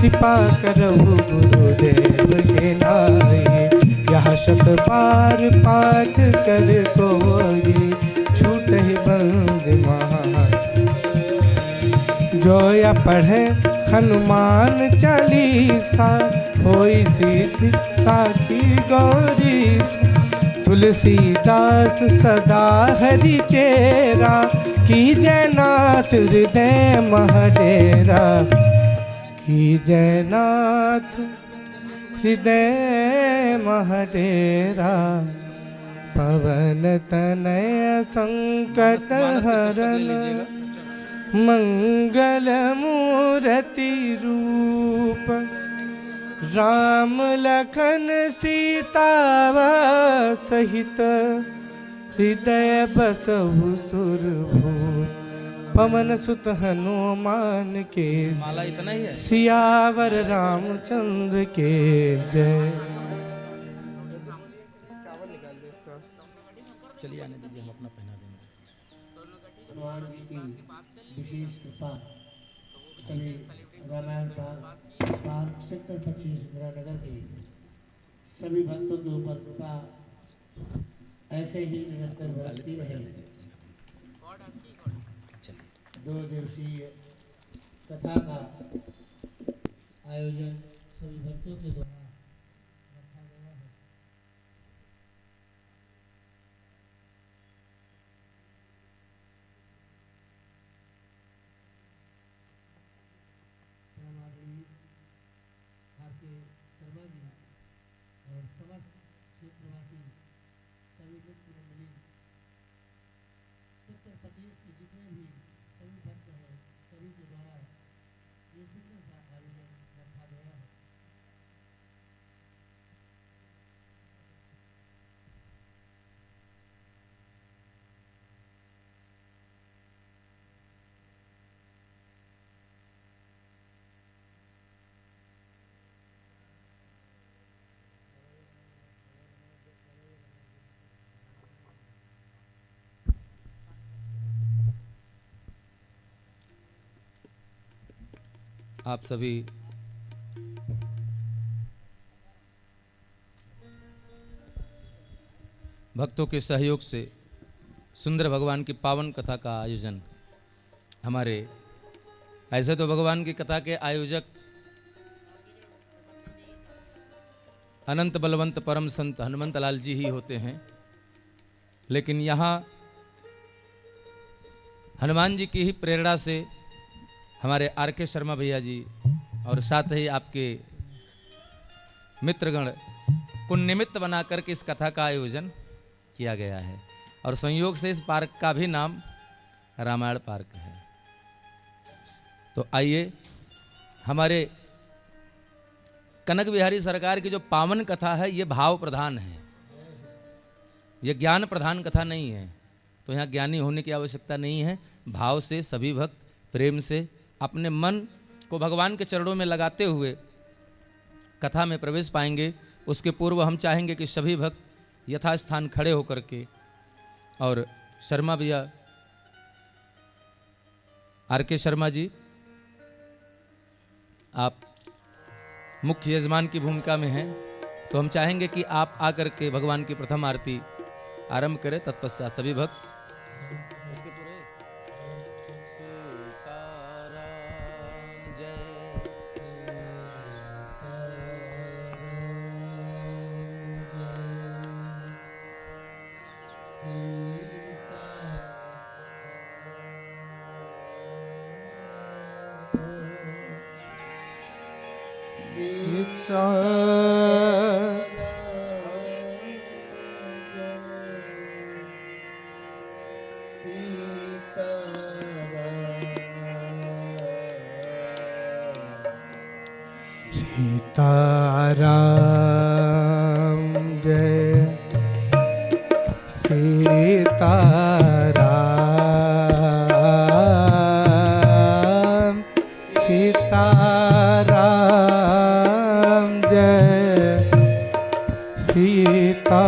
कृपा करहु गुरुदेव के नाई। यह शत बार पाठ कर कोई छूटहि बंद महा। जो या पढ़े हनुमान चालीसा होई सिद्धि साखी गौरी। तुलसीदास सदा हरि चेरा कीजय नाथ हृदय महडेरा। कीजय नाथ हृदय महडेरा। पवन तनय संकट हरन मंगल मूर्ति रूप। राम लखन सीता सहित हृदय बसहु सुरभूप। पवन सुत हनुमान के माला इतना ही है। सियावर रामचंद्र के जय। चलिए आने दीजिए, हम अपना पहना देंगे। भगवान जी की विशेष कृपा सभी रामायण पार्क सेक्टर 25 इंदिरानगर के सभी भक्तों के ऊपर कृपा ऐसे ही निरंतर बरसती रहे। 2 दिवसीय कथा का आयोजन सभी भक्तों के द्वारा रखा गया है। शर्मा जी और समस्त क्षेत्रवासी सभी मित्र मंडली सेक्टर 25 के जितने भी सभी भक्त हैं सभी के द्वारा ये सुंदर सा आयोजन रखा गया है। आप सभी भक्तों के सहयोग से सुंदर भगवान की पावन कथा का आयोजन हमारे, ऐसे तो भगवान की कथा के आयोजक अनंत बलवंत परम संत हनुमंत लाल जी ही होते हैं, लेकिन यहाँ हनुमान जी की ही प्रेरणा से हमारे आर.के. शर्मा भैया जी और साथ ही आपके मित्रगण को निमित्त बना करके इस कथा का आयोजन किया गया है। और संयोग से इस पार्क का भी नाम रामायण पार्क है। तो आइए, हमारे कनक बिहारी सरकार की जो पावन कथा है ये भाव प्रधान है, ये ज्ञान प्रधान कथा नहीं है। तो यहाँ ज्ञानी होने की आवश्यकता नहीं है। भाव से सभी भक्त प्रेम से अपने मन को भगवान के चरणों में लगाते हुए कथा में प्रवेश पाएंगे। उसके पूर्व हम चाहेंगे कि सभी भक्त यथास्थान खड़े होकर के और शर्मा भैया, आर.के. शर्मा जी, आप मुख्य यजमान की भूमिका में हैं, तो हम चाहेंगे कि आप आकर के भगवान की प्रथम आरती आरंभ करें। तत्पश्चात सभी भक्त सीताराम जय सीताराम सीताराम जय सीताराम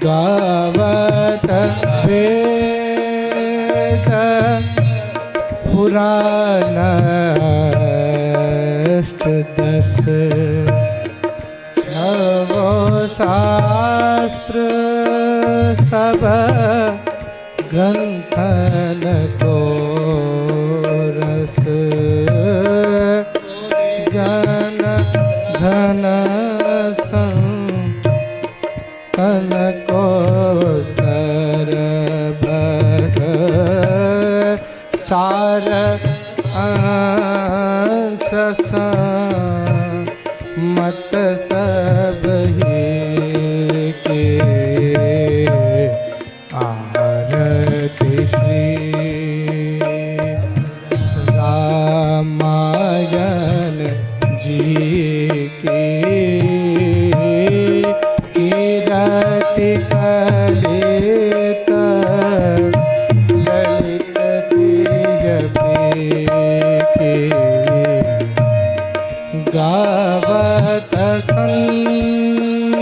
गावत वेद पुराण अष्टदश छवो शास्त्र सब ग्रंथन को रस जन धन तन को सरबस सार अंश मत सब ही के आरती श्री रामायण जी की कीरति कलित ललित के गावत संतत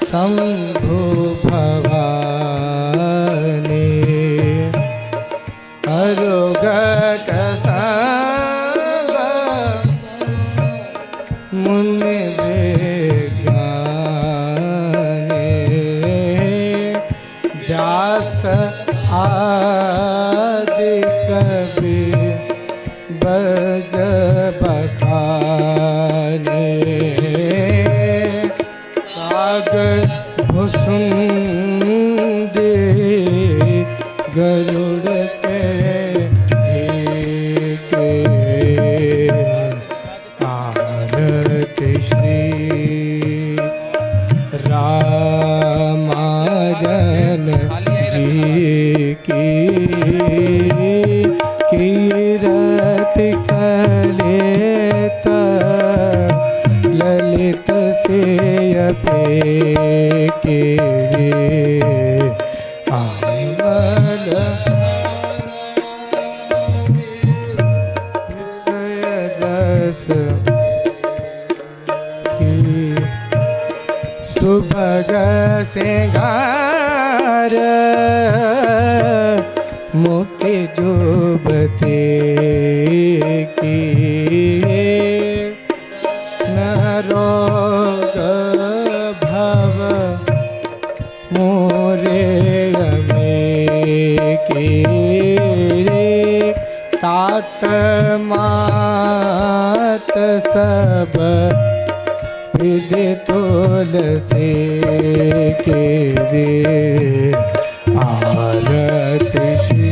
शंभु भवानी अरुगत संग मुनि व्यास आदि कवि बज बखाने कागज भुसुंडी गरुड़ के आरती श्री रामायण जी की कीरति कलित ललित से पे के आमल जस की सुभग सिंगार मुक्ति जुबते की न रोग भव मोरे में की तात मात सब विधि तुलसी के आरती श्री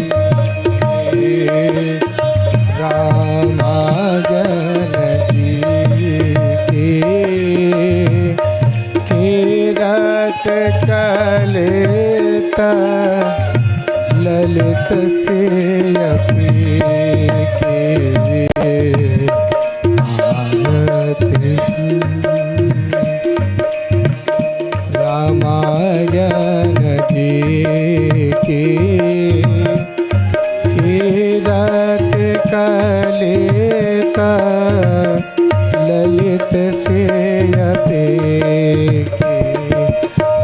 ललित से अपी के आरती रामायण जी की कीरत कलित ललित से अपेके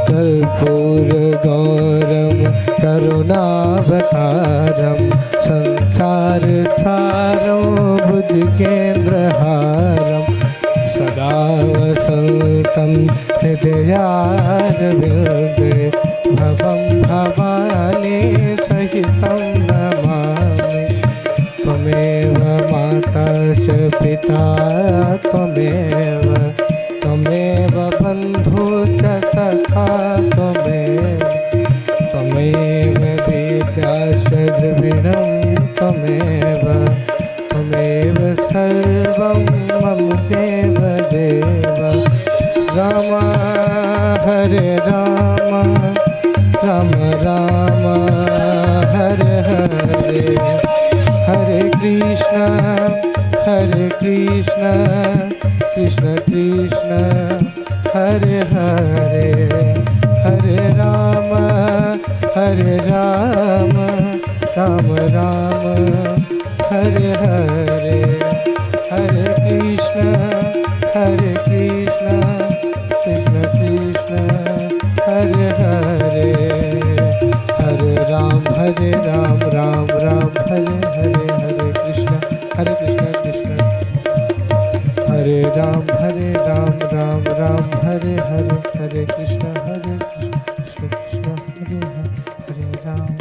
कर्पूर गौरम करुणावतारम संसार सारम भुजगेन्द्रहारम सदा वसन्तं हृदयारविन्दे भवं भवानी सहितं नमामि त्वमेव माता च पिता त्वमेव बन्धु च सखा त्वमेव विद्या च द्रविणं त्वमेव सर्वं मम देव राम हरे राम राम राम हरे हरे हरे कृष्ण कृष्ण कृष्ण हरे हरे हरे राम राम राम हरे हरे हरे कृष्ण कृष्ण कृष्ण हरे हरे हरे राम राम हरे हरे हरे कृष्ण कृष्ण हरे राम राम हरे हरे हरे कृष्ण कृष्ण हरे हरे राम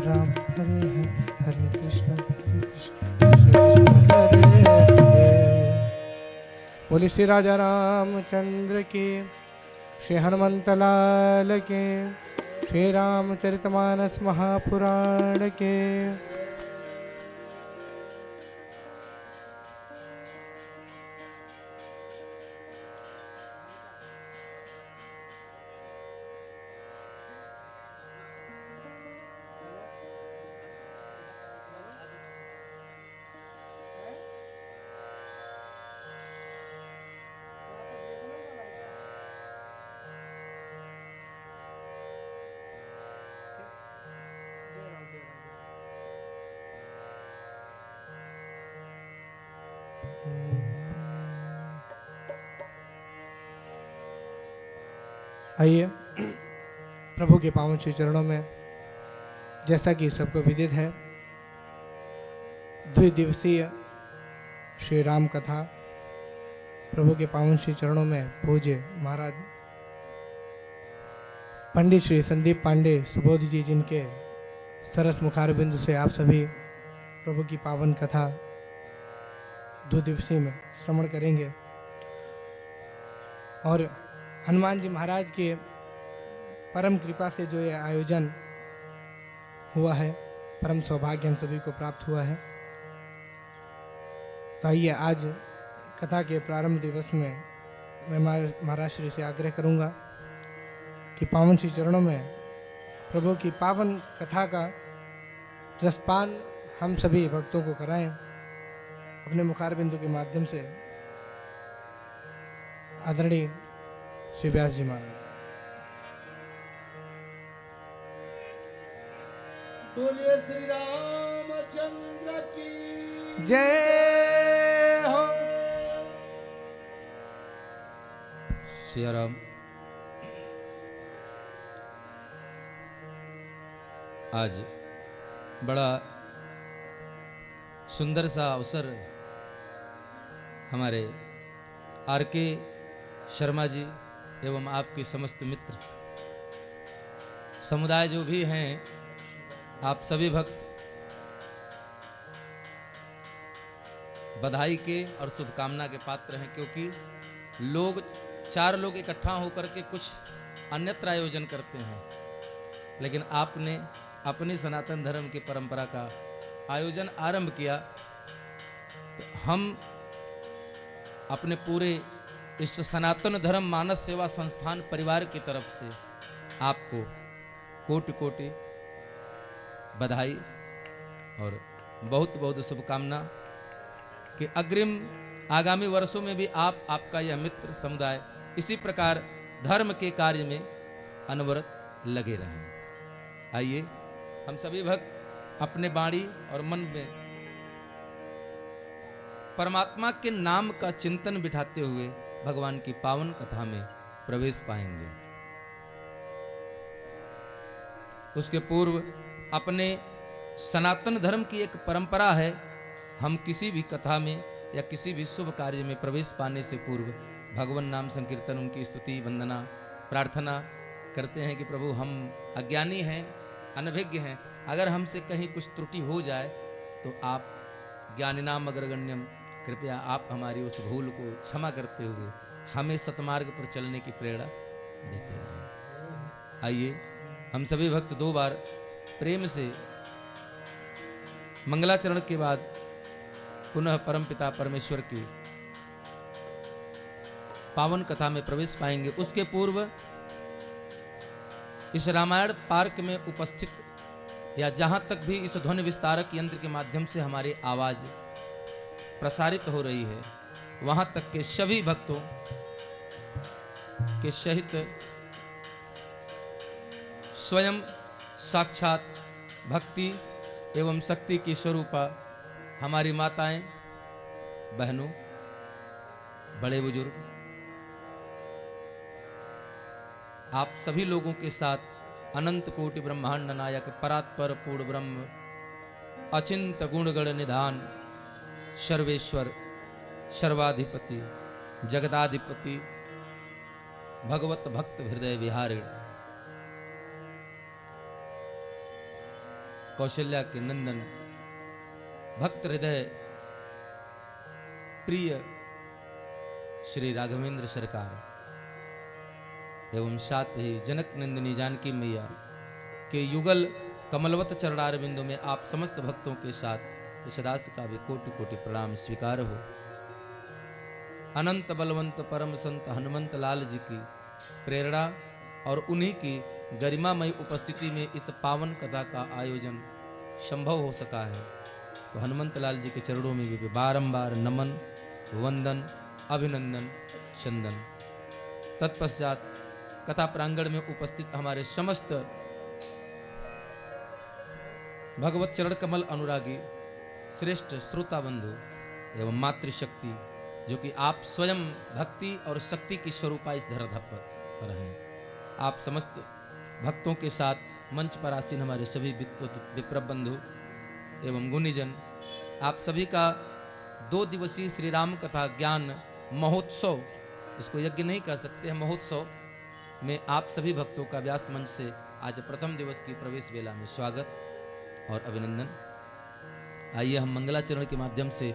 राम हरे हरे कृष्ण हरे हरे। बोले श्री राजा रामचंद्र के, श्री हनुमंत लाल के, श्री रामचरितमानस महापुराण के। आइए प्रभु के पावन श्री चरणों में, जैसा कि सबको विदित है, द्विदिवसीय श्री राम कथा प्रभु के पावन श्री चरणों में पूज्य महाराज पंडित श्री संदीप पांडे सुबोध जी, जिनके सरस मुखारबिंद से आप सभी प्रभु की पावन कथा 2 दिवसीय में श्रवण करेंगे। और हनुमान जी महाराज के परम कृपा से जो ये आयोजन हुआ है, परम सौभाग्य हम सभी को प्राप्त हुआ है। तो आइए आज कथा के प्रारंभ दिवस में मैं महाराज श्री से आग्रह करूंगा कि पावन श्री चरणों में प्रभु की पावन कथा का रसपान हम सभी भक्तों को कराएं अपने मुखारबिंदु के माध्यम से। आदरणीय श्री व्यास जी महाराज। बोलिए श्री रामचंद्र की जय हो। सिया राम। आज बड़ा सुंदर सा अवसर हमारे आर.के. शर्मा जी एवं आपके समस्त मित्र समुदाय जो भी हैं, आप सभी भक्त बधाई के और शुभकामना के पात्र हैं, क्योंकि 4 लोग इकट्ठा होकर के कुछ अन्यत्र आयोजन करते हैं, लेकिन आपने अपनी सनातन धर्म की परंपरा का आयोजन आरंभ किया। तो हम अपने पूरे इस सनातन धर्म मानस सेवा संस्थान परिवार की तरफ से आपको कोटि कोटि बधाई और बहुत बहुत शुभकामना कि अग्रिम आगामी वर्षों में भी आपका यह मित्र समुदाय इसी प्रकार धर्म के कार्य में अनवरत लगे रहें। आइए हम सभी भक्त अपने वाणी और मन में परमात्मा के नाम का चिंतन बिठाते हुए भगवान की पावन कथा में प्रवेश पाएंगे। उसके पूर्व अपने सनातन धर्म की एक परंपरा है, हम किसी भी कथा में या किसी भी शुभ कार्य में प्रवेश पाने से पूर्व भगवान नाम संकीर्तन, उनकी स्तुति वंदना प्रार्थना करते हैं कि प्रभु हम अज्ञानी हैं, अनभिज्ञ हैं, अगर हमसे कहीं कुछ त्रुटि हो जाए तो आप ज्ञानिनाम अग्रगण्यम, कृपया आप हमारी उस भूल को क्षमा करते हुए हमें सतमार्ग पर चलने की प्रेरणा देते रहें। आइए हम सभी भक्त 2 बार प्रेम से मंगलाचरण के बाद पुनः परमपिता परमेश्वर की पावन कथा में प्रवेश पाएंगे। उसके पूर्व इस रामायण पार्क में उपस्थित या जहां तक भी इस ध्वनि विस्तारक यंत्र के माध्यम से हमारी आवाज प्रसारित हो रही है, वहां तक के सभी भक्तों के सहित स्वयं साक्षात भक्ति एवं शक्ति की स्वरूपा हमारी माताएं, बहनों, बड़े बुजुर्ग, आप सभी लोगों के साथ अनंत कोटि ब्रह्मांड नायक परात्पर पूर्ण ब्रह्म अचिंत गुणगण निधान सर्वेश्वर सर्वाधिपति जगदाधिपति भगवत भक्त हृदय विहारिण कौशल्या के नंदन भक्त हृदय प्रिय श्री राघवेंद्र सरकार एवं साथ ही जनक नंदिनी जानकी मैया के युगल कमलवत चरणार बिंदु में आप समस्त भक्तों के साथ इस दास का भी कोटि कोटि प्रणाम स्वीकार हो। अनंत बलवंत परम संत हनुमंत लाल जी की प्रेरणा और उन्हीं की गरिमामयी उपस्थिति में इस पावन कथा का आयोजन संभव हो सका है, तो हनुमंत लाल जी के चरणों में भी बारंबार नमन वंदन अभिनंदन चंदन। तत्पश्चात कथा प्रांगण में उपस्थित हमारे समस्त भगवत चरण कमल अनुरागी श्रेष्ठ श्रोता बंधु एवं मातृशक्ति, जो कि आप स्वयं भक्ति और शक्ति की स्वरूपा इस धरातल पर हैं, आप समस्त भक्तों के साथ मंच पर आसीन हमारे सभी विप्र बंधु एवं गुणीजन, आप सभी का 2 दिवसीय श्री राम कथा ज्ञान महोत्सव, इसको यज्ञ नहीं कह सकते हैं, महोत्सव में आप सभी भक्तों का व्यास मंच से आज प्रथम दिवस की प्रवेश वेला में स्वागत और अभिनंदन। आइए हम मंगलाचरण के माध्यम से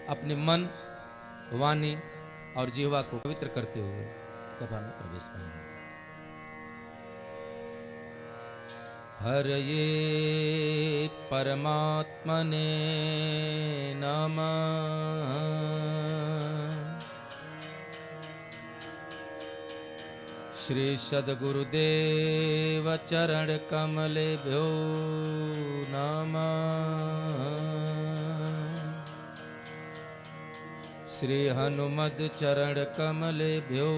अपने मन वाणी और जिह्वा को पवित्र करते हुए कथा में प्रवेश पाएंगे। हरये परमात्मने नमः। श्री सद्गुरुदेव चरण कमलेभ्यो नमः। श्री हनुमद चरण कमलेभ्यो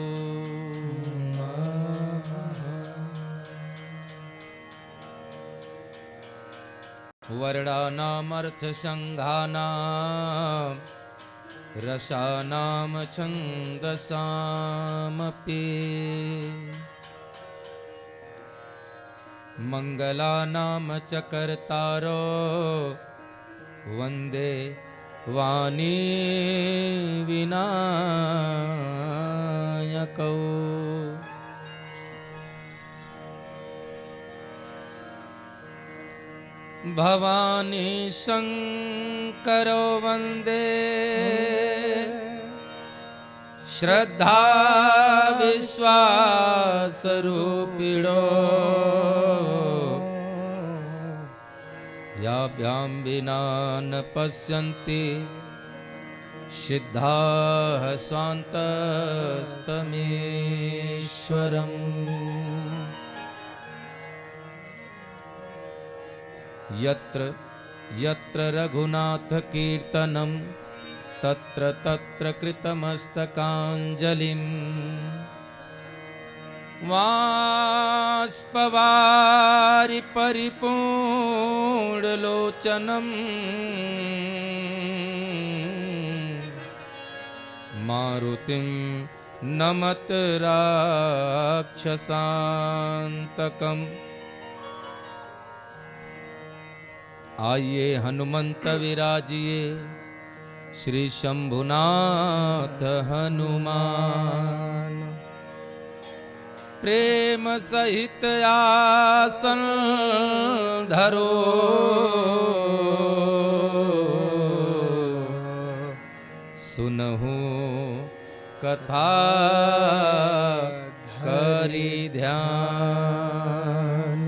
वर्णानामर्थ संघानां रसानां छन्दसामपि मंगलानां च कर्तारो वन्दे वाणी विनायकौ। भवानी शंकरो वन्दे श्रद्धा विश्वासरूपिणो याभ्यां विना न पश्यन्ति सिद्धाः स्वान्तस्तमीश्वरम्। यत्र यत्र रघुनाथ कीर्तनं तत्र तत्र कृतमस्तकाञ्जलिं वाष्पवारि परिपूर्णलोचनं मारुतिं नमत राक्षसान्तकम्। आइए हनुमंत विराजिए श्री शंभुनाथ हनुमान। प्रेम सहित आसन धरो सुनहु कथा करी ध्यान।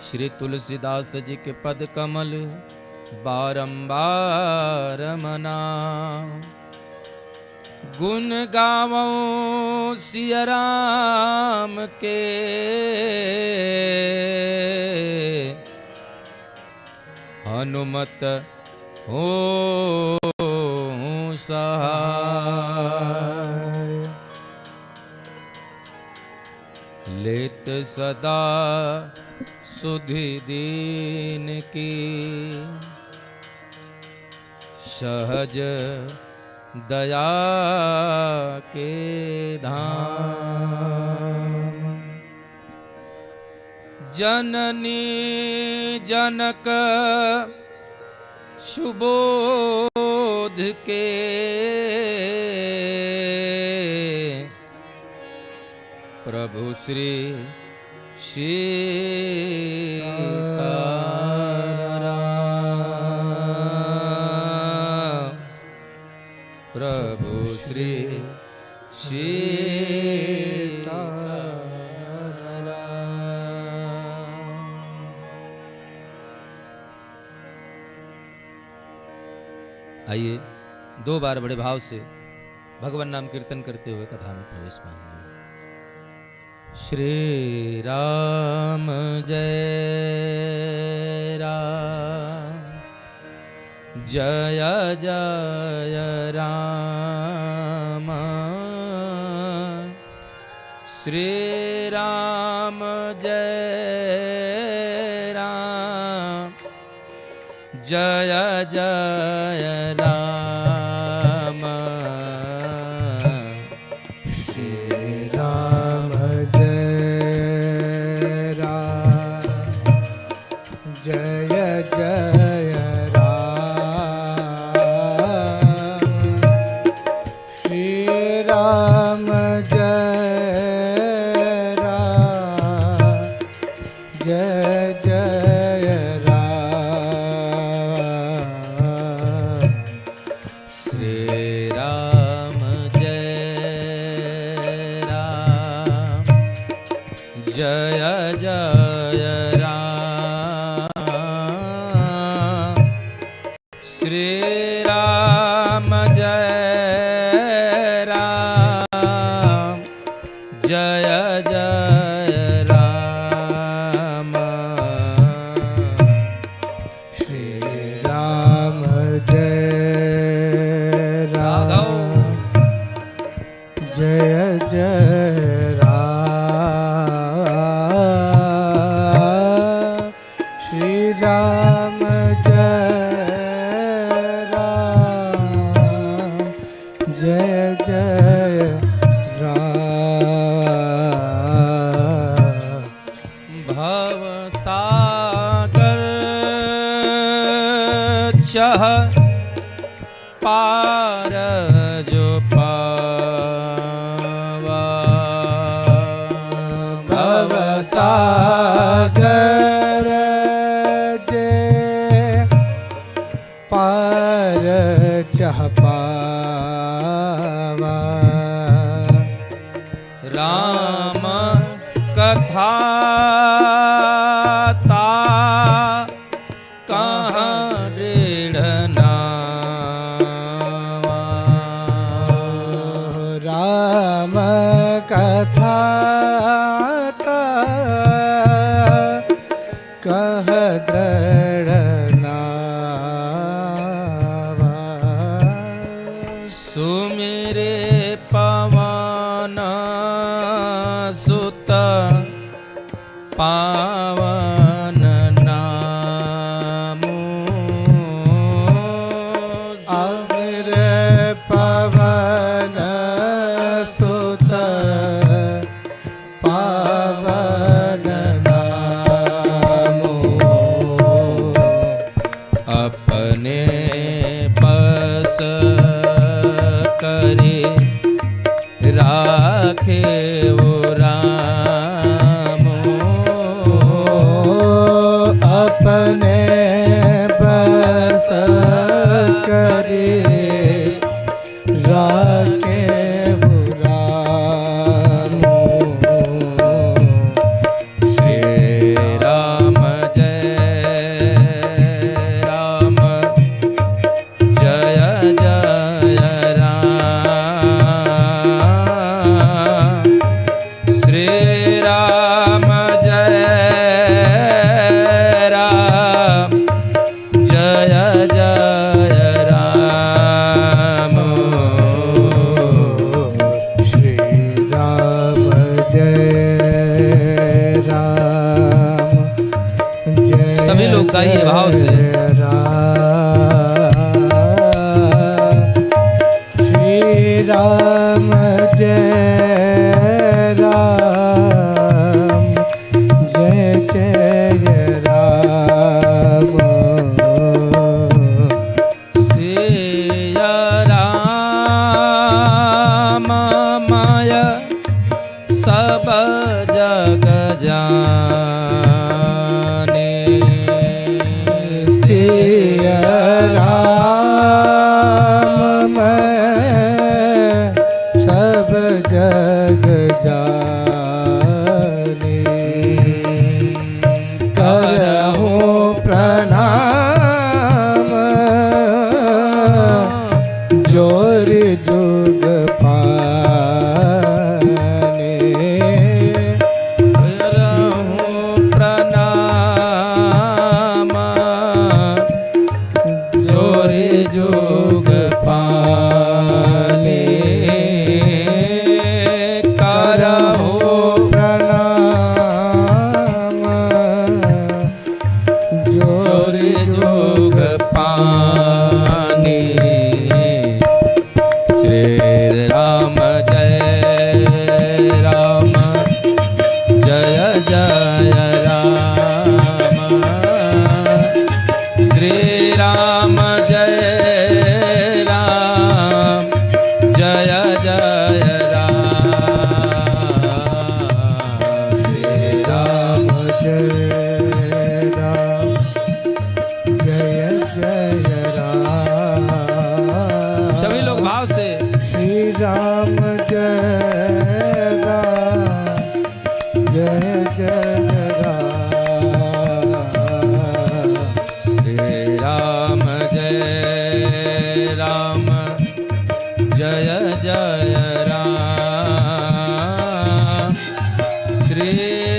श्री तुलसीदास जी के पद कमल बारंबार मना। गुण गावो सिया राम के हनुमत हो सहाय। लेत सदा सुधि दीन की सहज दया के धाम। जननी जनक सुबोध के प्रभु श्री सीताराम। प्रभु श्री सीताराम। आइए दो बार बड़े भाव से भगवान नाम कीर्तन करते हुए कथा में प्रवेश मांगे। श्री राम जय राम जय जय राम। श्री राम जय राम जय जय राम। पार जो पावा भव सागर जे पार चह पावा। राम कथा दृढ़ नावा। सुमिरे पवन सुत पावन नामो। अमिर पवन सुत पावन नामो। अपने बस करे राखे वो रामो। अपने बस करे राखे वो रामो। श्री राम जय राम जय जय राम। श्री राम जय राम जय जय राम। श्री राम जय राम जय। सभी लोग गाइए भाव से। श्री राम जय राम जय जय राम। सिया राम माय सब जग जाने। सिया राम मैं सब जग जाने। करहूँ प्रणाम जोर जुग पाने। करहूँ प्रणाम जोरे जोग पाने। करहूँ प्रणाम जोरे जोग पाने। श्री राम जय राम जय जय राम। श्री राम जय राम जय जय राम। श्री राम जय राम जय जय राम। सभी लोग भाव से। श्री राम जय राम जय जय राम। श्री राम जय राम जय जय राम। श्री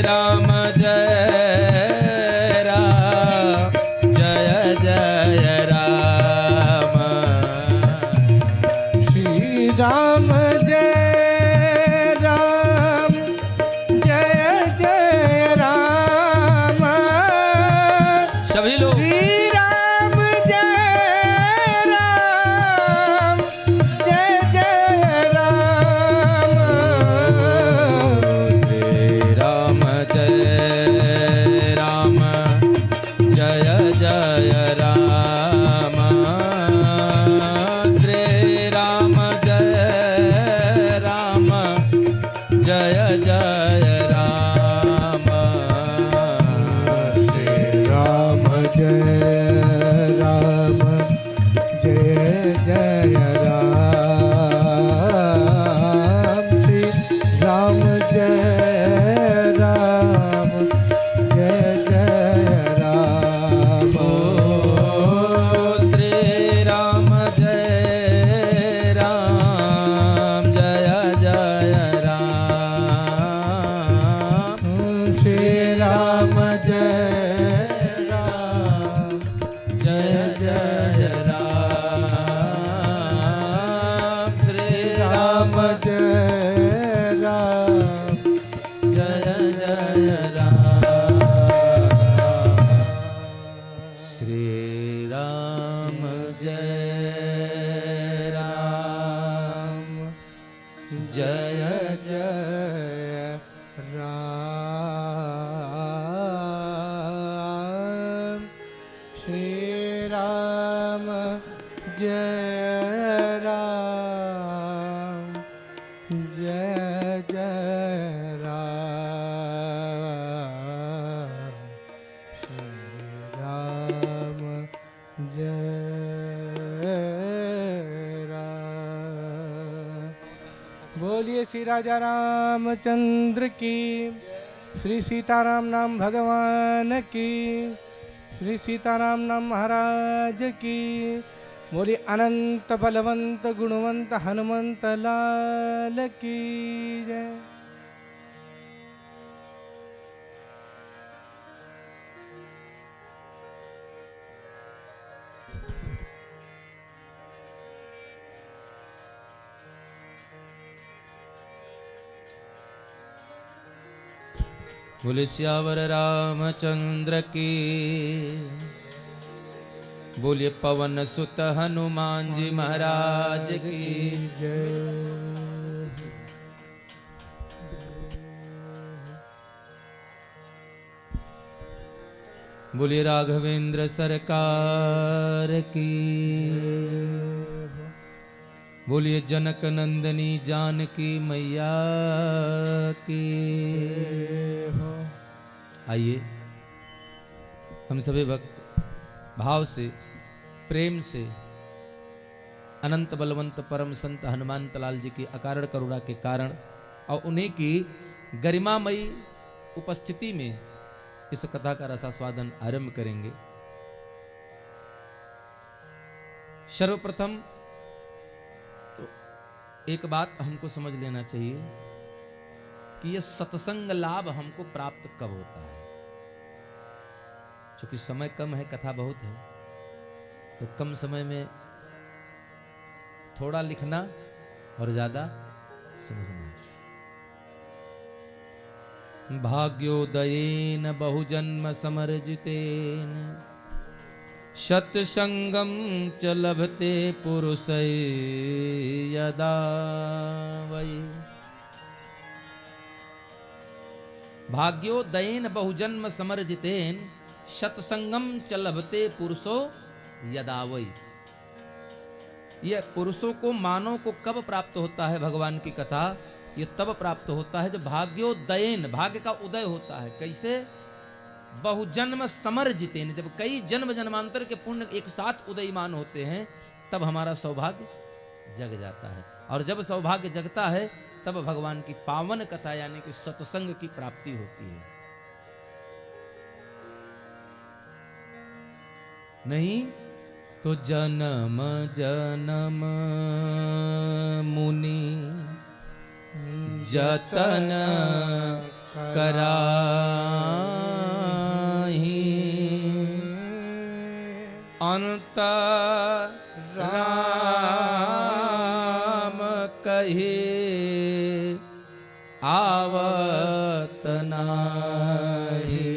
राम जय राम जय जय राम। श्री राम जय राम जय जय राम। सभी लोग। श्री राम जय राम जय जय राम। श्री राम जय राम जय जय राम। श्री राम जय राम जय जय राम। श्री राम जय राम जय जय राम। श्री राम जय राम जय जय राम। श्री राम जय राम जय जय राम। श्री राम जय श्री राम जय राम जय जय राम श्री राम जय राम जय जय राम श्री राम जय राम। बोलिए श्री राजा रामचंद्र की, श्री सीताराम नाम भगवान की, श्री सीताराम नाम महाराज की। बोलिए अनंत बलवंत गुणवंत हनुमंत लाल की जय। बोले श्यावर रामचंद्र की, बोलिए पवन सुत हनुमान जी महाराज की। जय। बोलिए राघवेंद्र सरकार की। बोलिए जनक नंदनी जानकी मैया की। आइए हम सभी भक्त भाव से, प्रेम से अनंत बलवंत परम संत हनुमान लाल जी की अकारण करुणा के कारण और उन्हीं की गरिमामयी उपस्थिति में इस कथा का रसास्वादन आरंभ करेंगे। सर्वप्रथम तो एक बात हमको समझ लेना चाहिए कि यह सत्संग लाभ हमको प्राप्त कब होता है। क्योंकि समय कम है, कथा बहुत है, तो कम समय में थोड़ा लिखना और ज्यादा समझना। भाग्योदयेन बहुजन्म समर्जितेन सत्संगम च लभते पुरुषै यदा वै। भाग्योदयेन बहुजन्म समर्जितेन सत्संगम च लभते पुरुषो यदा वै। यह पुरुषों को, मानव को कब प्राप्त होता है भगवान की कथा? यह तब प्राप्त होता है जब भाग्योदयेन, भाग्य का उदय होता है। कैसे? बहुजन्म समर्जितेन, जब कई जन्म जन्मांतर के पुण्य एक साथ उदयमान होते हैं तब हमारा सौभाग्य जग जाता है। और जब सौभाग्य जगता है तब भगवान की पावन कथा यानी कि सत्संग की प्राप्ति होती है। नहीं तो जन्म जन्म मुनि जतन कराहि अंत राम कहे आवत नाहि।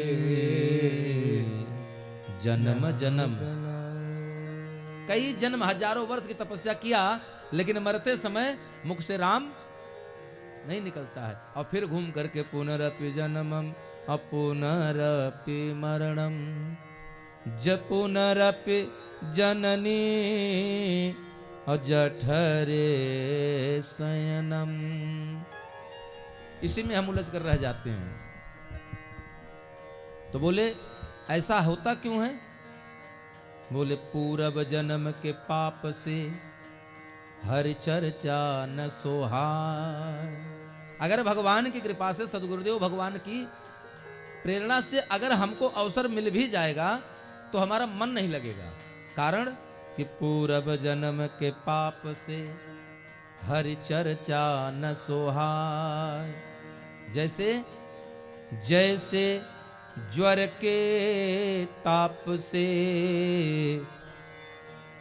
जन्म जन्म, कई जन्म हजारों वर्ष की तपस्या किया लेकिन मरते समय मुख से राम नहीं निकलता है। और फिर घूम करके पुनरपि जन्मम अपुनरपि मरणम पुनरपि जननी जठरे शयनम। इसी में हम उलझ कर रह जाते हैं। तो बोले ऐसा होता क्यों है? बोले पूर्व जन्म के पाप से हरि चर्चा न सोहाय। अगर भगवान की कृपा से, सदगुरुदेव भगवान की प्रेरणा से अगर हमको अवसर मिल भी जाएगा तो हमारा मन नहीं लगेगा। कारण कि पूर्व जन्म के पाप से हरि चर्चा न सोहाय। जैसे जैसे ज्वर के ताप से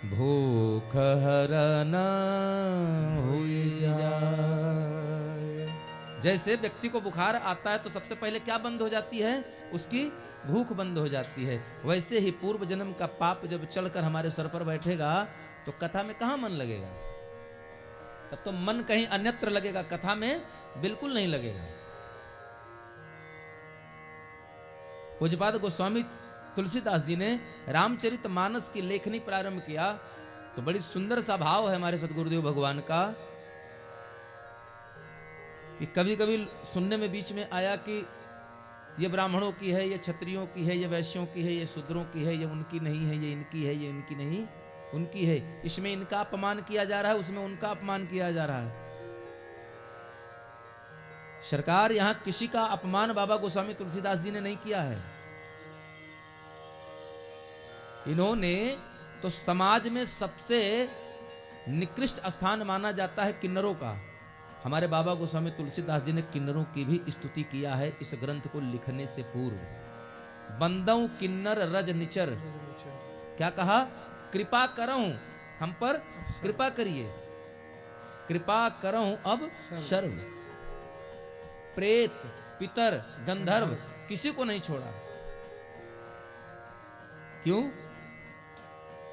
भूख हरण हुई जाए। जैसे व्यक्ति को बुखार आता है तो सबसे पहले क्या बंद हो जाती है? उसकी भूख बंद हो जाती है। वैसे ही पूर्व जन्म का पाप जब चढ़कर हमारे सर पर बैठेगा तो कथा में कहाँ मन लगेगा? तब तो मन कहीं अन्यत्र लगेगा, कथा में बिल्कुल नहीं लगेगा। पूज्यपाद गोस्वामी तुलसीदास जी ने रामचरितमानस की लेखनी प्रारंभ किया तो बड़ी सुंदर सा भाव है हमारे सदगुरुदेव भगवान का कि कभी कभी सुनने में बीच में आया कि ये ब्राह्मणों की है, ये क्षत्रियों की है, ये वैश्यों की है, ये शूद्रों की है, ये उनकी नहीं है, ये इनकी है, ये इनकी नहीं उनकी है। इसमें इनका अपमान किया जा रहा है, उसमें उनका अपमान किया जा रहा है। सरकार यहां किसी का अपमान बाबा गोस्वामी तुलसीदास जी ने नहीं किया है। इन्होंने तो समाज में सबसे निकृष्ट स्थान माना जाता है किन्नरों का। हमारे बाबा गोस्वामी तुलसीदास जी ने किन्नरों की भी स्तुति किया है इस ग्रंथ को लिखने से पूर्व। बंदऊ किन्नर रज निचर, क्या कहा? कृपा करऊं हम पर, कृपा करिए, कृपा करऊं अब सर्व। प्रेत, पितर, गंधर्व किसी को नहीं छोड़ा। क्यों?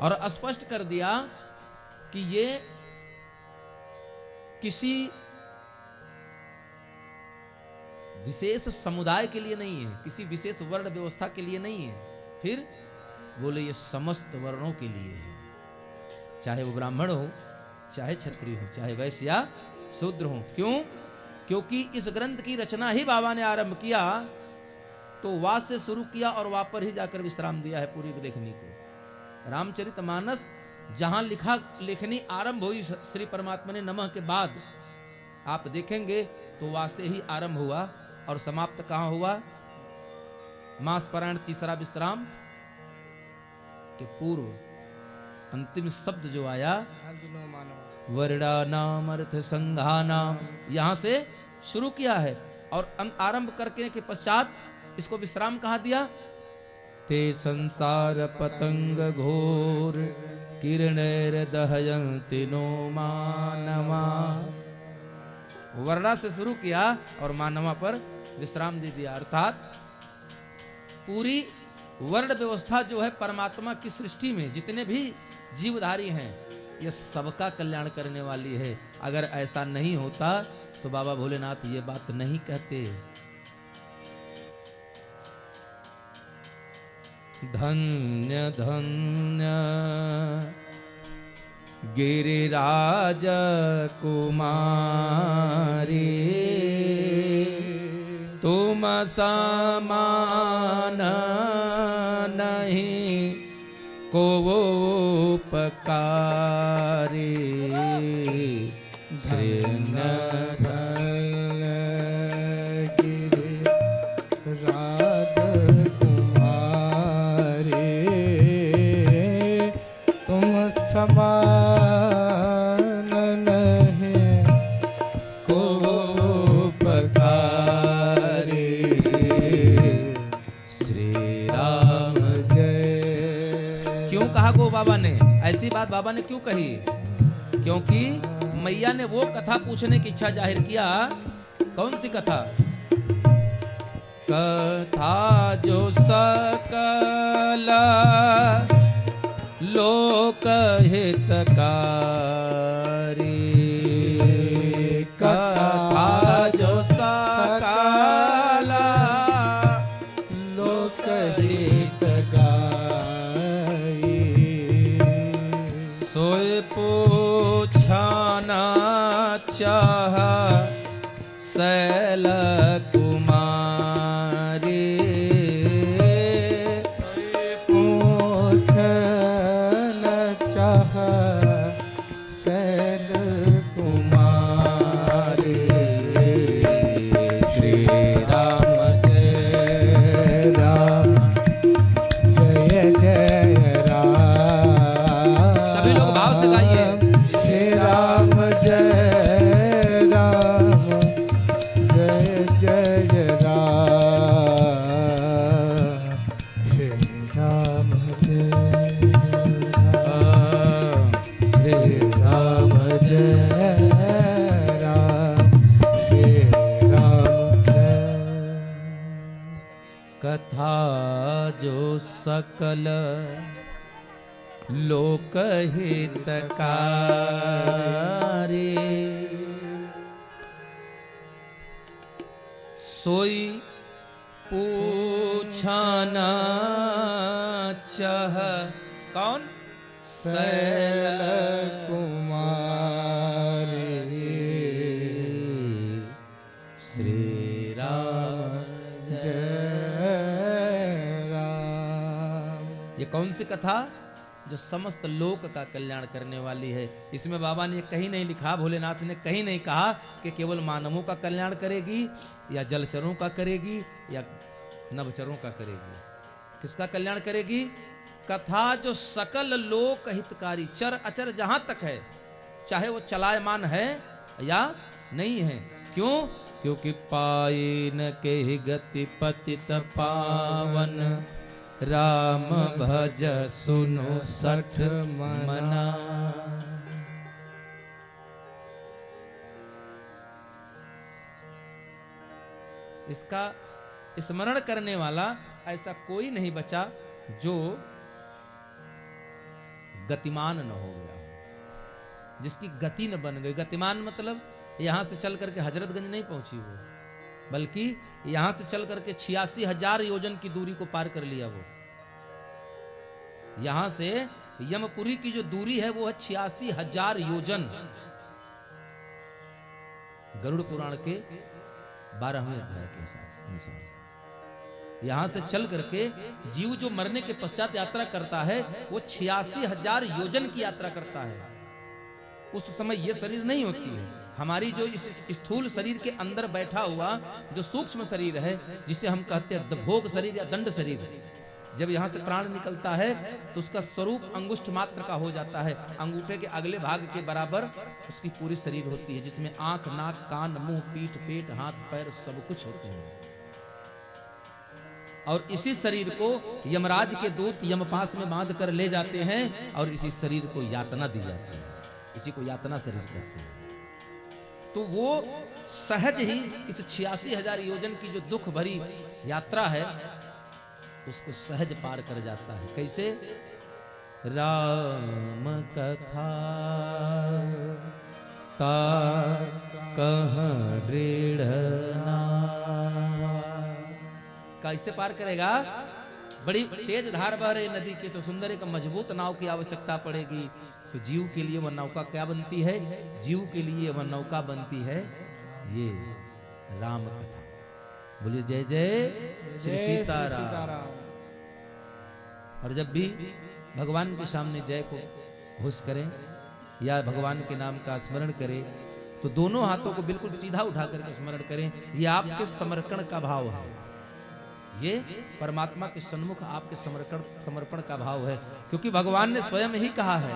और स्पष्ट कर दिया कि ये किसी विशेष समुदाय के लिए नहीं है, किसी विशेष वर्ण व्यवस्था के लिए नहीं है। फिर बोले ये समस्त वर्णों के लिए है, चाहे वो ब्राह्मण हो, चाहे क्षत्रिय हो, चाहे वैश्य या शूद्र हो। क्यों? क्योंकि इस ग्रंथ की रचना ही बाबा ने आरंभ किया तो वा से शुरू किया और वा पर ही जाकर विश्राम दिया है पूरी लेखनी को। रामचरितमानस जहां लेखनी आरंभ हुई श्री परमात्मा ने नमः के बाद, आप देखेंगे तो वा से ही आरंभ हुआ और समाप्त कहां हुआ? मास पारायण तीसरा विश्राम के पूर्व अंतिम शब्द जो आया वर्णानाम अर्थ संघानाम, यहां से शुरू किया है और आरंभ करके के पश्चात इसको विश्राम कहा दिया। ते संसार पतंग घोर किरणैर दहयन्ति नो मानवा। वर्णा से शुरू किया और मानवा पर विश्राम दे दिया। अर्थात पूरी वर्ण व्यवस्था जो है परमात्मा की सृष्टि में जितने भी जीवधारी हैं ये सबका कल्याण करने वाली है। अगर ऐसा नहीं होता तो बाबा भोलेनाथ ये बात नहीं कहते। धन्य धन्य गिरिराज कुमारी तुम समान नहीं को उपकारी। समान नहीं को पकारी। श्री राम जय। क्यों कहा गो बाबा ने? ऐसी बात बाबा ने क्यों कही? क्योंकि मैया ने वो कथा पूछने की इच्छा जाहिर किया। कौन सी कथा? कथा जो सकल लोक हितकारी। कथा जो सकल लोक हितकारी। सोय पूछना चाह शैल कुमारी। शैल कुमारी। श्री राम जय राम जय जय राम। सभी लोग भाव से गाइए। श्री राम जय राम जय जय सकल लोकहितकारी। सोई पूछाना चाह कौन? शैल कुमारी श्री राम जय राम। ये कौन सी कथा? जो समस्त लोक का कल्याण करने वाली है। इसमें बाबा ने कहीं नहीं लिखा, भोलेनाथ ने कहीं नहीं कहा कि केवल मानवों का कल्याण करेगी या जलचरों का करेगी या नवचरों का करेगी। किसका कल्याण करेगी? कथा जो सकल लोक हितकारी, चर अचर जहां तक है, चाहे वो चलायमान है या नहीं है। क्यों? क्योंकि पाए न के गति पतित पावन, राम भज सुनो सठ मना। इसका स्मरण करने वाला ऐसा कोई नहीं बचा जो गतिमान न हो गया, जिसकी गति न बन गई। गतिमान मतलब यहां से चल करके हजरतगंज नहीं पहुंची वो, बल्कि यहां से चल करके 86,000 योजन की दूरी को पार कर लिया वो। यहां से यमपुरी की जो दूरी है वो है 86,000 योजन। गरुड़ पुराण के 12वें अध्याय के अनुसार यहां से चल करके जीव जो मरने के पश्चात यात्रा करता है वो 86,000 योजन की यात्रा करता है। उस समय ये शरीर नहीं होती है। हमारी जो इस स्थूल शरीर के अंदर बैठा हुआ जो सूक्ष्म शरीर है, जिसे हम कहते हैं भोग शरीर या दंड शरीर, जब यहाँ से प्राण निकलता है तो उसका स्वरूप अंगुष्ठ मात्र का हो जाता है। अंगूठे के अगले भाग के बराबर उसकी पूरी शरीर होती है, जिसमें आंख, नाक, कान, मुंह, पीठ, पेट, हाथ, पैर सब कुछ होते हैं। और इसी शरीर को यमराज के दूत यमपास में बांध कर ले जाते हैं और इसी शरीर को यातना दी जाती है। इसी को यातना शरीर कहते हैं। तो वो सहज ही इस 86,000 योजन की जो दुख भरी यात्रा है उसको सहज पार कर जाता है। कैसे? राम कथा ता कह दृढ़ना। कैसे पार करेगा? बड़ी तेज धार बह रही नदी की, तो सुंदर एक मजबूत नाव की आवश्यकता पड़ेगी। तो जीव के लिए वह नौका क्या बनती है? जीव के लिए वह नौका बनती है ये राम कथा। बोलिए जय जय श्री सीताराम। और जब भी भगवान के सामने जय को घोष करें या भगवान के नाम का स्मरण करें तो दोनों हाथों को बिल्कुल सीधा उठा करके स्मरण करें। ये आपके समर्पण का भाव है। ये परमात्मा के सन्मुख आपके समर्पण का भाव है। क्योंकि भगवान ने स्वयं ही कहा है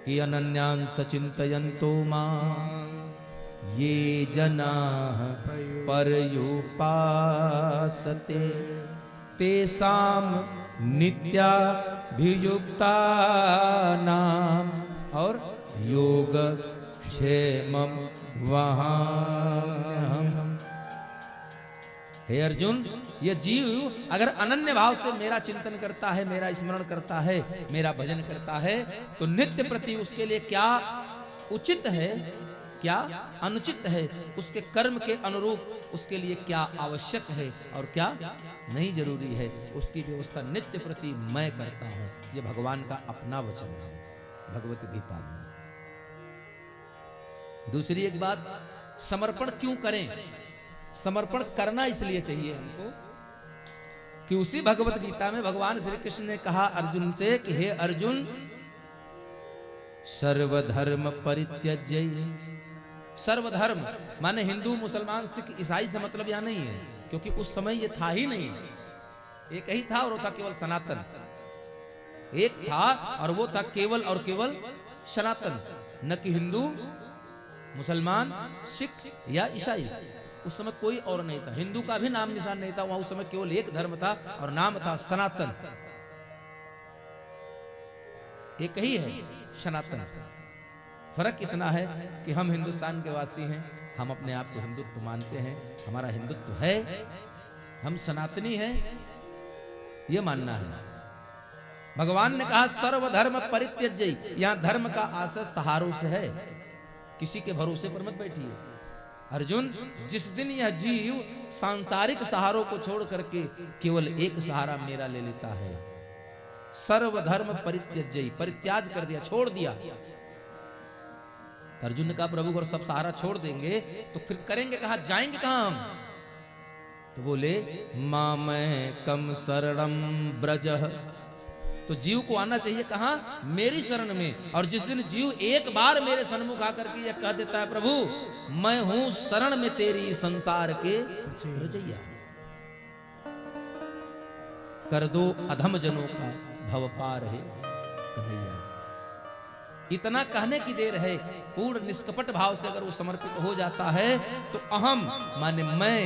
कि अनन्यांस चिंतयन्तो मां ये जनाः पर्युपासते तेषां नित्याभियुक्तानां और योग क्षेमं वहाम्यहम्। हे अर्जुन, ये जीव अगर अनन्य भाव से मेरा चिंतन करता है, मेरा स्मरण करता है, मेरा भजन करता है, तो नित्य प्रति उसके लिए क्या उचित है, क्या अनुचित है, उसके कर्म के अनुरूप उसके लिए क्या आवश्यक है और क्या नहीं जरूरी है, उसकी व्यवस्था नित्य प्रति मैं करता हूं। ये भगवान का अपना वचन है भगवत गीता में। दूसरी एक बात, समर्पण क्यों करें? समर्पण करना इसलिए चाहिए हमको कि उसी भगवत गीता में भगवान श्री कृष्ण ने कहा अर्जुन से कि हे अर्जुन, सर्वधर्म परित्यज्य। सर्वधर्म माने हिंदू, मुसलमान, सिख, ईसाई से मतलब यहां नहीं है, क्योंकि उस समय ये था ही नहीं। एक ही था और वो था केवल सनातन। एक था और वो था केवल और केवल सनातन, न कि हिंदू, मुसलमान, सिख या ईसाई। उस समय कोई और नहीं था। हिंदू का भी नाम निशान नहीं था वहां। उस समय केवल एक धर्म था और नाम था सनातन। एक ही है सनातन। फर्क इतना है कि हम हिंदुस्तान के वासी हैं, हम अपने आप को हिंदुत्व मानते हैं, हमारा हिंदुत्व है, हम सनातनी हैं। ये मानना है। भगवान ने कहा सर्वधर्म परित्यज्य, यहां धर्म का आशय सहारों से है, किसी के भरोसे पर मत बैठिए। अर्जुन, जिस दिन यह जीव सांसारिक सहारों को छोड़ करके केवल एक सहारा मेरा ले लेता है, सर्वधर्म परित्यज्य, परित्याज कर दिया, छोड़ दिया। अर्जुन ने कहा प्रभु अगर सब सहारा छोड़ देंगे तो फिर करेंगे कहां, जाएंगे कहां हम? तो बोले मामय कम शरणम ब्रजः, तो जीव को आना चाहिए कहां? मेरी शरण में। और जिस दिन जीव एक बार मेरे सन्मुख आकर के यह कह देता है प्रभु मैं हूं शरण में तेरी संसार के रचैया, कर दो अधम जनों का भव पार है कन्हैया। इतना कहने की देर है, पूर्ण निष्कपट भाव से अगर वो समर्पित हो जाता है तो अहम माने मैं,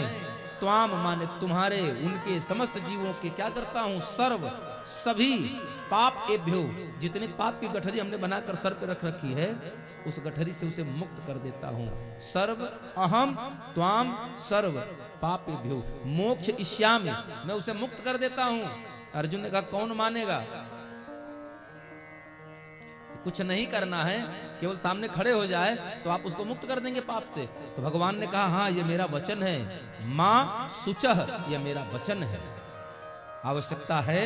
त्वाम माने तुम्हारे, उनके समस्त जीवों के क्या करता हूं? सर्व सभी पाप एभ्यो, जितने पाप की गठरी हमने बनाकर सर पे रख रखी है उस गठरी से उसे मुक्त कर देता हूं। सर्व अहम त्वाम सर्व पाप एभ्यो मोक्ष इष्यामि, मैं उसे मुक्त कर देता हूं। अर्जुन ने कहा कौन मानेगा? कुछ नहीं करना है, केवल सामने खड़े हो जाए तो आप उसको मुक्त कर देंगे पाप से। तो भगवान ने कहा हाँ ये मेरा वचन है, मां शुचः, यह मेरा वचन है। आवश्यकता है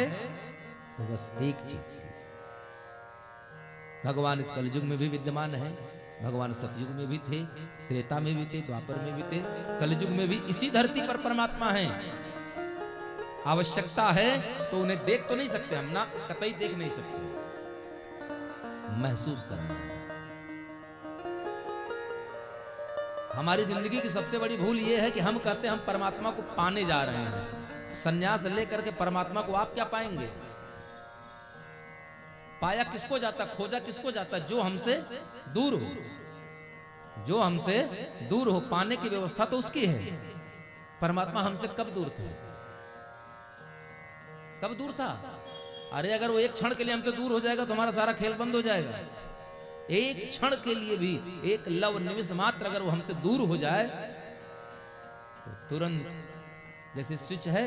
तो बस एक चीज, भगवान इस कलयुग में भी विद्यमान है, भगवान सतयुग में भी थे, त्रेता में भी थे, द्वापर में भी थे, कलयुग में भी इसी धरती पर परमात्मा है। आवश्यकता है तो उन्हें देख तो नहीं सकते हम ना, कतई देख नहीं सकते, महसूस करना है। हमारी जिंदगी की सबसे बड़ी भूल यह है कि हम कहते हैं हम परमात्मा को पाने जा रहे हैं। संन्यास लेकर के परमात्मा को आप क्या पाएंगे? पाया किसको जाता, खोजा किसको जाता? जो हमसे दूर हो, जो हमसे दूर हो। पाने की व्यवस्था तो उसकी है। परमात्मा हमसे कब दूर थे? कब दूर था? अरे अगर वो एक क्षण के लिए हमसे दूर हो जाएगा तो हमारा सारा खेल बंद हो जाएगा। एक क्षण के लिए भी, एक लव निमिष मात्र अगर वो हमसे दूर हो जाए तो तुरंत, जैसे स्विच है,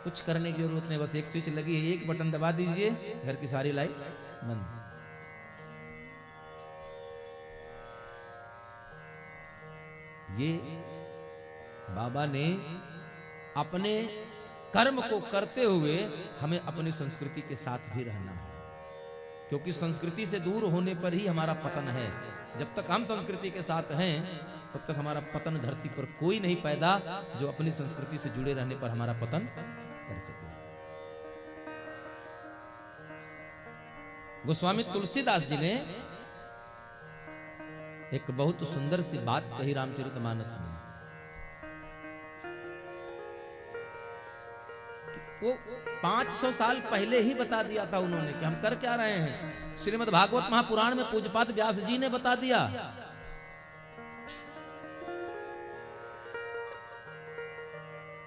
कुछ करने की जरूरत नहीं, बस एक स्विच लगी है, एक बटन दबा दीजिए, घर की सारी लाइट बंद। ये बाबा ने अपने कर्म को करते हुए हमें अपनी संस्कृति के साथ भी रहना है, क्योंकि संस्कृति से दूर होने पर ही हमारा पतन है। जब तक हम संस्कृति के साथ हैं तब तक हमारा पतन धरती पर कोई नहीं पैदा जो अपनी संस्कृति से जुड़े रहने पर हमारा पतन कर सके। गोस्वामी तुलसीदास जी ने एक बहुत सुंदर सी बात कही रामचरितमानस में। वो 500 साल पहले ही बता दिया था उन्होंने कि हम कर क्या रहे हैं। श्रीमद् भागवत महापुराण में पूज्यपाद व्यास जी ने बता दिया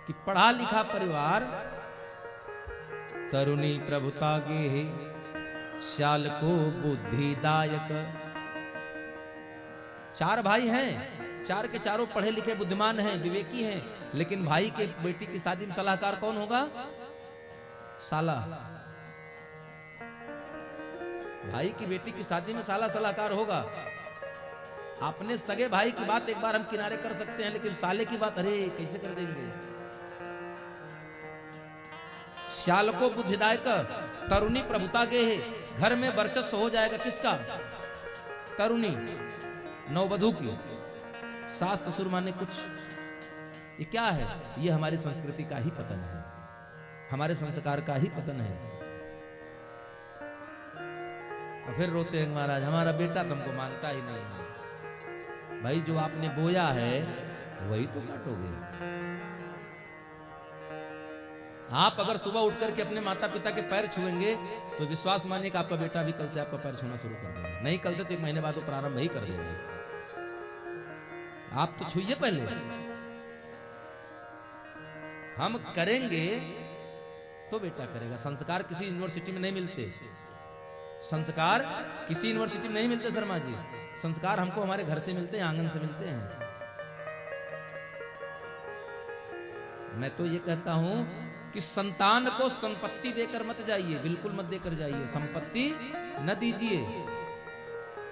कि पढ़ा लिखा परिवार तरुणी प्रभुता गे श्याल को बुद्धिदायक। 4 भाई हैं, 4 के चारों पढ़े लिखे बुद्धिमान हैं, विवेकी हैं, लेकिन भाई के बेटी की शादी में सलाहकार कौन होगा? साला। भाई की बेटी की शादी में साला सलाहकार होगा। अपने सगे भाई की बात एक बार हम किनारे कर सकते हैं, लेकिन साले की बात अरे कैसे कर देंगे? श्याल को बुद्धिदायक तरुणी प्रभुता गे है, घर में वर्चस्व हो जाएगा किसका? तरुणी नववधू की। सास ससुर माने कुछ, ये क्या है? ये हमारी संस्कृति का ही पतन है, हमारे संस्कार का ही पतन है। और फिर रोते हैं महाराज हमारा बेटा तुमको मानता ही नहीं है। भाई जो आपने बोया है वही तो काटोगे। आप अगर सुबह उठ करके अपने माता पिता के पैर छुएंगे तो विश्वास मानिए कि आपका बेटा भी कल से आपका पैर छूना शुरू कर देगा। नहीं कल से तो 1 महीने बाद वो प्रारंभ ही कर देंगे। आप तो छुइए पहले, हम करेंगे तो बेटा करेगा। संस्कार किसी यूनिवर्सिटी में नहीं मिलते, संस्कार किसी यूनिवर्सिटी में नहीं मिलते शर्मा जी। संस्कार हमको हमारे घर से मिलते हैं, आंगन से मिलते हैं। मैं तो ये कहता हूं कि कि संतान को संपत्ति देकर मत जाइए, बिल्कुल मत देकर जाइए, संपत्ति न दीजिए।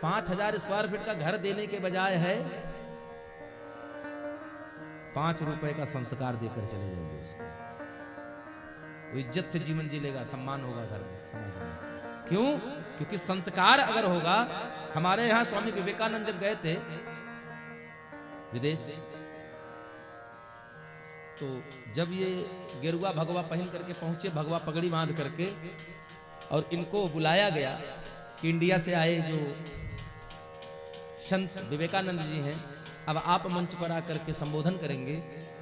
5,000 स्क्वायर फीट का घर देने के बजाय है 5 रुपए का संस्कार देकर चले जाइए उसको। वो इज्जत से जीवन जी लेगा, सम्मान होगा घर में, समाज में। क्यों? क्योंकि संस्कार अगर होगा, हमारे यहां स्वामी विवेकानंद जब गए थे विदेश, तो जब ये गेरुआ भगवा पहन करके पहुंचे, भगवा पगड़ी बांध करके, और इनको बुलाया गया कि इंडिया से आए जो संत विवेकानंद जी हैं, अब आप मंच पर आकर के संबोधन करेंगे।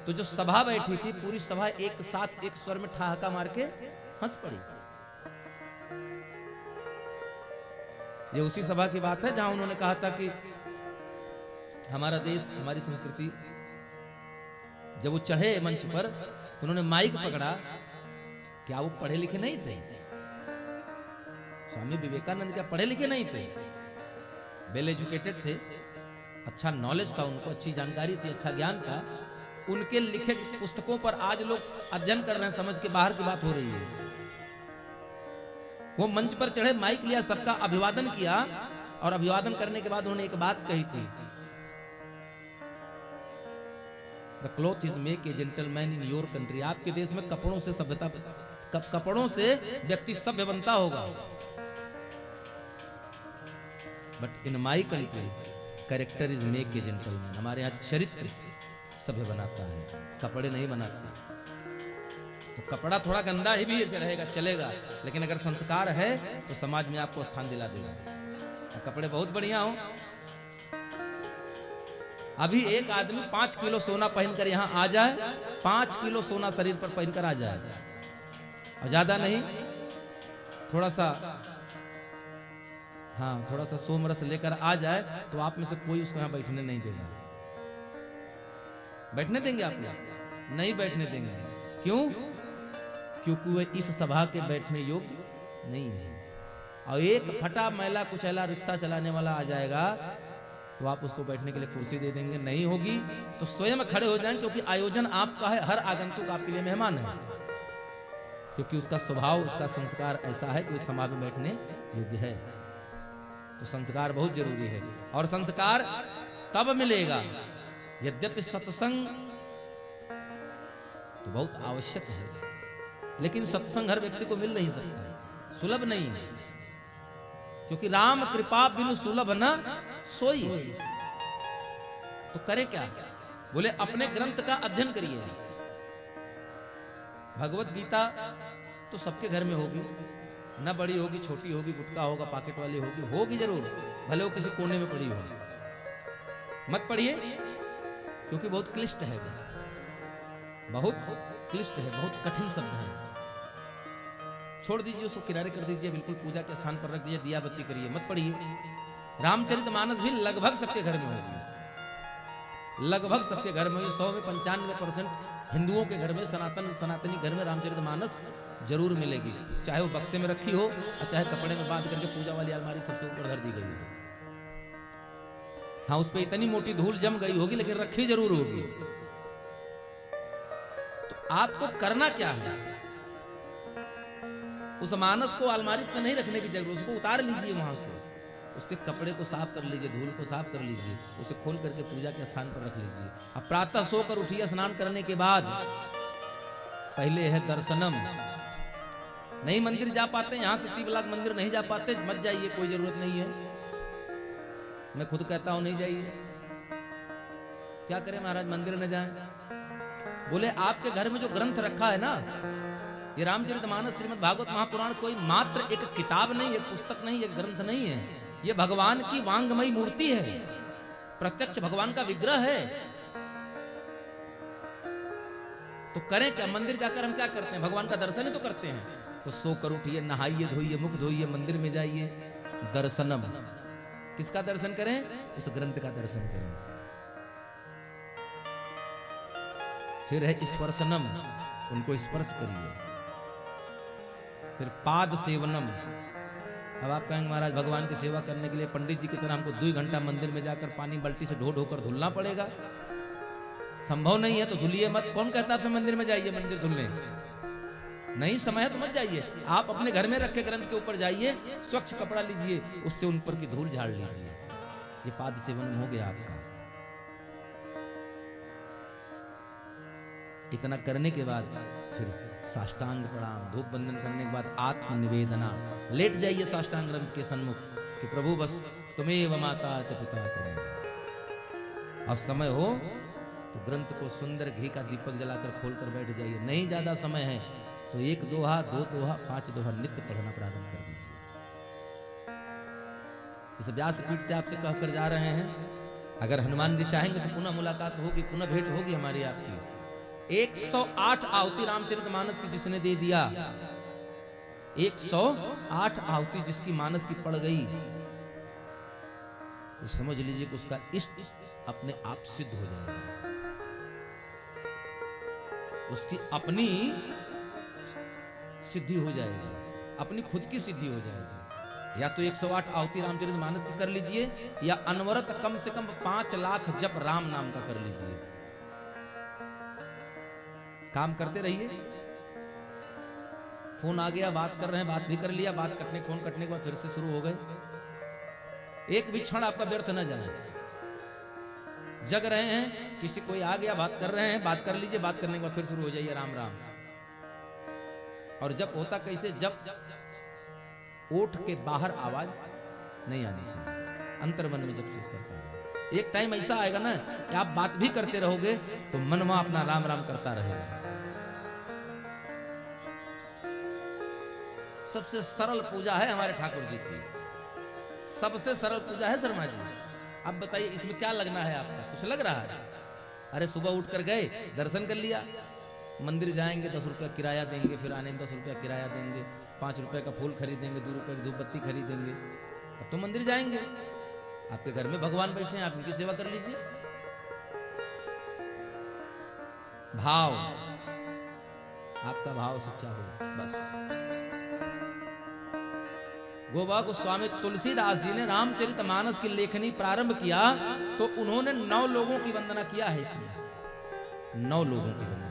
तो जो सभा बैठी थी, पूरी सभा एक साथ एक स्वर में ठहाका मार के हंस पड़ी। ये उसी सभा की बात है जहां उन्होंने कहा था कि हमारा देश, हमारी संस्कृति, जब वो चढ़े मंच पर तो उन्होंने माइक पकड़ा। क्या वो पढ़े लिखे नहीं थे? स्वामी विवेकानंद क्या पढ़े लिखे नहीं थे? वेल एजुकेटेड थे, अच्छा नॉलेज था उनको, अच्छी जानकारी थी, अच्छा ज्ञान था। उनके लिखे पुस्तकों पर आज लोग अध्ययन कर रहे हैं, समझ के बाहर की बात हो रही है। वो मंच पर चढ़े, माइक लिया, सबका अभिवादन किया, और अभिवादन करने के बाद उन्होंने एक बात कही थी, the cloth is make a gentleman in your country. आपके देश में कपड़ों से सभ्यता, कपड़ों से व्यक्ति सभ्य बनता होगा, but in my country character is make a gentleman. हमारे यहाँ चरित्र सभ्य बनाता है, कपड़े नहीं बनाते। तो कपड़ा थोड़ा गंदा ही भी रहेगा, चलेगा, लेकिन अगर संस्कार है तो समाज में आपको स्थान दिला देगा। कपड़े बहुत बढ़िया हो। अभी एक आदमी 5 किलो सोना पहनकर यहाँ आ जाए, 5 किलो सोना शरीर पर पहनकर आ जाए, और ज्यादा नहीं, थोड़ा सा, हाँ, थोड़ा सा सोमरस लेकर आ जाए, तो आप में से कोई उसको यहाँ बैठने नहीं देगा। बैठने देंगे आप लोग? नहीं बैठने देंगे। क्यों? क्योंकि वह इस सभा के बैठने योग्य नहीं है। और एक फटा मैला कुचैला रिक्शा चलाने वाला आ जाएगा तो आप उसको बैठने के लिए कुर्सी दे देंगे? नहीं होगी तो स्वयं खड़े हो जाएं, क्योंकि आयोजन आपका है, हर आगंतुक आपके लिए मेहमान है, क्योंकि उसका स्वभाव, उसका संस्कार ऐसा है कि उस समाज में बैठने योग्य है। तो संस्कार बहुत जरूरी है, और संस्कार तब मिलेगा, यद्यपि सत्संग तो बहुत आवश्यक है, लेकिन सत्संग हर व्यक्ति को मिल नहीं सकता, सुलभ नहीं है, क्योंकि राम कृपा बिनु सुलभ न सोई। तो करें क्या? बोले अपने ग्रंथ का अध्ययन करिए। भगवत गीता तो सबके घर में होगी, न बड़ी होगी, छोटी होगी, गुटका होगा, पॉकेट वाली होगी, होगी जरूर, भले वो किसी कोने में पड़ी होगी। मत पढ़िए, क्योंकि बहुत क्लिष्ट है, बहुत क्लिष्ट है, बहुत कठिन शब्द है। छोड़ दीजिए उसको, किनारे कर दीजिए, बिल्कुल पूजा के स्थान पर रख दीजिए, दिया बत्ती करिए, मत पढ़िए। रामचरितमानस भी लगभग सबके घर में होगी, लगभग सबके घर में, 100 में 95% हिंदुओं के घर में, सनातनी घर में रामचरितमानस जरूर मिलेगी, चाहे वो बक्से में रखी हो और चाहे कपड़े में बांध करके पूजा वाली अलमारी सबसे ऊपर धर दी गई हो। हाँ, उस पर इतनी मोटी धूल जम गई होगी, लेकिन रखी जरूर होगी। तो आपको करना क्या है? उस मानस को अलमारी पर नहीं रखने की जरूरत, उसको उतार लीजिए वहां से, उसके कपड़े को साफ कर लीजिए, धूल को साफ कर लीजिए, उसे खोल करके पूजा के स्थान पर रख लीजिए। अब प्रातः सोकर उठिए, स्नान करने के बाद पहले है दर्शनम। नहीं मंदिर जा पाते, यहां से शिवलाग मंदिर नहीं जा पाते, मत जाइए, कोई जरूरत नहीं है। मैं खुद कहता हूं नहीं जाइए, क्या करें महाराज, मंदिर न जाएं? बोले आपके घर में जो ग्रंथ रखा है ना, ये रामचरितमानस, श्रीमद् भागवत महापुराण, कोई मात्र एक किताब नहीं है, पुस्तक नहीं है, ग्रंथ नहीं है, ये भगवान की वांगमयी मूर्ति है, प्रत्यक्ष भगवान का विग्रह है। तो करें क्या? मंदिर जाकर हम क्या करते हैं? भगवान का दर्शन ही तो करते हैं। तो सोकर उठिए, नहाइए, धोइए, मुख धोइए, मंदिर में जाइए, दर्शनम। किसका दर्शन करें? उस ग्रंथ का दर्शन करें। फिर है स्पर्शनम, उनको स्पर्श करिए। फिर पाद सेवनम। अब आप कहेंगे महाराज भगवान की सेवा करने के लिए पंडित जी की तरह हमको 2 घंटा मंदिर में जाकर पानी बाल्टी से ढो ढो कर धुलना पड़ेगा? संभव नहीं है, तो धुलिए मत। कौन कहता आपसे मंदिर में जाइए मंदिर धुलने? नहीं समय है तो मत जाइए, आप अपने घर में रखे ग्रंथ के ऊपर जाइए, स्वच्छ कपड़ा लीजिए, उससे उन पर की धूल झाड़ लीजिए, ये पाद सेवन हो गया आपका। इतना करने के बाद फिर साष्टांग प्रणाम, धूप बंधन करने के बाद आत्म निवेदना, लेट जाइए साष्टांग ग्रंथ के सन्मुख कि प्रभु बस तुम्हें माता च पिता तुम, और समय हो तो ग्रंथ को सुंदर घी का दीपक जलाकर खोलकर बैठ जाइए। नहीं ज्यादा समय है तो 1 दोहा 2 दोहा 5 दोहा नित्य पढ़ना प्रारंभ कर दीजिए। इस व्यासपीठ से आपसे कहकर जा रहे हैं, अगर हनुमान जी चाहेंगे तो पुनः मुलाकात होगी, पुनः भेंट होगी हमारी आपकी। 108 आहुति रामचरितमानस की जिसने दे दिया, 108 आहुति जिसकी मानस की पड़ गई, तो समझ लीजिए कि उसका इष्ट अपने आप सिद्ध हो जाएगा, उसकी अपनी सिद्धि हो जाएगी, अपनी खुद की सिद्धि हो जाएगी। या तो 108 आहुति रामचरितमानस की कर लीजिए, या अनवरत कम से कम 5 लाख जप राम नाम का कर लीजिए। काम करते रहिए। फोन आ गया, बात कर रहे हैं, बात भी कर लिया, बात कटने, फोन कटने के बाद फिर से शुरू हो गए। एक भी क्षण आपका व्यर्थ न जाए। जग रहे हैं, किसी कोई आ गया, बात कर रहे हैं, बात कर लीजिए, बात करने के बाद फिर शुरू हो जाइए राम राम। और जब होता कैसे, जब ओठ के बाहर आवाज नहीं आनी चाहिए, अंतर्मन में जब सिद्ध करता है। एक टाइम ऐसा आएगा ना कि आप बात भी करते रहोगे तो मनवा अपना राम राम करता रहेगा। सबसे सरल पूजा है हमारे ठाकुर जी की, सबसे सरल पूजा है शर्मा जी। अब बताइए इसमें क्या लगना है आपका, कुछ लग रहा है? अरे सुबह उठ कर गए, दर्शन कर लिया, मंदिर जाएंगे 10 रुपया किराया देंगे, फिर आने में 10 रुपया किराया देंगे, 5 रुपए का फूल खरीदेंगे, 2 रुपए की धूप बत्ती खरीदेंगे, अब तो मंदिर जाएंगे। आपके घर में भगवान बैठे हैं, आप उनकी सेवा कर लीजिए। भाव, आपका भाव सच्चा हो बस। गोवा गोस्वामी तुलसीदास जी ने रामचरितमानस की लेखनी प्रारंभ किया तो उन्होंने 9 लोगों की वंदना किया है इसमें, 9 लोगों की वंदना।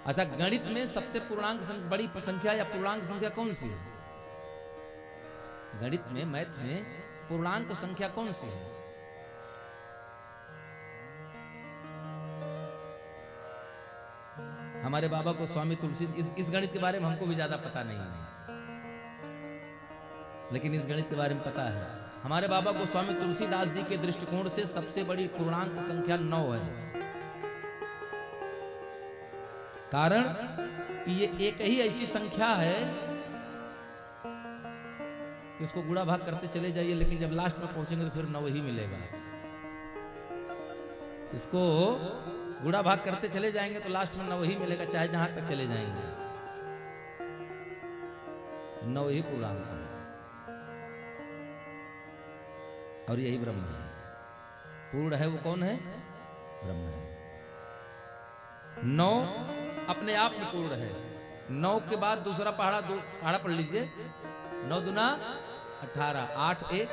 अच्छा, गणित में सबसे पूर्णांक बड़ी संख्या या पूर्णांक संख्या कौन सी है? गणित में, मैथ में पूर्णांक संख्या कौन सी है? हमारे बाबा को स्वामी तुलसी, इस गणित के बारे में हमको भी ज्यादा पता नहीं है, लेकिन इस गणित के बारे में पता है। हमारे बाबा को स्वामी तुलसीदास जी के दृष्टिकोण से सबसे बड़ी पूर्णांक संख्या 9 है। कारण कि ये एक ही ऐसी संख्या है कि उसको गुणा भाग करते चले जाइए, लेकिन जब लास्ट में पहुंचेंगे तो फिर 9 ही मिलेगा। इसको गुणा भाग करते चले जाएंगे तो लास्ट में 9 ही मिलेगा, चाहे जहां तक चले जाएंगे 9 ही पूर्णांक है। और यही ब्रह्म है, पूर्ण है वो कौन है? ब्रह्म है। 9 अपने आप में पूर्ण है। 9 के बाद दूसरा पहाड़ा पढ़ लीजिए। 9 दूना 18, 8 1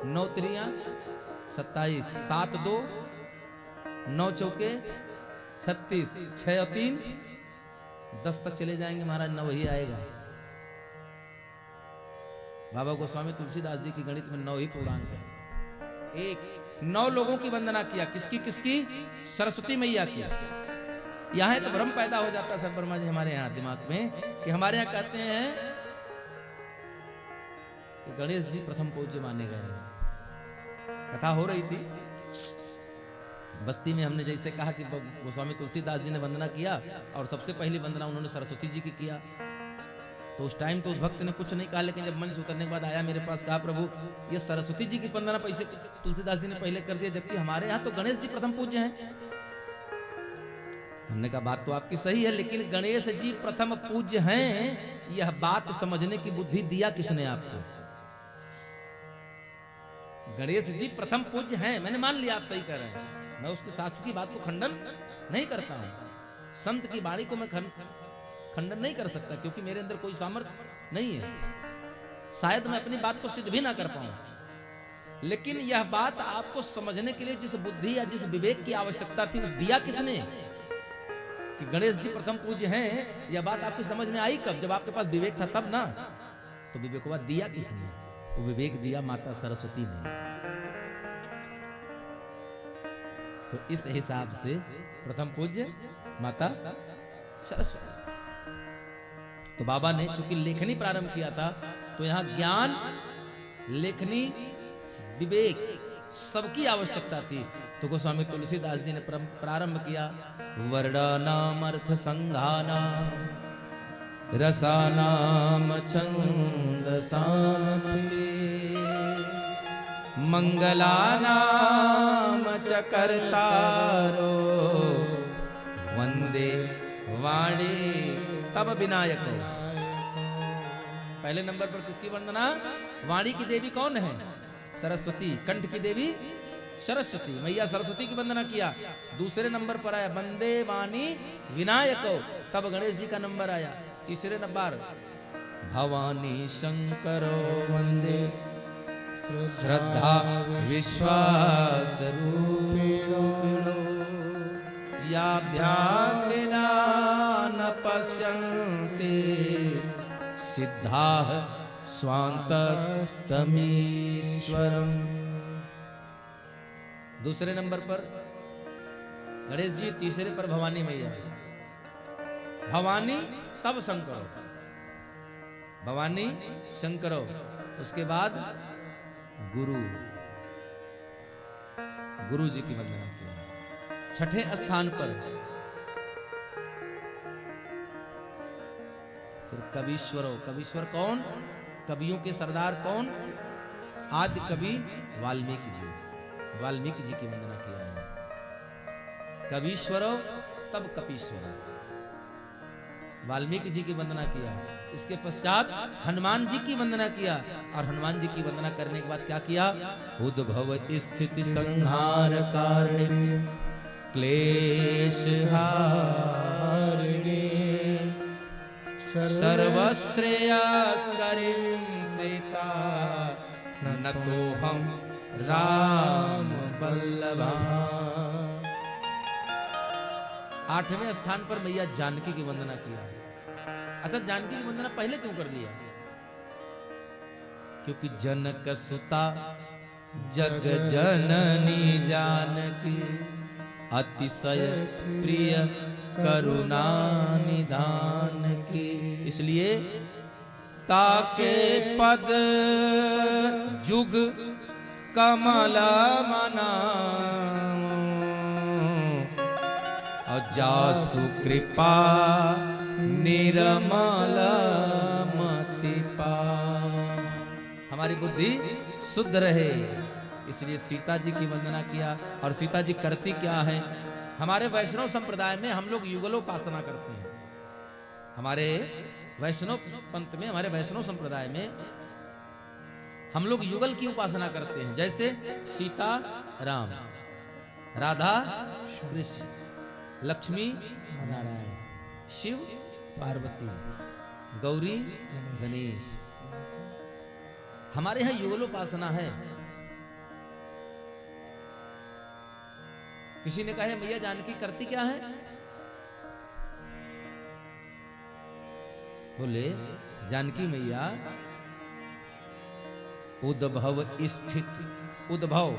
9 त्रियां 27, 7 2 9 चौके 36, 6 और 3 10 तक चले जाएंगे महाराज, 9 ही आएगा। बाबा गोस्वामी तुलसीदास जी की गणित में 9 ही पूर्णांक है। 9 लोगों की वंदना किया, किसकी किसकी? सरस्वती मैया की। यहाँ एक भ्रम पैदा हो जाता है सर वर्मा जी हमारे यहाँ दिमाग में, कि हमारे यहाँ कहते हैं कि गणेश जी प्रथम पूज्य माने गए हैं। कथा हो रही थी बस्ती में, हमने जैसे कहा कि गोस्वामी तुलसीदास जी ने वंदना किया और सबसे पहली वंदना उन्होंने सरस्वती जी की किया। तो उस टाइम तो उस भक्त ने कुछ नहीं कहा, लेकिन जब मंच से उतरने के बाद आया मेरे पास, कहा प्रभु ये सरस्वती जी की वंदना पैसे तुलसीदास जी ने पहले कर दिया, जबकि हमारे यहाँ तो गणेश जी प्रथम पूज्य हैं। हमने कहा बात तो आपकी सही है, लेकिन गणेश जी प्रथम पूज्य हैं, यह बात समझने की बुद्धि दिया किसने आपको? गणेश जी प्रथम पूज्य हैं, मैंने मान लिया आप सही कह रहे हैं, मैं उसकी शास्त्र की बात को खंडन नहीं करता हूं, संत की वाणी को मैं खंडन नहीं कर सकता, क्योंकि मेरे अंदर कोई सामर्थ्य नहीं है, शायद मैं अपनी बात को सिद्ध भी ना कर पाऊं। लेकिन यह बात आपको समझने के लिए जिस बुद्धि या जिस विवेक की आवश्यकता थी, दिया किसने? कि गणेश जी प्रथम पूज्य हैं, यह बात आपकी समझ में आई कब? जब आपके पास विवेक था तब ना। तो विवेकवा दिया किसने? वो विवेक दिया माता सरस्वती ने। तो इस हिसाब से प्रथम पूज्य माता सरस्वती। तो बाबा ने चूंकि लेखनी प्रारंभ किया था, तो यहां ज्ञान, लेखनी, विवेक सबकी आवश्यकता थी। तो गोस्वामी तुलसीदास जी ने प्रारंभ किया, वर्णानाम अर्थ संघानाम रसानाम छंदसाम मंगलानाम च कर्तारो वंदे वाणी तब विनायक। पहले नंबर पर किसकी वंदना? वाणी की देवी कौन है? सरस्वती। कंठ की देवी सरस्वती, मैया सरस्वती की वंदना किया। दूसरे नंबर पर आया वंदे वाणी विनायक, तब गणेश जी का नंबर आया। तीसरे नंबर भवानी शंकरो वंदे श्रद्धा विश्वास रूपिणो याभ्यां विना न पश्यन्ते सिद्धाः स्वान्तस्तमीश्वरम्। दूसरे नंबर पर गणेश जी, तीसरे पर भवानी मैया। भवानी तब शंकर, भवानी शंकरो। उसके बाद गुरु, गुरु जी की वंदना की। छठे स्थान पर फिर कवीश्वरो। कवीश्वर कौन? कवियों के सरदार कौन? आदि कवि वाल्मीकि जी। वाल्मीकि जी की वंदना किया है। कवीश्वरो तब कपीश्वर, वाल्मीकि जी की वंदना किया। इसके पश्चात हनुमान जी की वंदना किया, और हनुमान जी की वंदना करने के बाद क्या किया? उद्भव स्थिति संहार कारिणी क्लेश हारिणी सर्वश्रेयस्करीं सीता न तो हम राम बल्लभा। आठवें स्थान पर मैया जानकी की वंदना किया। अच्छा, जानकी की वंदना पहले क्यों कर लिया? क्योंकि जनक सुता जग जननी जानकी अतिशय प्रिय करुणा निधान की। इसलिए ताके पद जुग कमल मनाओ और जासु कृपा निर्मल मति पाओ। हमारी बुद्धि शुद्ध रहे, इसलिए सीता जी की वंदना किया। और सीता जी करती क्या है? हमारे वैष्णव संप्रदाय में हम लोग युगलोपासना करते हैं। हमारे वैष्णव पंथ में, हमारे वैष्णव संप्रदाय में हम लोग युगल की उपासना करते हैं। जैसे सीता राम, राधा कृष्ण, लक्ष्मी नारायण, शिव पार्वती, गौरी गणेश। हमारे यहां युगलोपासना है। किसी ने कहा मैया जानकी करती क्या है? बोले जानकी मैया उद्भव स्थित, उद्भव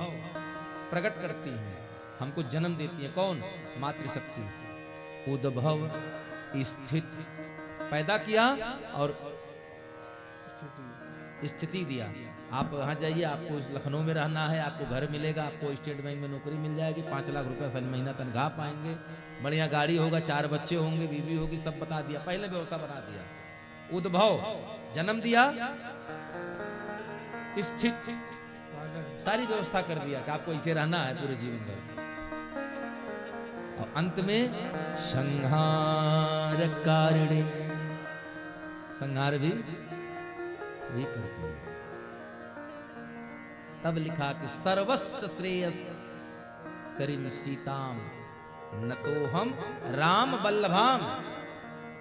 प्रकट करती हैं, हमको जन्म देती है। कौन? मातृशक्ति। उद्भव स्थित, पैदा किया और स्थिति दिया। आप वहां जाइए, आपको लखनऊ में रहना है, आपको घर मिलेगा, आपको स्टेट बैंक में नौकरी मिल जाएगी, 5 लाख रुपया साल महीना तनख्वाह पाएंगे, बढ़िया गाड़ी होगा, 4 बच्चे होंगे, बीवी होगी, सब बता दिया, पहले व्यवस्था बता दिया। उद्भव जन्म दिया, स्थित सारी व्यवस्था कर दिया कि आपको इसे रहना है पूरे जीवन भर। और अंत में संहार कारिणी, संहार भी करती है। तब लिखा कि सर्वस्व श्रेयस करीम सीताम न तो हम राम बल्लभाम।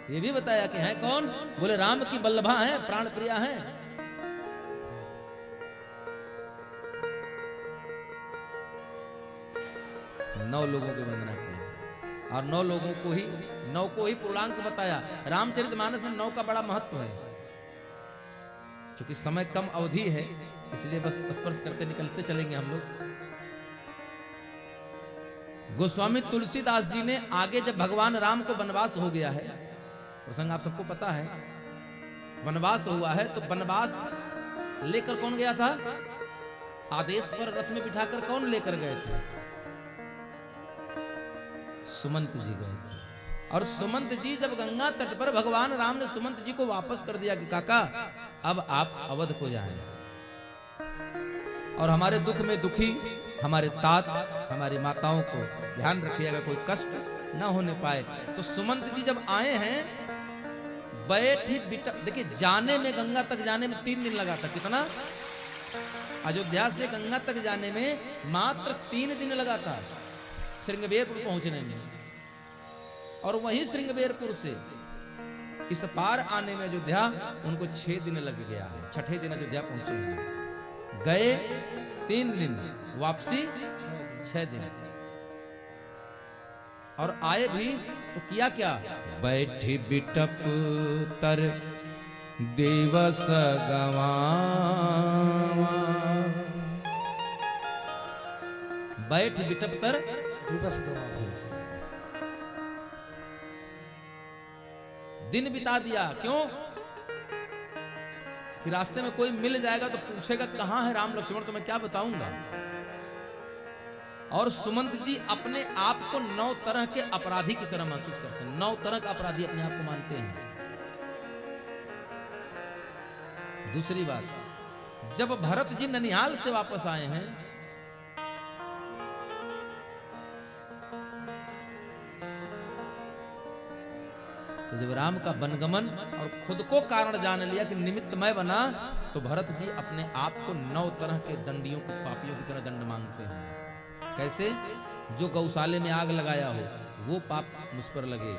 ये भी बताया कि है कौन? बोले राम की बल्लभा है, प्राण प्रिया है। तो 9 लोगों की वंदना की और 9 लोगों को ही नौ को ही पूर्णांक बताया। रामचरितमानस में नौ का बड़ा महत्व है। क्योंकि समय कम अवधि है, इसलिए बस स्पर्श करते निकलते चलेंगे हम लोग। गोस्वामी तुलसीदास जी ने आगे जब भगवान राम को वनवास हो गया है, प्रसंग आप सबको पता है, वनवास हुआ है, तो वनवास लेकर कौन गया था? आदेश पर रथ में बिठाकर कौन लेकर गए थे? सुमंत जी गए थे। और सुमंत जी जब गंगा तट पर, भगवान राम ने सुमंत जी को वापस कर दिया कि काका अब आप अवध को जाएं, और हमारे दुख में दुखी हमारे तात, हमारी माताओं को ध्यान रखिएगा, कोई कष्ट ना होने पाए। तो सुमंत जी जब आए हैं, बैठी देखिए, जाने में गंगा तक जाने में 3 दिन लगा था। कितना? अयोध्या से गंगा तक जाने में मात्र 3 दिन लगा था, श्रृंगवेरपुर पहुंचने में। और वहीं श्रृंगवेरपुर से इस पार आने में अयोध्या उनको 6 दिन लग गया है। 6ठे दिन अयोध्या पहुंचे हैं। गए 3 दिन, वापसी 6 दिन। और आए भी तो किया क्या? बैठी बिटप तर दिवस गवा, बैठ बिटप तर दिवस गवा, दिन बिता दिया। क्यों? कि रास्ते में कोई मिल जाएगा तो पूछेगा कहां है राम लक्ष्मण, तो मैं क्या बताऊंगा। और सुमंत जी अपने आप को 9 तरह के अपराधी की तरह महसूस करते हैं। 9 तरह का अपराधी अपने आप को मानते हैं। दूसरी बात, जब भरत जी ननिहाल से वापस आए हैं, तो जब राम का वनगमन और खुद को कारण जान लिया कि निमित्त मैं बना, तो भरत जी अपने आप को 9 तरह के दंडियों को, पापियों की तरह दंड मांगते हैं। कैसे? जो गौशाले में आग लगाया हो वो पाप मुझ पर लगे,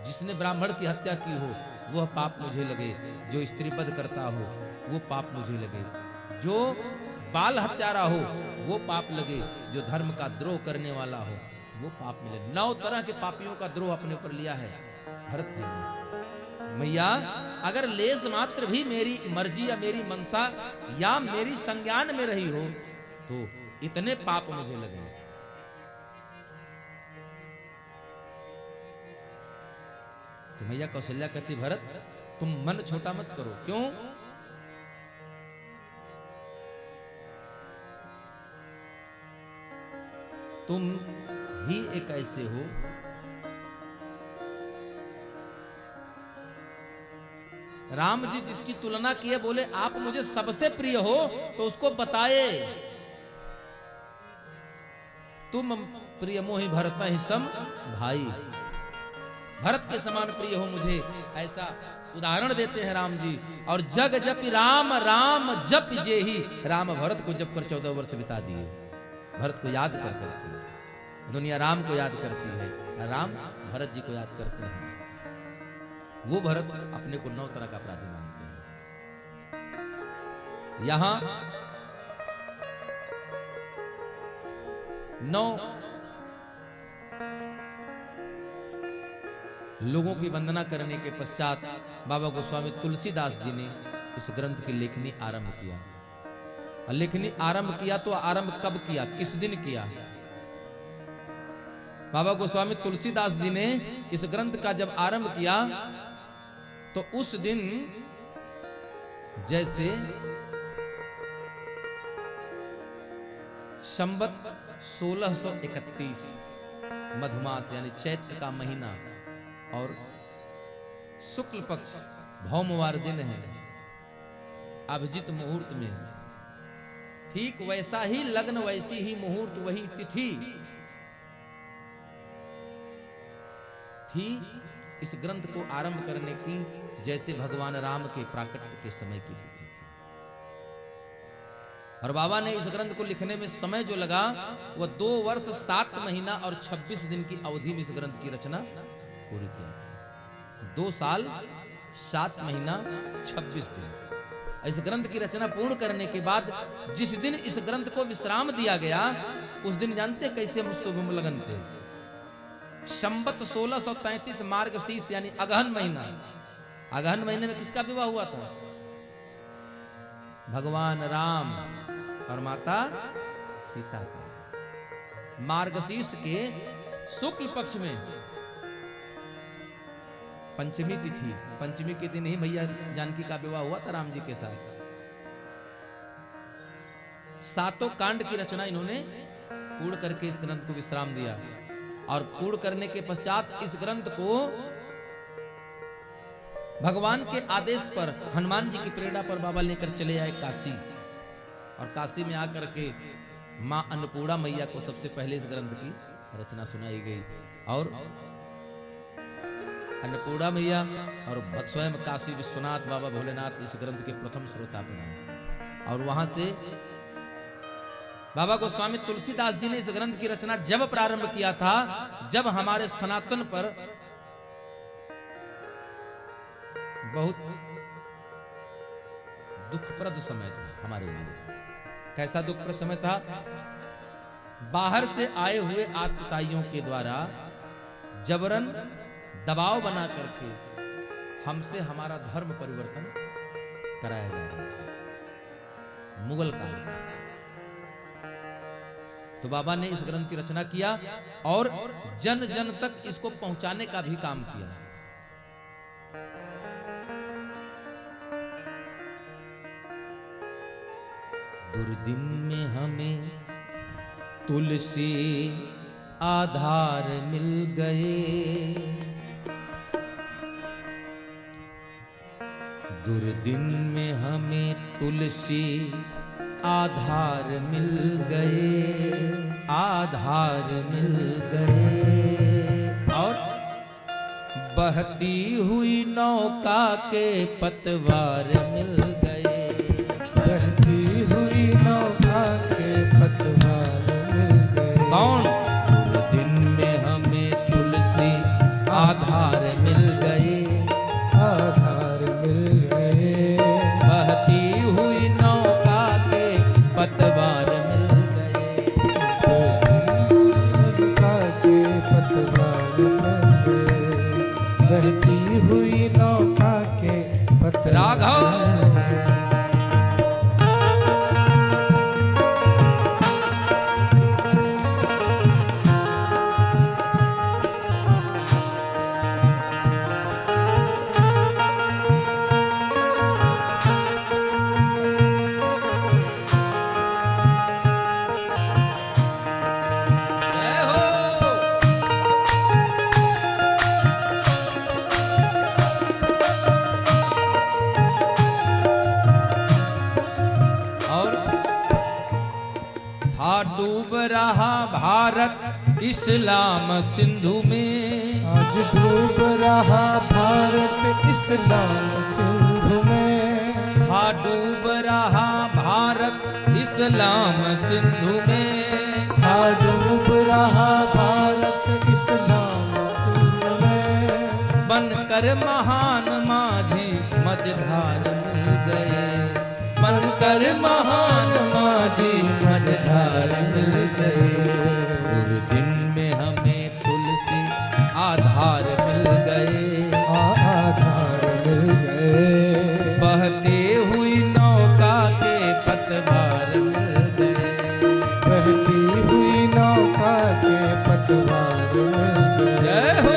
जिसने ब्राह्मण की हत्या की हो वह पाप मुझे लगे, जो स्त्रीवध करता हो वो पाप मुझे लगे, जो बाल हत्यारा हो वो पाप लगे, जो धर्म का द्रोह करने वाला हो वो पाप मिले। 9 तरह के पापियों का द्रोह अपने ऊपर लिया है भरत जी ने। मैया अगर लेस मात्र भी मेरी मर्जी या मेरी मनसा या मेरी संज्ञान में रही हो तो इतने पाप मुझे लगे। तो मैया कौशल्या कहती, भरत तुम मन छोटा मत करो। क्यों? तुम ही एक ऐसे हो राम जी जिसकी तुलना किए, बोले आप मुझे सबसे प्रिय हो तो उसको बताए। तुम प्रिय मोहि भरत ही सम भाई, भरत के समान प्रिय हो मुझे, ऐसा उदाहरण देते हैं राम जी। और जग जप राम राम जप जे ही, राम भरत को जप कर 14 वर्ष बिता दिए। भरत को याद कर करके दुनिया राम को याद करती है, राम भरत जी को याद करते हैं। वो भरत अपने को 9 तरह का अपराधी मानते हैं। यहां 9 लोगों की वंदना करने के पश्चात बाबा गोस्वामी तुलसीदास जी ने इस ग्रंथ की लेखनी आरंभ किया। लेखनी आरंभ किया तो आरंभ कब किया, किस दिन किया? बाबा गोस्वामी तुलसीदास जी ने इस ग्रंथ का जब आरंभ किया तो उस दिन जैसे संवत 1631 मधुमास यानी चैत्र का महीना और शुक्ल पक्ष भौमवार दिन है, अभिजित मुहूर्त में ठीक वैसा ही लग्न, वैसी ही मुहूर्त, वही तिथि थी इस ग्रंथ को आरंभ करने की, जैसे भगवान राम के प्राकट्य के समय की तिथि थी। और बाबा ने इस ग्रंथ को लिखने में समय जो लगा वह 2 वर्ष 7 महीना और 26 दिन की अवधि में इस ग्रंथ की रचना पूरी की। 2 साल 7 महीना 26 दिन इस ग्रंथ की रचना पूर्ण करने के बाद जिस दिन इस ग्रंथ को विश्राम दिया गया, उस दिन जानते कैसे हम शुभ लगन थे? संवत 1633 मार्गशीर्ष यानी अगहन महीना। अगहन महीने में किसका विवाह हुआ था? भगवान राम और माता सीता का। मार्गशीर्ष के शुक्ल पक्ष में पंचमी तिथि, पंचमी के दिन ही भैया जानकी का विवाह हुआ था राम जी के साथ। 7 कांड की रचना इन्होंने पूर्ण करके इस ग्रंथ को विश्राम दिया, और पूर्ण करने के पश्चात इस ग्रंथ को भगवान के आदेश पर, हनुमान जी की प्रेरणा पर बाबा लेकर चले आए काशी, और काशी में आकर के मां अन्नपूर्णा मैया को सबसे पहले इस ग्रंथ की रचना सुनाई गई, और अन्नपूर्णा मैया और स्वयं काशी विश्वनाथ बाबा भोलेनाथ इस ग्रंथ के प्रथम श्रोता बने। और वहां से बाबा गोस्वामी तुलसीदास जी ने इस ग्रंथ की रचना जब प्रारंभ किया था, जब हमारे सनातन पर बहुत दुखप्रद समय था हमारे लिए। कैसा दुखप्रद समय था? बाहर से आए हुए आतताइयों के द्वारा जबरन दबाव बना करके हमसे हमारा धर्म परिवर्तन कराया जा रहा था मुगल काल में। तो बाबा ने इस ग्रंथ की रचना किया और जन जन तक इसको पहुंचाने का भी काम किया। दुर्दिन में हमें तुलसी आधार मिल गए, दुर्दिन में हमें तुलसी आधार मिल गए, आधार मिल गए। और बहती हुई नौका के पतवार मिल गए, बहती हुई नौका के पतवार मिल गए। कौन? दिन में हमें तुलसी आधार मिल गए, आधार मिल गए। बहती हुई नौका के पतवार मिल गए, नौका के पतवार मिल गए। बहती हुई नौका के पतवार। राघव डूब रहा भारत इस्लाम सिंधु में, आज डूब रहा भारत इस्लाम सिंधु में। हाँ डूब रहा भारत इस्लाम सिंधु में, हाँ डूब रहा भारत इस्लाम सिंधु में। बनकर महान माझी मझधार मिल गए, बनकर महान माझी मझधार मिल गए। दिन में हमें तुलसी आधार मिल गए, आधार मिल गए। बहते हुई नौका के पतवार मिल गए, बहती हुई नौका के पतवार मिल गए। जय हो।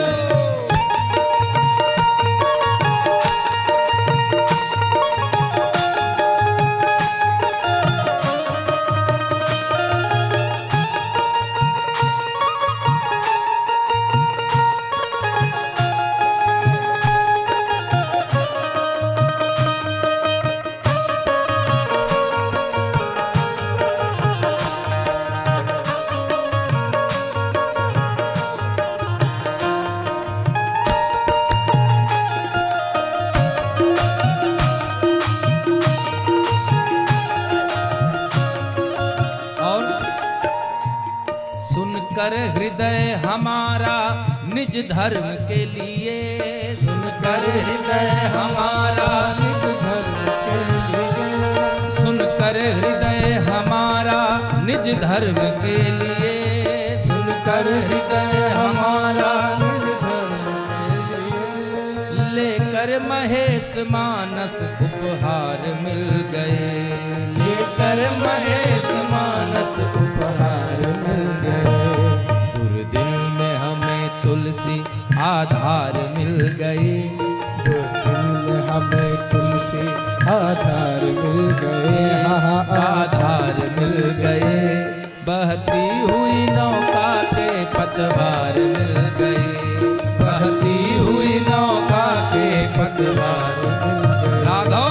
सुनकर हृदय हमारा निज धर्म के लिए, सुनकर हृदय हमारा निज धर्म के लिए। सुनकर हृदय हमारा निज धर्म के लिए, सुनकर हृदय हमारा मानस उपहार मिल गए, लेकर महेश मानस उपहार मिल गए। दुर्दिन में हमें तुलसी आधार मिल गए, दुर्दिन में हमें तुलसी आधार मिल गए, आधार मिल गए। बहती हुई नौका के पतवार मिल गए, बहती हुई नौका के पतवार मिल गए। राघव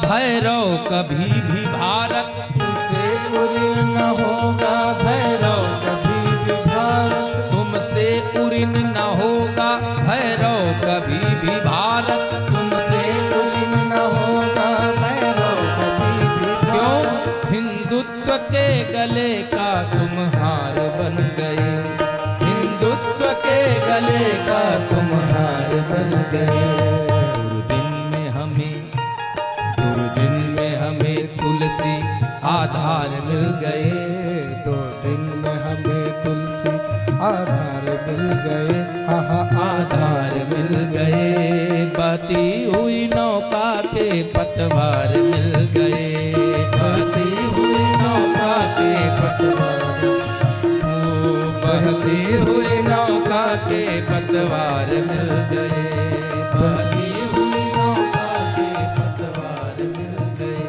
भैरव कभी भी भारत, तुमसे उरिन न होगा भैरव कभी भी भारत, तुमसे उरिन न होगा भैरव कभी भी भारत, तुमसे उरिन न होगा भैरव कभी भी भारत। क्यों हिंदुत्व के गले का तुम हार बन गए, हिंदुत्व के गले का तुम हार बन गए। दुर्दिन में हमें तुलसी आधार मिल गए, दो दिन में हमें तुलसी आधार मिल गए, आधार मिल गए। बहती हुई नौका के पतवार मिल गए, बहती हुई नौका के पतवार, बहती हुई नौका के पतवार मिल गए, बहती हुई नौका के पतवार मिल गए,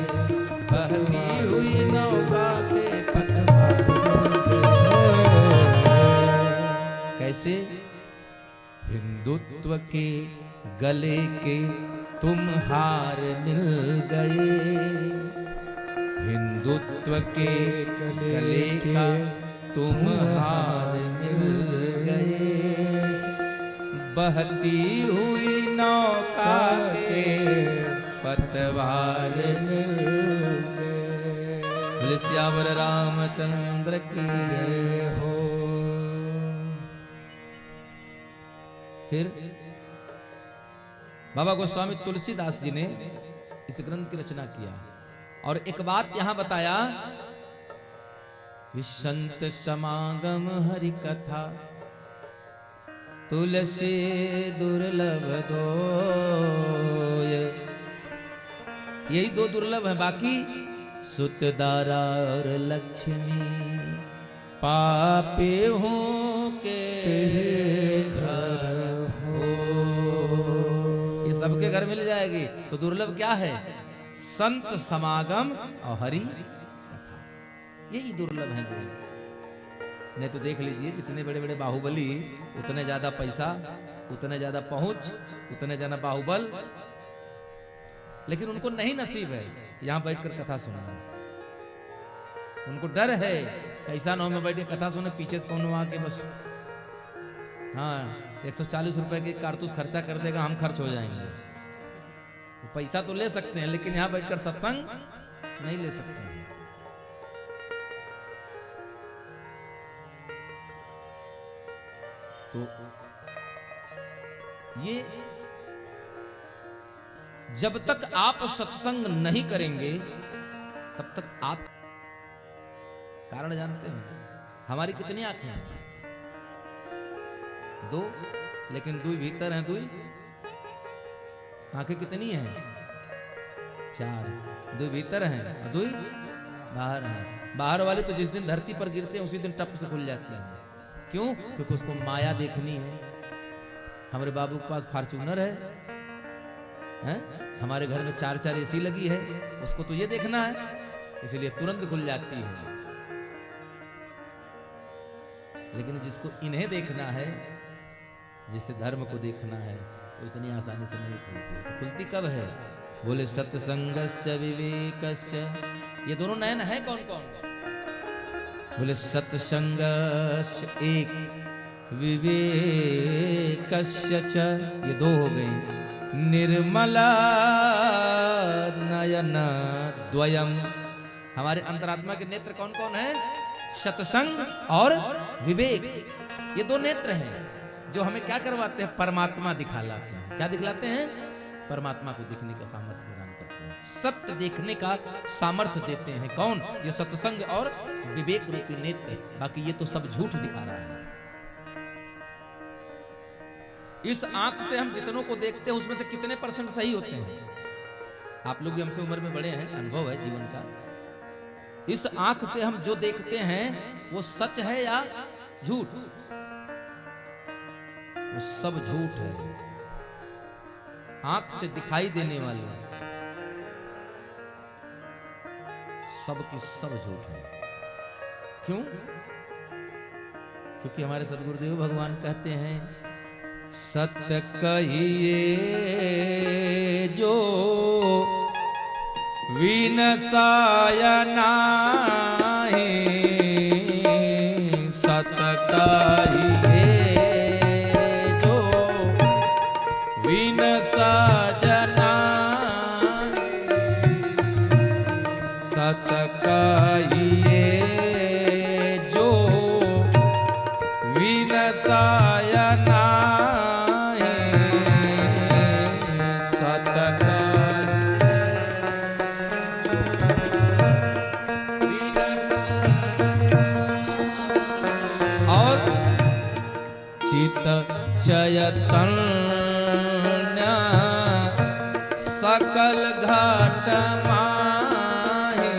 बहती हुई नौका के पतवार मिल गए। कैसे? हिंदुत्व के गले के तुम हार मिल गए, हिंदुत्व के गले का तुम हार मिल गए। बहती हुई नौका के पतवार मिल गए। बोले श्यावर रामचंद्र की जय हो। फिर बाबा गोस्वामी तुलसीदास जी ने इस ग्रंथ की रचना किया और एक बात यहां बताया कि संत समागम हरि कथा तुलसी दुर्लभ दोय। यही दो दुर्लभ है, बाकी सुतदारा और लक्ष्मी पापे हूं के घर हो। ये सबके घर मिल जाएगी। तो दुर्लभ क्या है? संत समागम और हरि कथा, यही दुर्लभ है। नहीं तो देख लीजिए, जितने बड़े बड़े बाहुबली, उतने ज्यादा पैसा, उतने ज्यादा पहुंच, उतने ज्यादा बाहुबल, लेकिन उनको नहीं नसीब है यहां बैठकर कथा सुनना। उनको डर है ऐसा ना हो मैं बैठ के कथा सुने, पीछे से कौन आके बस हाँ 140 रुपए के कारतूस खर्चा कर देगा, हम खर्च हो जाएंगे। तो पैसा तो ले सकते हैं, लेकिन यहां बैठकर सत्संग नहीं ले सकते हैं। तो ये जब तक आप सत्संग नहीं करेंगे तब तक आप कारण जानते हैं। हमारी कितनी आंखें हैं? दो, लेकिन दुई भीतर हैं, दुई आंखें कितनी हैं? चार। दुई भीतर हैं, दुई बाहर हैं। बाहर वाले तो जिस दिन धरती पर गिरते हैं उसी दिन टप से खुल जाती हैं। क्यों? क्योंकि उसको माया देखनी है। हमारे बाबू के पास फॉर्च्यूनर है? हमारे घर में 4-4 एसी लगी है, उसको तो ये देखना है, इसलिए तुरंत खुल जाती है। लेकिन जिसको इन्हें देखना है, जिसे धर्म को देखना है, तो इतनी आसानी से नहीं खुलती। तो खुलती कब है? बोले सत्संगस्य विवेकस्य। ये दोनों नयन है कौन कौन? बोले सत्संगस्य एक, विवेकस्य च, ये दो हो गए। निर्मला नयन द्वयम। हमारे अंतरात्मा के नेत्र कौन कौन है? सत्संग और विवेक। ये दो नेत्र हैं जो हमें क्या करवाते हैं? परमात्मा दिखालाते हैं। क्या दिखलाते हैं? परमात्मा को देखने का सामर्थ्य प्रदान करते हैं, सत्य देखने का सामर्थ्य देते हैं। कौन? ये सत्संग और विवेक रूपी नेत्र। बाकी ये तो सब झूठ दिखा रहा है। इस आंख से हम जितनों को देखते हैं उसमें से कितने % सही होते हैं? आप लोग भी हमसे उम्र में बड़े हैं, अनुभव है जीवन का। इस आंख से हम जो देखते हैं वो सच है या झूठ? वो सब झूठ है। आंख से दिखाई देने वाले सब की सब झूठ है। क्यों? क्योंकि हमारे सदगुरुदेव भगवान कहते हैं, सत्य कहिए जो विनसाय नाहि, सत्य कहिए जो विनसाय नाहि, सत्य कहिए जो विनसाय नाहि, सत्य चैतन्य सकल घट माहि,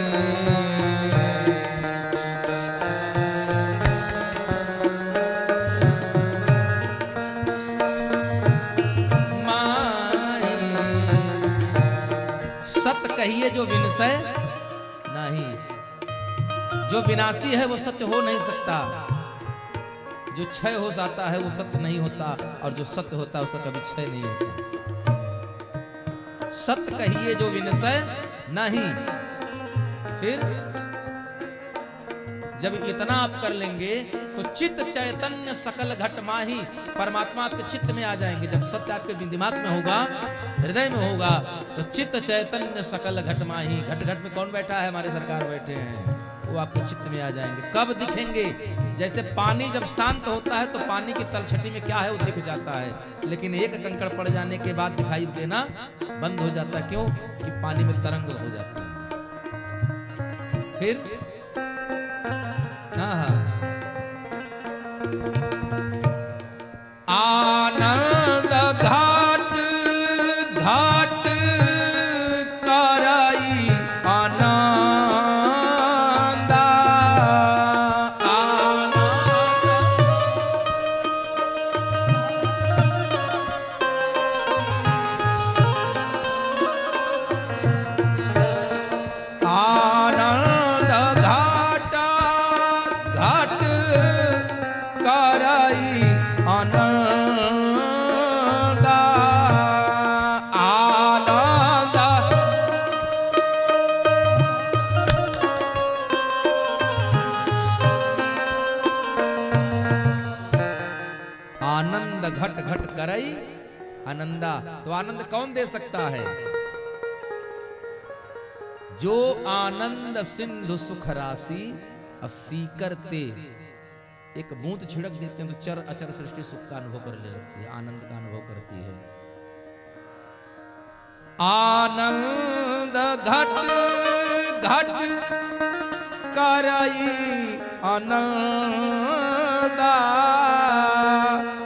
सत्य कहिए जो विनशय नहीं। जो विनाशी है वो सत्य हो नहीं सकता। जो क्षय हो जाता है वो सत्य नहीं होता, और जो सत्य होता है उसका कभी क्षय नहीं होता। सत्य कहिए जो विनशय नहीं। फिर जब इतना आप कर लेंगे तो चित्त चैतन्य सकल घट माही, परमात्मा आपके चित्त में आ जाएंगे। जब सत्य आपके दिमाग में होगा, हृदय में होगा, तो चित्त चैतन्य सकल घट माही। घट घट में कौन बैठा है? हमारे सरकार बैठे हैं। वो आपके चित्त में आ जाएंगे। कब दिखेंगे? जैसे पानी जब शांत होता है तो पानी की तलछटी में क्या है वो दिख जाता है, लेकिन एक कंकड़ पड़ जाने के बाद दिखाई देना बंद हो जाता है। क्यों? कि पानी में तरंग हो जाती है। फिर आनंद घाट घाट कराई आनंदा, आनंद घाट घाट कराई आनंदा, आनंद आनंद घट घट करई आनंदा। तो आनंद कौन दे सकता है? जो आनंद सिंधु सुख राशि असी करते। एक बूंद छिड़क देते हैं तो चर अचर सृष्टि सुख का अनुभव करने लगती है, आनंद का अनुभव करती है। आनंद घट घट करई आनंदा,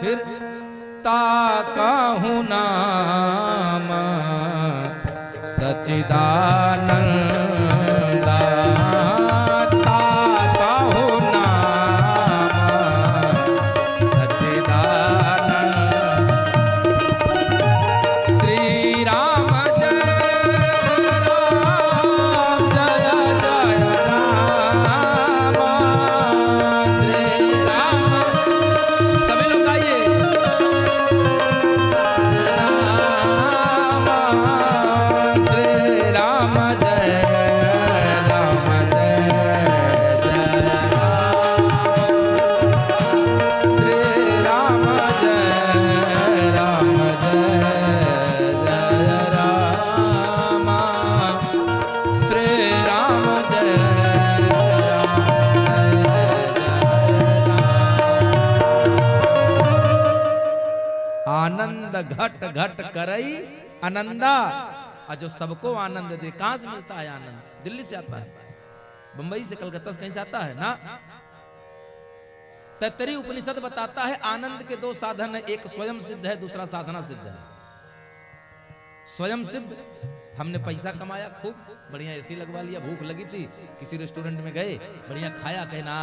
फिर ताकहु नाम सच्चिदानंदा, ताकहु नाम सच्चिदानंद। श्री राम जय राम, जय जय राम, श्री राम। सभी लोग गाइए। राम श्री राम जय घट करई आनंदा। और जो सबको आनंद दे, कहां से मिलता है आनंद? दिल्ली से आता है, बंबई से, कलकत्ता से, कहीं से आता है ना। तैत्तरीय उपनिषद बताता है आनंद के दो साधन है, एक स्वयं सिद्ध है, दूसरा साधना सिद्ध है। स्वयं सिद्ध, हमने पैसा कमाया, खूब बढ़िया एसी लगवा लिया, भूख लगी थी, किसी रेस्टोरेंट में गए, बढ़िया खाया, कहना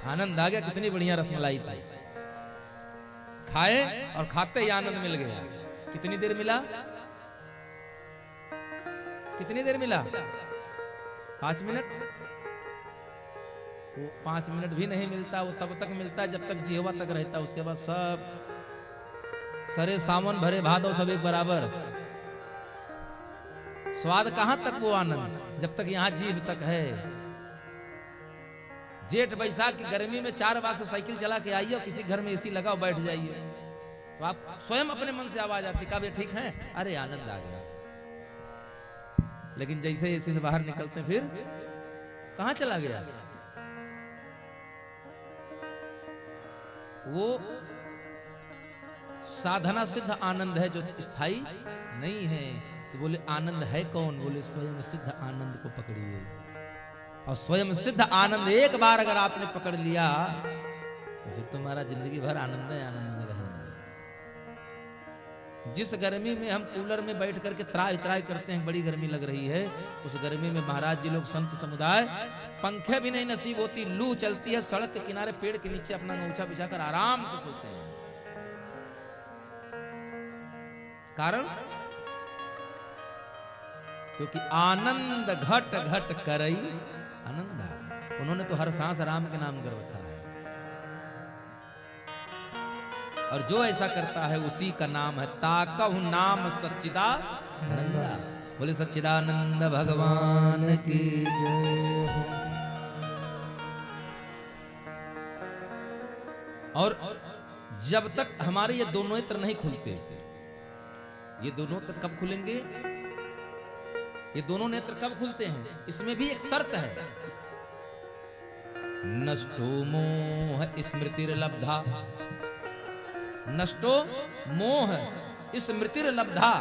आनंद आ गया, कितनी बढ़िया रसमलाई थी, खाए और खाते ही आनंद मिल गया। कितनी देर मिला? कितनी देर मिला? 5 मिनट? वो 5 मिनट भी नहीं मिलता, वो तब तक मिलता है जब तक जीवा तक रहता, उसके बाद सब सरे सावन भरे भादव सब एक बराबर। स्वाद कहां तक वो आनंद? जब तक यहां जीभ तक है। जेठ बैसाख की गर्मी में 4 बार से साइकिल चला के आइए और किसी घर में एसी लगाओ, बैठ जाइए, तो आप स्वयं अपने मन से आवाज आती, कब ये ठीक है, अरे आनंद आ गया। लेकिन जैसे एसी से बाहर निकलते फिर कहां चला गया? वो साधना सिद्ध आनंद है जो स्थायी नहीं है। तो बोले आनंद है कौन? बोले स्वयं सिद्ध आनंद को पकड़िए। और स्वयं सिद्ध आनंद एक बार अगर आपने पकड़ लिया तो फिर तुम्हारा जिंदगी भर आनंद है, आनंद में रहेंगे। जिस गर्मी में हम कूलर में बैठ करके त्राई त्राई करते हैं, बड़ी गर्मी लग रही है, उस गर्मी में महाराज जी लोग संत समुदाय पंखे भी नहीं नसीब होती, लू चलती है, सड़क के किनारे पेड़ के नीचे अपना नौछा बिछाकर आराम से सोते हैं। कारण क्योंकि आनंद घट घट करई आनंद। उन्होंने तो हर सांस राम के नाम कर रखा है, और जो ऐसा करता है उसी का नाम है ताकहु नाम सच्चिदानंद। बोले सच्चिदानंद भगवान की जय हो। और जब तक हमारे ये दोनों नेत्र नहीं खुलते, ये दोनों नेत्र कब खुलेंगे? ये दोनों नेत्र कब खुलते हैं? इसमें भी एक शर्त है। नष्टो मोह स्मृतिर्लब्धा, नष्टो मोह स्मृतिर्लब्धा।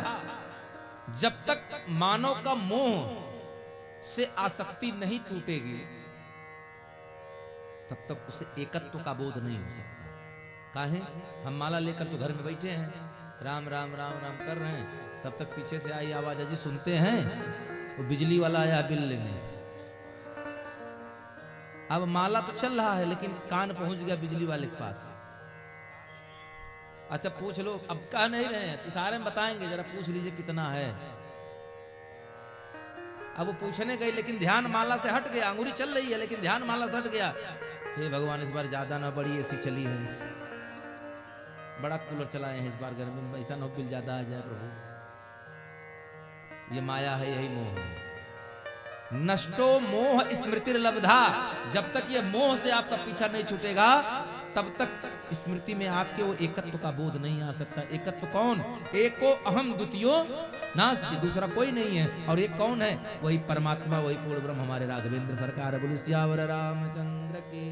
जब तक मानव का मोह से आसक्ति नहीं टूटेगी तब तक उसे एकत्व का बोध नहीं हो सकता। काहे? हम माला लेकर तो घर में बैठे हैं, राम राम राम राम कर रहे हैं, तब तक पीछे से आई आवाज, अजी सुनते हैं वो बिजली वाला आया बिल लेने। अब माला तो चल रहा है लेकिन कान पहुंच गया बिजली वाले के पास। अच्छा पूछ लो, अब कह नहीं रहे हैं, इशारे में बताएंगे, जरा पूछ लीजिए कितना है। अब वो पूछने गई लेकिन ध्यान माला से हट गया, अंगूरी चल रही है लेकिन ध्यान माला से हट गया। हे भगवान इस बार ज्यादा ना, बड़ी एसी चली है, बड़ा कूलर चलाए हैं इस बार गर्मी में, ऐसा न बिल ज्यादा आ जाए प्रभु। ये माया है, यही मोह है। नष्टो मोह स्मृतिर्लब्धा। जब तक ये मोह से आपका पीछा नहीं छूटेगा तब तक स्मृति में आपके वो एकत्व का बोध नहीं आ सकता। एकत्व कौन? एको अहम द्वितीयो नास्ति, दूसरा कोई नहीं है। और एक कौन है? वही परमात्मा, वही पूर्ण ब्रह्म हमारे राघवेंद्र सरकार। बोले सियावर रामचंद्र के।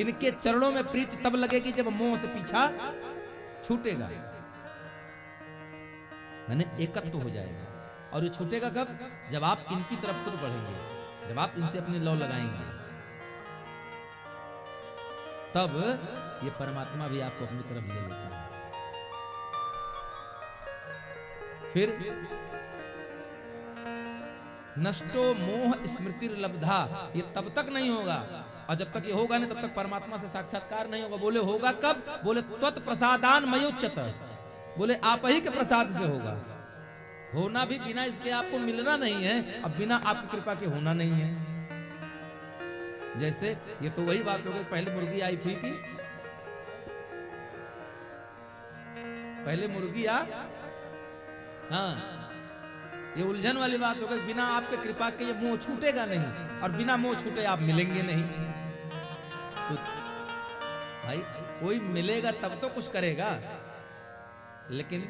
इनके चरणों में प्रीति तब लगेगी जब मोह से पीछा छूटेगा, यानी एकत्व हो जाएगा। और ये छूटेगा कब? जब आप इनकी तरफ खुद बढ़ेंगे, जब आप इनसे अपनी लौ लगाएंगे, तब ये परमात्मा भी आपको अपनी तरफ ले लेता है। फिर नष्टो मोह स्मृतिर्लब्धा, ये तब तक नहीं होगा, और जब तक ये होगा नहीं तब तक परमात्मा से साक्षात्कार नहीं होगा। बोले होगा कब? बोले त्वत् प्रसादान मयोच्यत, बोले आप ही के प्रसाद से होगा। होना भी बिना इसके आपको मिलना नहीं है, अब बिना आपकी कृपा के होना नहीं है। जैसे ये तो वही बात हो गई, पहले मुर्गी आई थी कि पहले मुर्गी हाँ, ये उलझन वाली बात हो गई। बिना आपके कृपा के ये मोह छूटेगा नहीं, और बिना मोह छूटे आप मिलेंगे नहीं। तो भाई कोई मिलेगा तब तो कुछ करेगा, लेकिन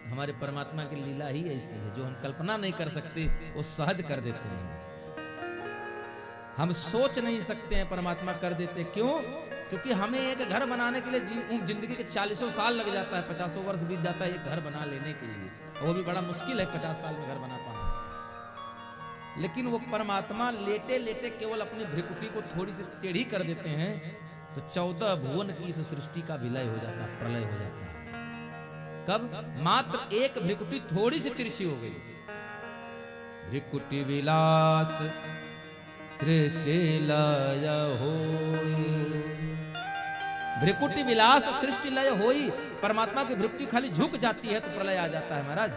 हमारे परमात्मा की लीला ही ऐसी है, जो हम कल्पना नहीं कर सकते वो सहज कर देते हैं। हम सोच नहीं सकते हैं, परमात्मा कर देते। क्यों? क्योंकि हमें एक घर बनाने के लिए जिंदगी के 40 साल लग जाता है, 50 वर्ष बीत जाता है एक घर बना लेने के लिए, वो भी बड़ा मुश्किल है 50 साल में घर बना पाना। लेकिन वो परमात्मा लेटे लेटे केवल अपनी भ्रिकुटी को थोड़ी सी टेढ़ी कर देते हैं तो 14 भुवन की इस सृष्टि का विलय हो जाता है, प्रलय हो जाता है। कब? मात्र एक भ्रिकुटी थोड़ी सी तिरछी हो गई। भ्रिकुटी विलास सृष्टि लय होई, भ्रिकुटी विलास सृष्टि लय होई। परमात्मा की भ्रिकुटी खाली झुक जाती है तो प्रलय आ जाता है महाराज।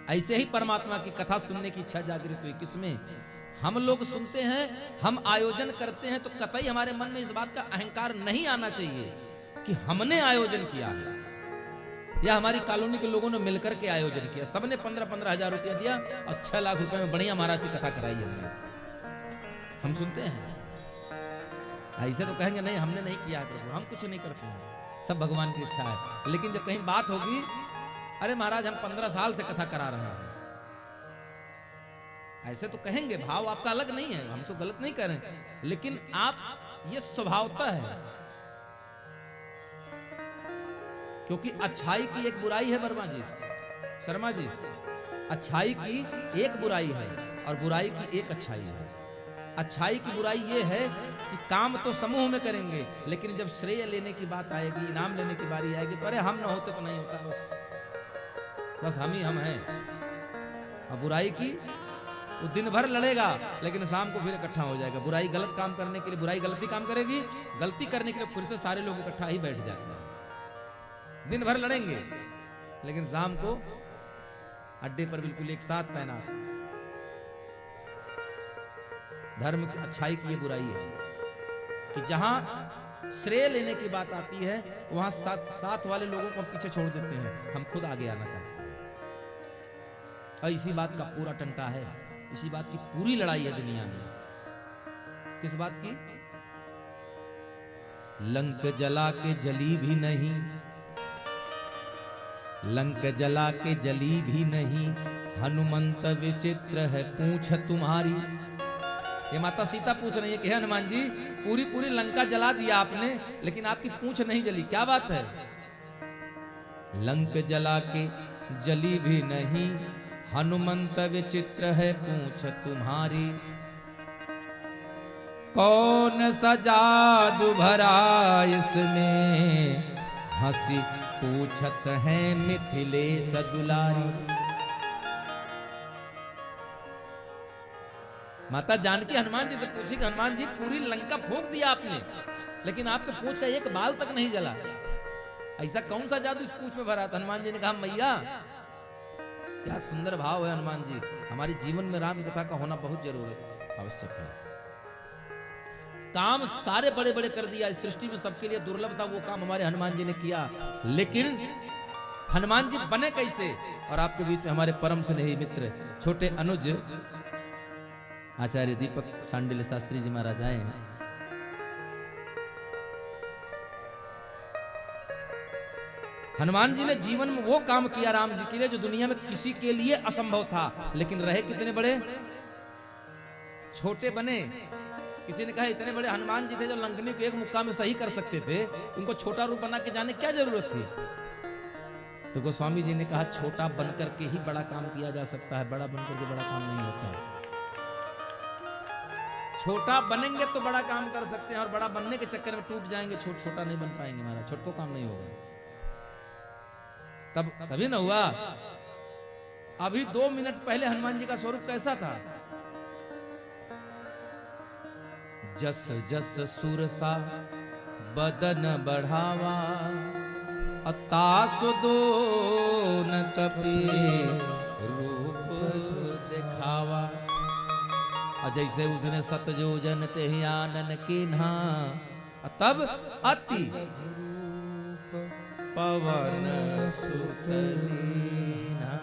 ऐसे ही परमात्मा की कथा सुनने की इच्छा जागृत हुई किसमें? हम लोग सुनते हैं, हम आयोजन करते हैं तो कतई हमारे मन में इस बात का अहंकार नहीं आना चाहिए कि हमने आयोजन किया है या हमारी कॉलोनी के लोगों ने मिलकर के आयोजन किया। सबने 15-15 हजार रुपया दिया और 6 लाख रुपए में बढ़िया महाराज की कथा कराई हमने। हम सुनते हैं, ऐसे तो कहेंगे नहीं हमने नहीं किया प्रभु, हम कुछ नहीं करते हैं, सब भगवान की इच्छा है। लेकिन जब कहीं बात होगी, अरे महाराज हम 15 साल से कथा करा रहे हैं, ऐसे तो कहेंगे। भाव आपका अलग नहीं है, हम तो गलत नहीं कर रहे हैं, लेकिन आप ये स्वभावता है। क्योंकि अच्छाई की एक बुराई है वर्मा जी, शर्मा जी, अच्छाई की एक बुराई है और बुराई की एक अच्छाई है। अच्छाई की बुराई ये है कि काम तो समूह में करेंगे, लेकिन जब श्रेय लेने की बात आएगी, इनाम लेने की बारी आएगी तो अरे हम ना होते तो नहीं होता, बस हम ही हम हैं। और बुराई की वो दिन भर लड़ेगा लेकिन शाम को फिर इकट्ठा हो जाएगा। बुराई गलत काम करने के लिए, बुराई गलती काम करेगी, गलती करने के लिए फिर से सारे लोग इकट्ठा ही बैठ जाते हैं। दिन भर लड़ेंगे लेकिन शाम को अड्डे पर बिल्कुल एक साथ तैनात। धर्म की अच्छाई की ये बुराई है कि जहां श्रेय लेने की बात आती है वहां साथ वाले लोगों को हम पीछे छोड़ देते हैं, हम खुद आगे आना चाहते हैं। और इसी बात का पूरा टंटा है, इसी बात की पूरी लड़ाई है दुनिया में। किस बात की? लंक जला के जली भी नहीं, लंक जला के जली भी नहीं, हनुमंत विचित्र है पूछ तुम्हारी। ये माता सीता पूछ रही है कि हनुमान जी पूरी लंका जला दिया आपने लेकिन आपकी पूंछ नहीं जली, क्या बात है? लंक जला के जली भी नहीं, हनुमंत विचित्र है पूछ तुम्हारी। कौन सा जादू भरा इसमें, हंसी पूछत है मिथिलेश दुलारी। माता जानकी हनुमान जी से पूछी कि हनुमान जी पूरी लंका फूंक दिया आपने लेकिन आपके पूंछ का एक बाल तक नहीं जला, ऐसा कौन सा जादू इस पूंछ में भरा था? हनुमान जी ने कहा मैया, क्या सुंदर भाव है हनुमान जी, हमारे जीवन में राम कथा का होना बहुत जरूरी आवश्यक है। काम सारे बड़े बड़े कर दिया, इस सृष्टि में सबके लिए दुर्लभ था वो काम हमारे हनुमान जी ने किया, लेकिन हनुमान जी बने कैसे? और आपके बीच में हमारे परम स्नेही मित्र छोटे अनुज आचार्य दीपक सांडिल्य शास्त्री जी महाराज आए हैं। हनुमान जी ने जीवन में वो काम किया राम जी के लिए जो दुनिया में किसी के लिए असंभव था, लेकिन रहे कितने बड़े? छोटे बने। किसी ने कहा इतने बड़े हनुमान जी थे जो लंकनी को एक मुक्का में सही कर सकते थे, उनको छोटा रूप बना के जाने क्या जरूरत थी? तो गोस्वामी जी ने कहा छोटा बनकर के ही बड़ा काम किया जा सकता है, बड़ा बनकर के बड़ा काम नहीं होता। छोटा बनेंगे तो बड़ा काम कर सकते हैं और बड़ा बनने के चक्कर में टूट जाएंगे, छोटा नहीं बन पाएंगे महाराज, छोट को काम नहीं होगा। तभी ना हुआ। अभी 2 मिनट पहले हनुमान जी का स्वरूप कैसा था? जस जस सुरसा बदन बढ़ावा, तासु दोन कपि रूप दिखावा। और जैसे उसने सतजोजन ते ही आनन किन्हा, तब अति पवन सुत लीना।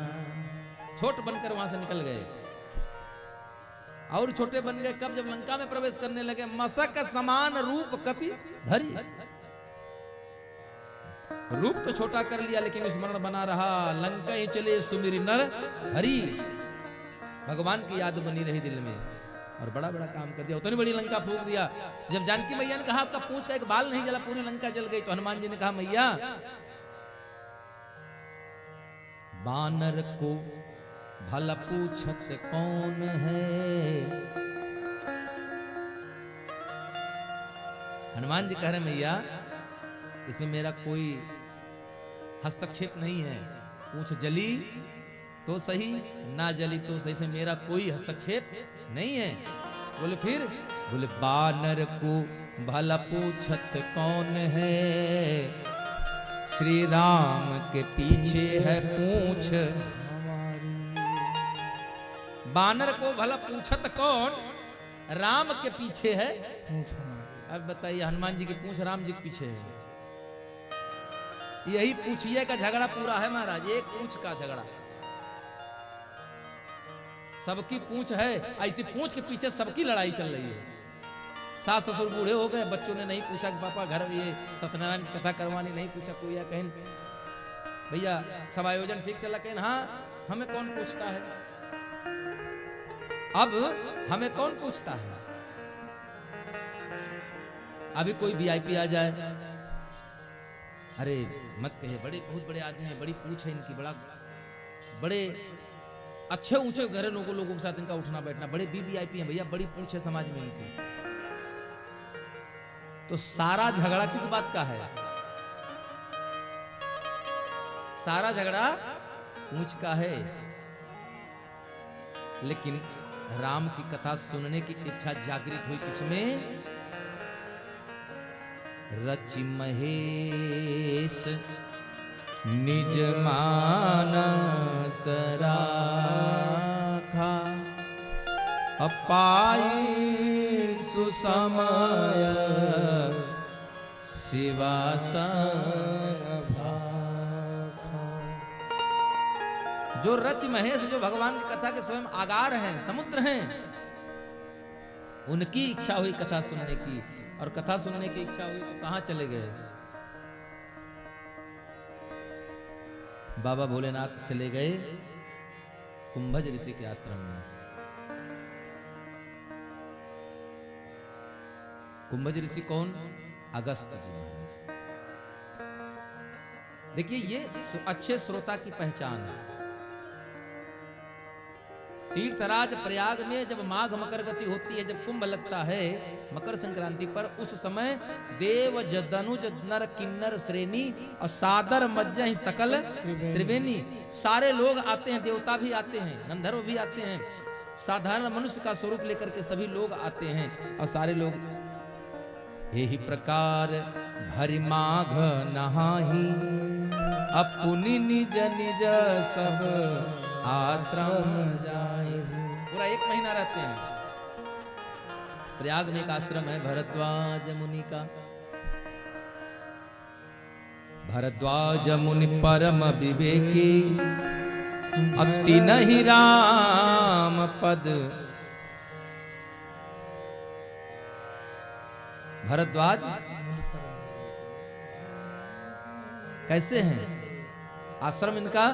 छोट बनकर वहां से निकल गए और छोटे बन गए कब? जब लंका में प्रवेश करने लगे। मसक समान रूप कपि धरी, रूप तो छोटा कर लिया लेकिन स्मरण बना रहा। लंका ही चले सुमिरि नर हरि, भगवान की याद बनी रही दिल में। और बड़ा बड़ा काम कर दिया, उतनी बड़ी लंका फूंक दिया। जब जानकी मैया ने कहा आपका पूंछ का एक बाल नहीं जला, पूरी लंका जल गई, तो हनुमान जी ने कहा मैया बानर को भला पूछत कौन है। हनुमान जी कह रहे मैया इसमें मेरा कोई हस्तक्षेप नहीं है, पूंछ जली तो सही ना जली तो सही, से मेरा कोई हस्तक्षेप नहीं है। बोले फिर, बोले बानर को भला पूछत कौन है, श्री राम के पीछे है पूंछ बानर को भला पूछत कौन, राम के पीछे है। अब बताइए हनुमान जी की पूंछ राम जी के पीछे है। यही पूछिए का झगड़ा पूरा है महाराज, एक पूंछ का झगड़ा। सबकी पूंछ है, ऐसी पूंछ के पीछे सबकी लड़ाई चल रही है। सास ससुर बूढ़े हो गए, बच्चों ने नहीं पूछा कि पापा घर ये सत्यनारायण की कथा करवानी, नहीं पूछा कोई, या कहें भैया सब आयोजन ठीक चला, कहें हाँ हमें कौन पूछता है, अब हमें कौन पूछता है। अभी कोई वीआईपी आ जाए, अरे मत कहे बड़े बहुत बड़े आदमी हैं, बड़ी पूछ है इनकी, बड़े अच्छे ऊंचे घरे लोगों के साथ इनका उठना बैठना, बड़े वीआईपी हैं भैया, बड़ी पूछ है समाज में इनकी। तो सारा झगड़ा किस बात का है? सारा झगड़ा पूछ का है। लेकिन राम की कथा सुनने की इच्छा जागृत हुई किसमें? रचि महेश निज मानस राखा, अपाई सुसमय शिवासन भाखा। जो रचि महेश, जो भगवान की कथा के स्वयं आगार हैं, समुद्र हैं, उनकी इच्छा हुई कथा सुनने की, और कथा सुनने की इच्छा हुई तो कहां चले गए? बाबा भोलेनाथ चले गए कुंभज ऋषि के आश्रम में। कुंभज ऋषि कौन? अगस्त जी महाराज। देखिए ये अच्छे श्रोता की पहचान है। तीर्थराज प्रयाग में जब माघ मकर गति होती है, जब कुंभ लगता है मकर संक्रांति पर, उस समय देव जदनुज नर किन्नर श्रेणी और सादर मज्जा ही सकल त्रिवेणी, सारे लोग आते हैं, देवता भी आते हैं, गंधर्व भी आते हैं, साधारण मनुष्य का स्वरूप लेकर के सभी लोग आते हैं, और सारे लोग यही प्रकार भरि माघ नहाही, अपुनि निज निज सब आश्रम जाए। पूरा 1 महीना रहते हैं। प्रयाग में एक आश्रम है भरद्वाज मुनि का। भरद्वाज मुनि परम विवेकी, अति नहीं राम पद। भरद्वाज कैसे हैं? आश्रम इनका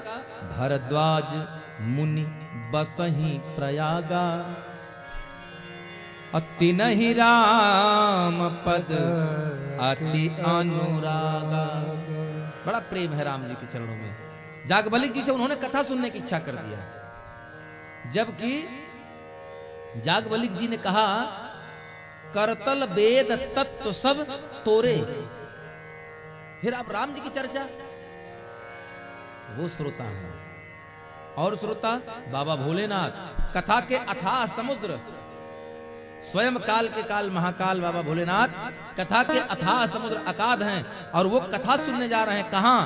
भरद्वाज मुनि बसही प्रयागा, अति नहीं राम पद अति अनुरागा। बड़ा प्रेम है राम जी के चरणों में। जागबलिक जी से उन्होंने कथा सुनने की इच्छा कर दिया, जबकि जागबलिक जी ने कहा करतल वेद तत्व सब तोरे। फिर आप राम जी की चर्चा, वो श्रोता है। और श्रोता बाबा भोलेनाथ, कथा के अथाह समुद्र, स्वयं काल के काल महाकाल बाबा भोलेनाथ कथा के अथाह समुद्र अकाद हैं, और वो कथा सुनने जा रहे हैं। कहां?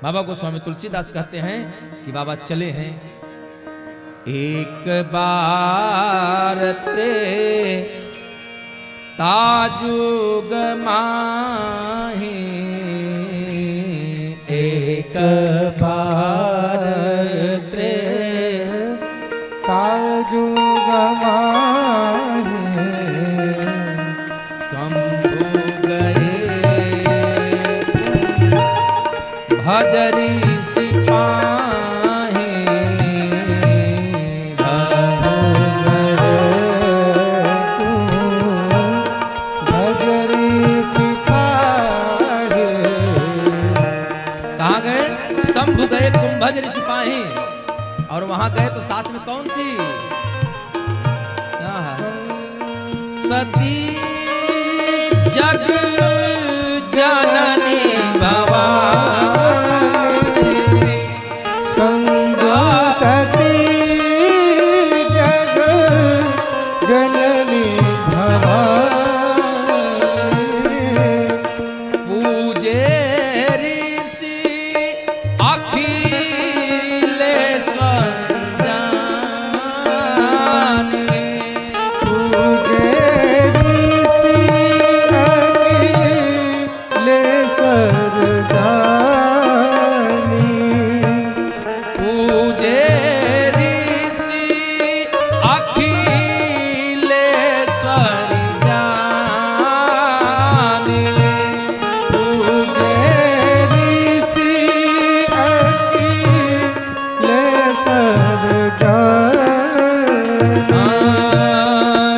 बाबा गोस्वामी तुलसीदास कहते हैं कि बाबा चले हैं एक बार ते ताजुग माही, एक बार ते ताजुग माही, शंभु गए भजरी सिपाही, शंभु गए भज ऋषि पाही। और वहां गए तो साथ में कौन थी? सती जग जननी भवानी, संग सती जग जननी भवानी, पूजे ऋषि अखिलेश्वर जानी, पूजे ऋषि अखिलेश्वर जानी, पूजे ऋषि अखिलेश्वर जानी, पूजे ऋषि अखिलेश्वर जानी,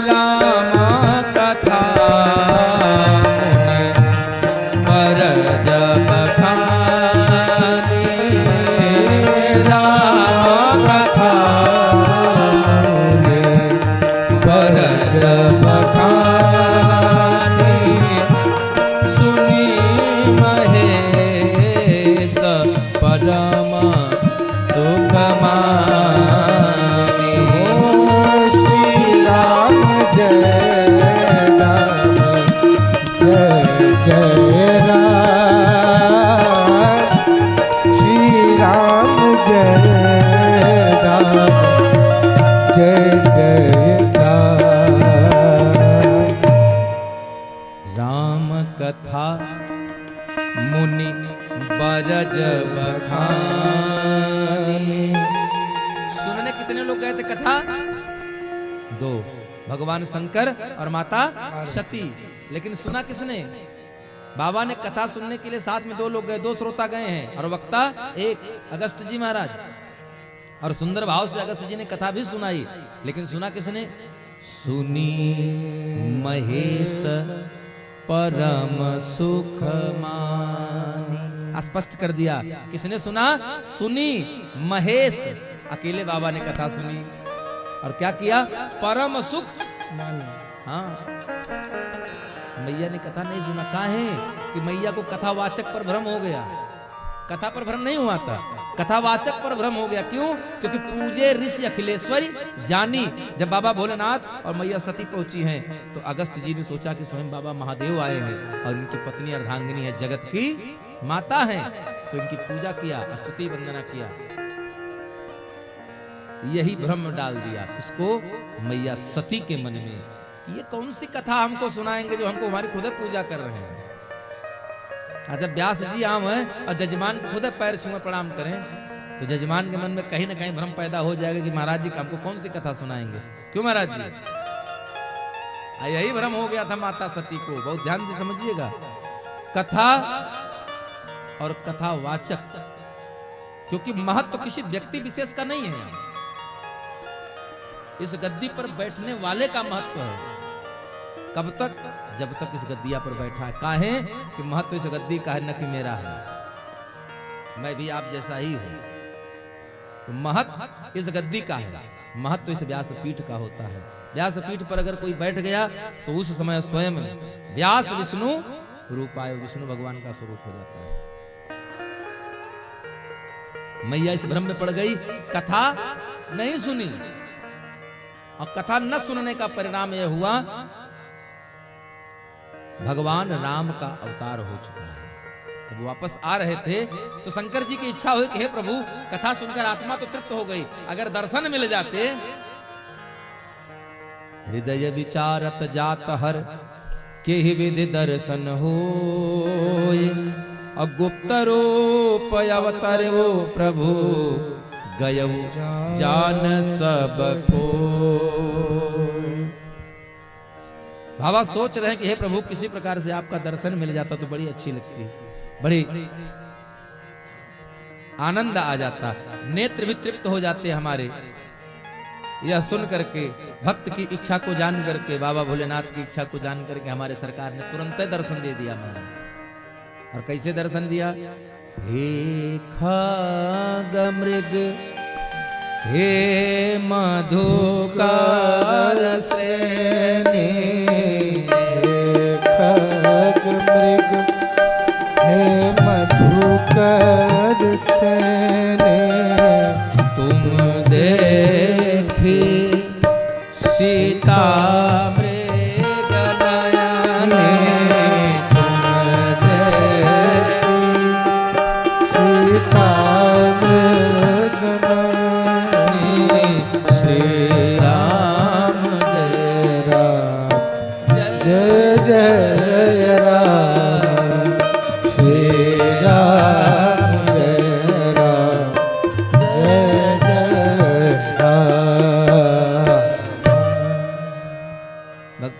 राम कथा पर जब खानी, राम कथा पर जब खानी, सुनी महेश परम सुख मानी। श्री राम जय राम जय जय राम, श्री राम जय राम जय जय राम। राम कथा मुनि बरज बखानी। सुनने कितने लोग गए थे कथा? 2, भगवान शंकर और माता सती। लेकिन सुना किसने? बाबा ने कथा सुनने के लिए साथ में 2 लोग गए, 2 श्रोता गए हैं और वक्ता 1 अगस्त जी महाराज। और सुंदर भाव से अगस्त जी ने कथा भी सुनाई। लेकिन सुना किसने? सुनी महेश परम सुख मानी। स्पष्ट कर दिया किसने सुना? सुनी महेश, अकेले बाबा ने कथा सुनी और क्या किया? परम सुख मानी। हाँ, मैया ने कथा नहीं सुना। काहे? कि मैया को कथावाचक पर भ्रम हो गया। कथा पर भ्रम नहीं हुआ था, कथावाचक पर भ्रम हो गया। क्यों? क्योंकि पूजे ऋषि अखिलेश्वरी जानी। जब बाबा भोलेनाथ और मैया सती पहुंची हैं तो अगस्त जी ने सोचा कि स्वयं बाबा महादेव आए हैं और इनकी पत्नी अर्धांगिनी है, जगत की माता है, तो इनकी पूजा किया, स्तुति वंदना किया। यही भ्रम डाल दिया किसको? मैया सती के मन में। ये कौन सी कथा हमको सुनाएंगे जो हमको हमारी खुद पूजा कर रहे हैं? जब व्यास जी आम है और जजमान को खुद पैर छुए प्रणाम करें तो जजमान के मन में कहीं ना कहीं भ्रम पैदा हो जाएगा कि महाराज जी हमको कौन सी कथा सुनाएंगे। क्यों महाराज जी? यही भ्रम हो गया था माता सती को। बहुत ध्यान से समझिएगा। कथा और कथावाचक, क्योंकि महत्व किसी व्यक्ति विशेष का नहीं है, इस गद्दी पर बैठने वाले का महत्व है। कब तक? जब तक इस गद्दिया पर बैठा है। काहे? कि महत्व इस गद्दी का है, न कि मेरा है। मैं भी आप जैसा ही हूं। तो महत्व इस गद्दी का है, महत्व इस व्यासपीठ का होता है। व्यासपीठ पर अगर कोई बैठ गया तो उस समय स्वयं व्यास विष्णु रूपाय, विष्णु भगवान का स्वरूप हो जाता है। मैया इस भ्रम में पड़ गई, कथा नहीं सुनी और कथा न सुनने का परिणाम यह हुआ भगवान राम का अवतार हो चुका है। जब वापस आ रहे थे तो शंकर जी की इच्छा हुई कि हे प्रभु, कथा सुनकर आत्मा तो तृप्त हो गई, अगर दर्शन मिल जाते। हृदय विचारत जात हर के विधि दर्शन होय, अगुप्त रूप अवतर वो प्रभु गयऊ जान सब को। बाबा सोच रहे हैं कि हे प्रभु, किसी प्रकार से आपका दर्शन मिल जाता तो बड़ी अच्छी लगती, बड़ी आनंद आ जाता, नेत्र भी तृप्त हो जाते हमारे। यह सुन करके, भक्त की इच्छा को जान करके, बाबा भोलेनाथ की इच्छा को जान करके हमारे सरकार ने तुरंत दर्शन दे दिया महाराज। और कैसे दर्शन दिया? हे खगमृग हे मधुकर सेने, हे खगमृग हे मधुकर सेने, तुम देखी सीता मृग नयने, तुम देखी सीता मृग नयने, श्री राम जय राम जय जय जय राम, श्री राम जय राम जय जय राम।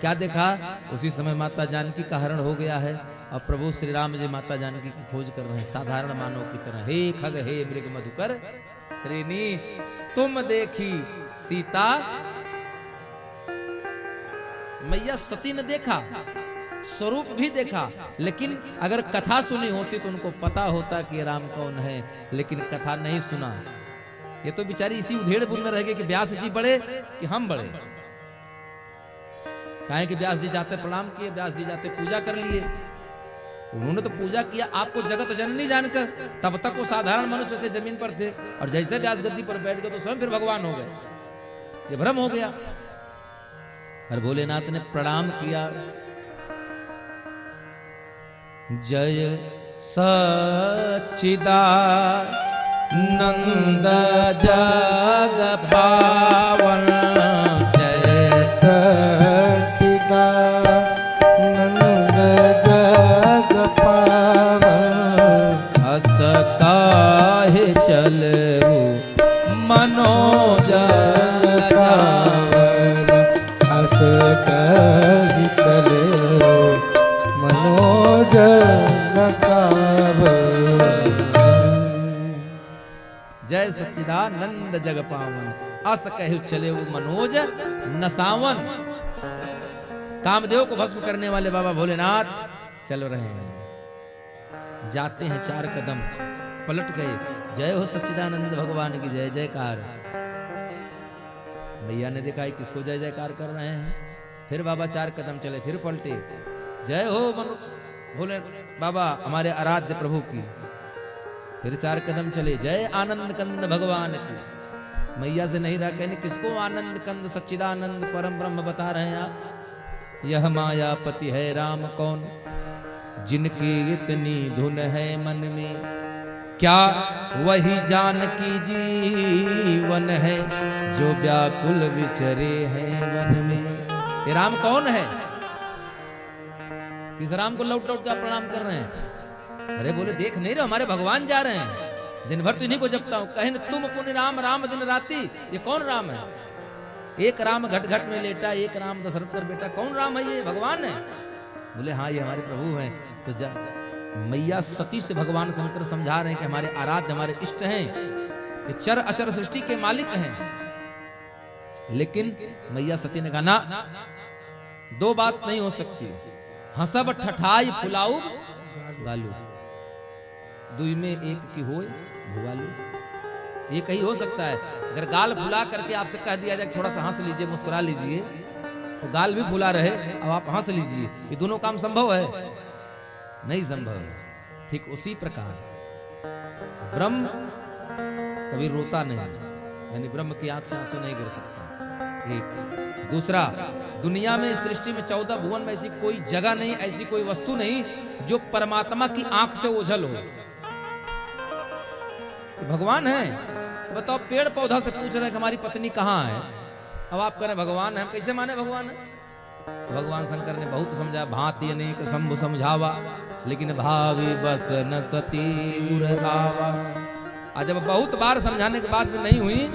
क्या देखा? उसी समय माता जानकी का हरण हो गया है और प्रभु श्री राम जी माता जानकी की खोज कर रहे हैं साधारण मानव की तरह। हे खग हे मृग मधुकर श्रेणी, तुम देखी सीता। मैया सती ने देखा, स्वरूप भी देखा, लेकिन अगर कथा सुनी होती तो उनको पता होता कि राम कौन है, लेकिन कथा नहीं सुना। ये तो बेचारी इसी उधेड़पुर में रह गई कि व्यास जी बड़े कि हम बड़े। काहे कि व्यास जी जाते प्रणाम किए, व्यास जी जाते पूजा कर लिए। उन्होंने तो पूजा किया आपको जगत जननी जानकर, तब तक वो साधारण मनुष्य थे, जमीन पर थे, और जैसे व्यास गद्दी पर बैठ गए तो स्वयं फिर भगवान हो गए। ये भ्रम हो गया। और भोलेनाथ ने प्रणाम किया। जय सच्चिदानंद जग पावन, जय सच्चिदानंद जग पावन, अस काहे चलऊ मनोजल सावन, अस कहि चले मनोजल सावन। जय सच्चिदानंद जग पावन, अस कहु चले वो मनोज नसावन। कामदेव को भस्म करने वाले बाबा भोलेनाथ चल रहे हैं। जाते हैं 4 कदम, पलट गए। जय हो सच्चिदानंद भगवान की जय जयकार। भैया ने देखा किसको जय जयकार कर रहे हैं। फिर बाबा 4 कदम चले, फिर पलटे। जय हो भोले बाबा हमारे आराध्य प्रभु की। फिर 4 कदम चले, जय आनंद कंद भगवान की। मैया से नहीं रहा, कहने किसको आनंद कंद सच्चिदानंद परम ब्रह्म बता रहे हैं आप? यह मायापति है राम कौन, जिनकी इतनी धुन है मन में, क्या वही जानकी जीवन है, जो व्याकुल विचरे हैं वन में। ये राम कौन है? किस राम को लौट लौट कर प्रणाम कर रहे हैं? अरे बोले देख नहीं रहे हमारे भगवान जा रहे हैं, दिन भर तो इन्हीं को जपता हूं। कहें तुम पुण्य राम राम दिन राती, ये कौन राम है? एक राम घट घट में लेटा, एक राम दशरथ कर बेटा, कौन राम है? ये भगवान है। बोले हाँ ये हमारे प्रभु हैं। तो मैया सती से भगवान शंकर समझा रहे हैं कि हमारे आराध्य हमारे इष्ट हैं, ये चर अचर सृष्टि के मालिक हैं। लेकिन मैया सती ने कहा ना, 2 बात नहीं हो सकती। हंसब ठठाई फुलाऊ गालू, दुई में एक की होए भुआलू। ये कहीं हो सकता है। अगर गाल फुला करके आपसे कह दिया जाए थोड़ा सा हंस लीजिए, मुस्कुरा लीजिए, तो गाल भी फुला रहे अब आप हंस लीजिए, ये दोनों काम संभव है? नहीं संभव है। ठीक उसी प्रकार ब्रह्म कभी रोता नहीं, यानी ब्रह्म की आंख से आंसू नहीं गिर सकता। एक दूसरा, दुनिया में सृष्टि में 14 भुवन में ऐसी कोई जगह नहीं, ऐसी कोई वस्तु नहीं जो परमात्मा की आंख से ओझल हो। भगवान है। बताओ पेड़ पौधा से पूछ रहे हैं कि हमारी पत्नी कहाँ है, अब आप करें भगवान है, हम कैसे माने भगवान है? तो भगवान शंकर ने बहुत समझाया, भांति अनेक शंभु समझावा, लेकिन भावी बस न सती उरगावा। आज जब बहुत बार समझाने के बाद भी नहीं हुई,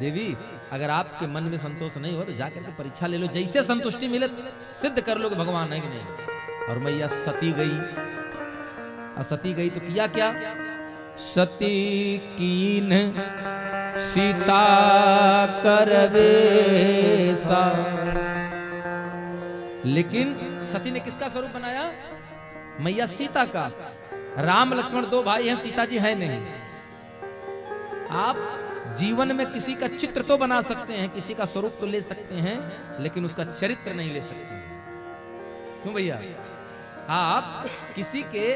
देवी अगर आपके मन में संतोष नहीं हो तो जाकर के परीक्षा ले लो, जैसे संतुष्टि मिले सिद्ध कर लो कि भगवान है कि नहीं। और मैया सती गई, और सती गई तो किया क्या? सती कीन सीता करवेसा। लेकिन सती ने किसका स्वरूप बनाया? मैया सीता का। राम लक्ष्मण दो भाई हैं, सीता जी है नहीं। आप जीवन में किसी का चित्र तो बना सकते हैं, किसी का स्वरूप तो ले सकते हैं, लेकिन उसका चरित्र नहीं ले सकते। क्यों भैया? आप किसी के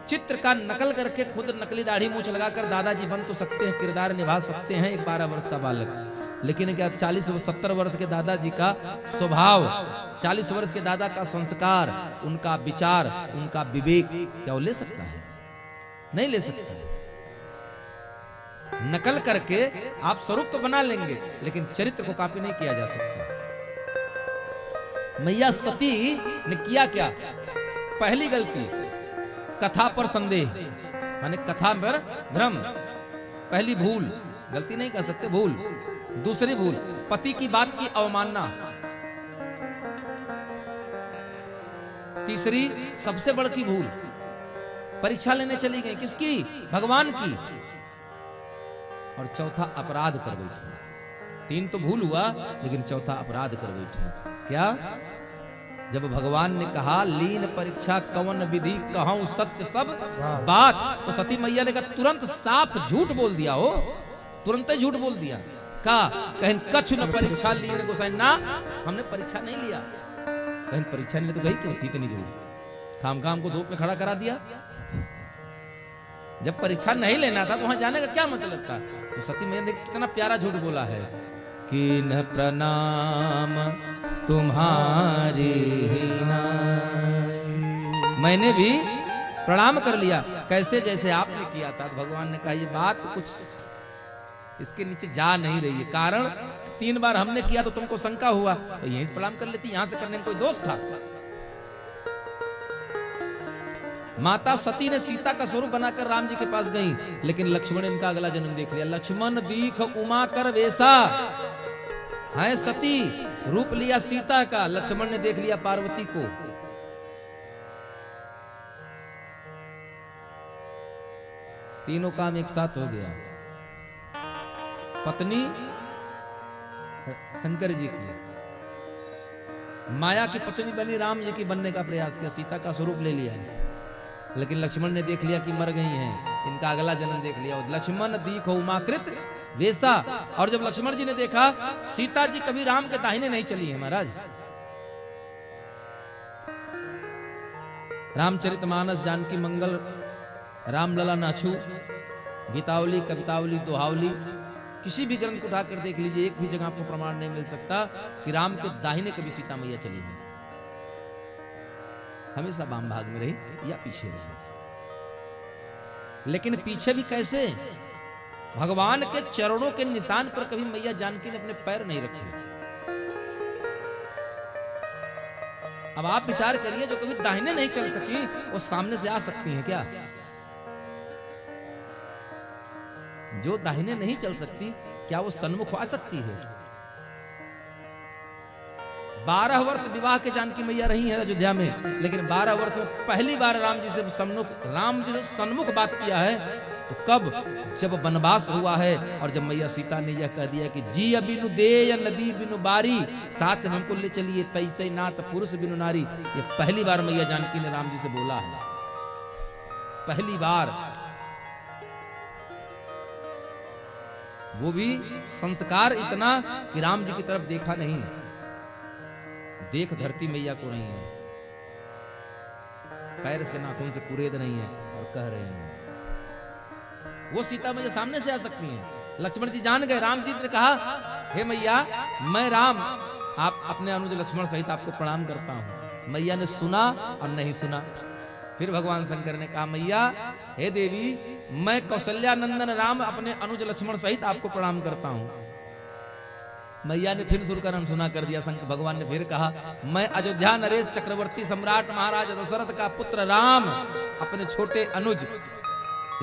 चित्र का नकल करके खुद नकली दाढ़ी मूछ लगाकर दादाजी बन तो सकते हैं, किरदार निभा सकते हैं एक 12 वर्ष का बालक, लेकिन क्या 40-70 वर्ष के दादाजी का स्वभाव, 40 वर्ष के दादा का संस्कार, उनका विचार, उनका विवेक क्या वो ले सकता है? नहीं ले सकता। नकल करके आप स्वरूप तो बना लेंगे, लेकिन चरित्र को कॉपी नहीं किया जा सकता। मैया सती ने किया क्या? पहली गलती, कथा पर संदेह, माने कथा पर भ्रम। पहली भूल, गलती नहीं कह सकते, भूल। दूसरी भूल, पति की बात की अवमानना। तीसरी सबसे बड़ी भूल, परीक्षा लेने चली गई, किसकी? भगवान की। और चौथा अपराध कर बैठी। 3 तो भूल हुआ, लेकिन चौथा अपराध कर बैठी। क्या? जब भगवान ने कहा लीन परीक्षा कवन विधि कहूं सत्य सब बात, तो सती मैया ने कहा तुरंत साफ झूठ बोल दिया हो, तुरंत ही झूठ बोल दिया। कहा कहीं कछु न परीक्षा लीन गोसाई ना, हमने परीक्षा नहीं लिया। कहीं परीक्षा नहीं तो गई क्यों थी? नहीं धूप खाम खाम को धूप में खड़ा करा दिया। जब परीक्षा नहीं लेना था तो वहां जाने का क्या मतलब था? तो सती मैया ने कितना प्यारा झूठ बोला है कि न प्रणाम तुम्हारी मैंने भी प्रणाम कर लिया, कैसे जैसे आपने किया था। तो भगवान ने कहा ये बात कुछ इसके नीचे जा नहीं रही है। कारण 3 बार हमने किया तो तुमको शंका हुआ, तो यहीं से प्रणाम कर लेती, यहां से करने में कोई दोष था? माता सती ने सीता का स्वरूप बनाकर राम जी के पास गई, लेकिन लक्ष्मण ने इनका अगला जन्म देख लिया। लक्ष्मण दीख उमा कर वेसा, है सती रूप लिया सीता का, लक्ष्मण ने देख लिया पार्वती को। तीनों काम एक साथ हो गया। पत्नी शंकर जी की, माया की पत्नी बनी, राम जी की बनने का प्रयास किया, सीता का स्वरूप ले लिया, लेकिन लक्ष्मण ने देख लिया कि मर गई हैं, इनका अगला जन्म देख लिया। लक्ष्मण दीखो उमाकृत वेसा। और जब लक्ष्मण जी ने देखा सीता जी कभी राम के दाहिने नहीं चली है महाराज। रामचरितमानस, जानकी मंगल, रामलला नाछू, गीतावली, कवितावली, दोहावली, किसी भी ग्रंथ को उठाकर देख लीजिए, एक भी जगह आपको प्रमाण नहीं मिल सकता कि राम के दाहिने कभी सीता मैया चली है। हमेशा वाम भाग में रही या पीछे रही। लेकिन पीछे भी कैसे? भगवान के चरणों के निशान पर कभी मैया जानकी ने अपने पैर नहीं रखे। अब आप विचार करिए, जो कभी दाहिने नहीं चल सकी वो सामने से आ सकती हैं क्या? जो दाहिने नहीं चल सकती क्या वो सन्मुख आ सकती है? 12 वर्ष विवाह के जानकी मैया रही है अयोध्या में, लेकिन 12 वर्ष में पहली बार राम जी से सन्मुख बात किया है। तो कब? जब वनवास हुआ है, और जब मैया सीता ने यह कह दिया कि जी बिनु दे या नदी बिनु बारी, साथ में हमको ले चलिए, तैसे नाथ पुरुष बिनु नारी। ये पहली बार मैया जानकी ने राम जी से बोला है, पहली बार। वो भी संस्कार इतना कि राम जी की तरफ देखा नहीं, देख धरती मैया को नहीं है, पैर के नाखून से कुरेद नहीं है, और कह रहे हैं वो सीता मैया सामने से आ सकती हैं। लक्ष्मण जी जान गए, राम जी ने कहा हे मैया मैं राम आप अपने अनुज लक्ष्मण सहित आपको प्रणाम करता हूं। मैया ने सुना और नहीं सुना। फिर भगवान शंकर ने कहा मैया हे देवी मैं कौशल्या नंदन राम अपने अनुज लक्ष्मण सहित आपको प्रणाम करता हूं। मैया ने फिर सुर का अनसुना कर दिया। शंकर भगवान ने फिर कहा मैं अयोध्या नरेश चक्रवर्ती सम्राट महाराज दशरथ का पुत्र राम अपने छोटे अनुज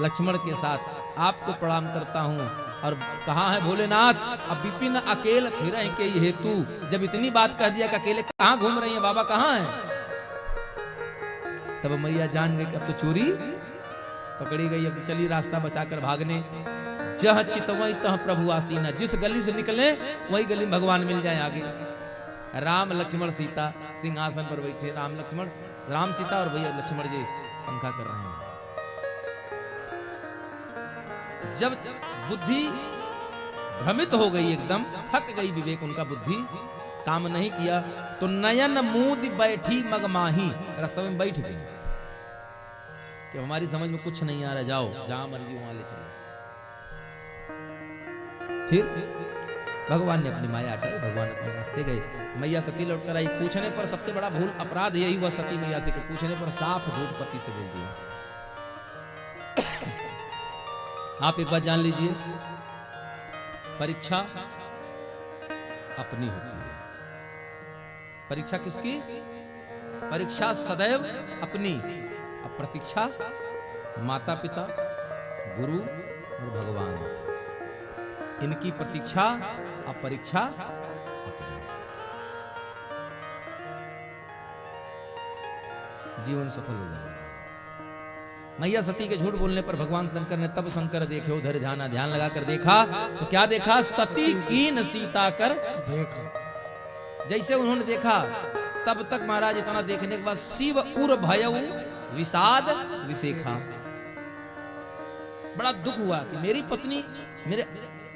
लक्ष्मण के साथ आपको प्रणाम करता हूं। और कहा है भोलेनाथ अब विपिन अकेल फिर के हेतु, जब इतनी बात कह दिया कि अकेले कहां घूम रही हैं बाबा, कहां हैं? तब मैया जान गई कि अब तो चोरी पकड़ी गई, अब चली रास्ता बचाकर भागने। जह चितवई तह प्रभु आसीना, जिस गली से निकले वही गली भगवान मिल जाए आगे। राम लक्ष्मण सीता सिंहासन पर बैठे, राम सीता और भैया लक्ष्मण जी पंखा कर रहे हैं। जब बुद्धि भ्रमित हो गई, एकदम थक गई विवेक, उनका बुद्धि काम नहीं किया, तो नयन मूद बैठी मगमाही, रास्ते में बैठ गई कि हमारी समझ में कुछ नहीं आ रहा, जाओ जहां मर्जी वहां ले चलो। फिर भगवान ने अपनी माया हटाई, भगवान अपने रास्ते गए। मैया सती लौटकर आई। पूछने पर सबसे बड़ा भूल अपराध यही हुआ सती मैया से कि पूछने पर साफ झूठ पति से बोल दिया। आप एक बात जान लीजिए, परीक्षा अपनी होती है। परीक्षा किसकी? परीक्षा सदैव अपनी। अब प्रतीक्षा माता पिता, गुरु और भगवान, इनकी प्रतीक्षा और परीक्षा अपनी। जीवन सफल हो जाएगा। मैया सती के झूठ बोलने पर भगवान शंकर ने तब शंकर देखे उधर ध्यान लगाकर देखा, तो क्या देखा? सती कीन सीता कर देखा। जैसे उन्होंने देखा, तब तक महाराज इतना देखने के बाद शिव उर भयउ विषाद विशेखा, बड़ा दुख हुआ कि मेरी पत्नी मेरे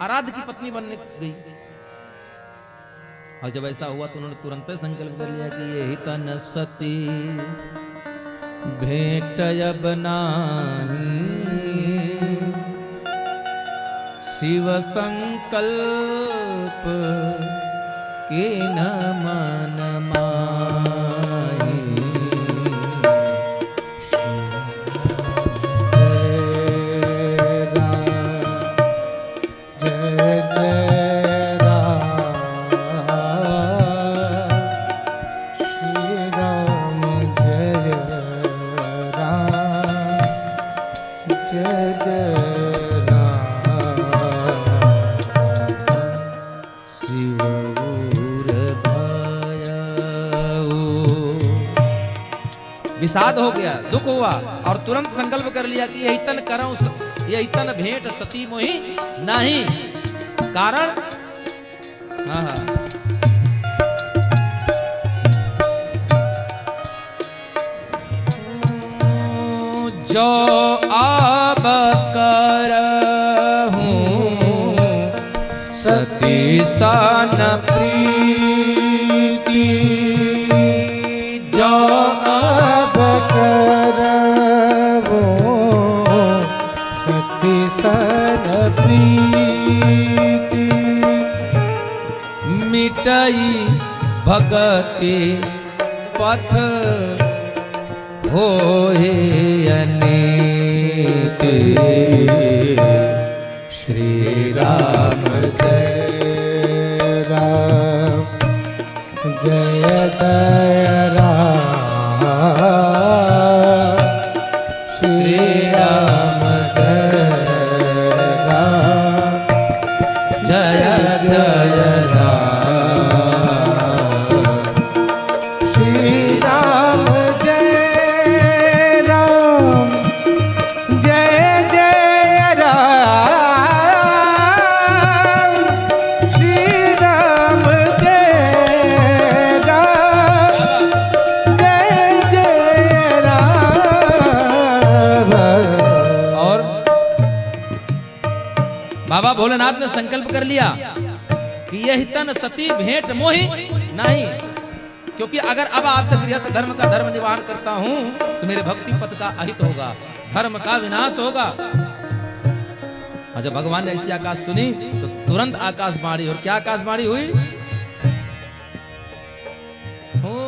आराध्य की पत्नी बनने गई। और जब ऐसा हुआ तो उन्होंने तुरंत संकल्प कर लिया कि यही तन सती भेंटयब नाही, शिव संकल्प के न मन माही। विषाद हो गया, दुख हुआ, और तुरंत संकल्प कर लिया कि यही तन करऊं, यही तन भेंट सती मोहि नहीं। कारण जो अब करहूं सती सन प्रीति, जो करवो सती सन प्रीति, मिटई भगति पथ होए अनेक। श्री राम जय राम जय जय राम, श्री राम जय राम जय जय राम, श्री राम जय राम जय जय राम, श्री राम जय राम जय जय राम। और बाबा भोलेनाथ ने संकल्प कर लिया कि यह तन सती भेंट मोहि नहीं, क्योंकि अगर अब आपसे गृहस्थ धर्म का धर्म निवारण करता हूं तो मेरे भक्ति पथ का अहित होगा, धर्म का विनाश होगा। और जब भगवान ने ऐसी आकाश सुनी तो तुरंत आकाशवाणी, और क्या आकाशवाणी हुई? हो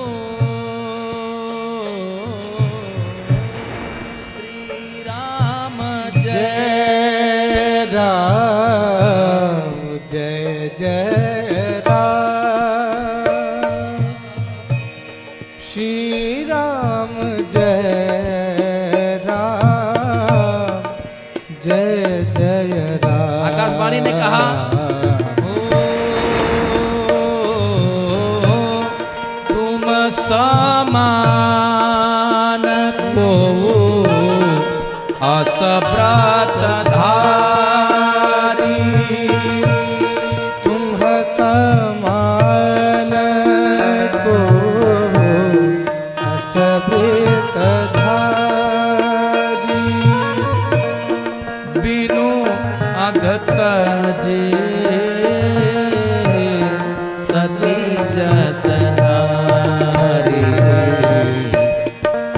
श्री राम जय जय राम जय जय राम, श्री राम जय राम जय जय राम। आकाशवाणी ने कहा, तुम समान को असव्रत धारी, तुम समान को असवृत धारी, तजे सती जस नारी।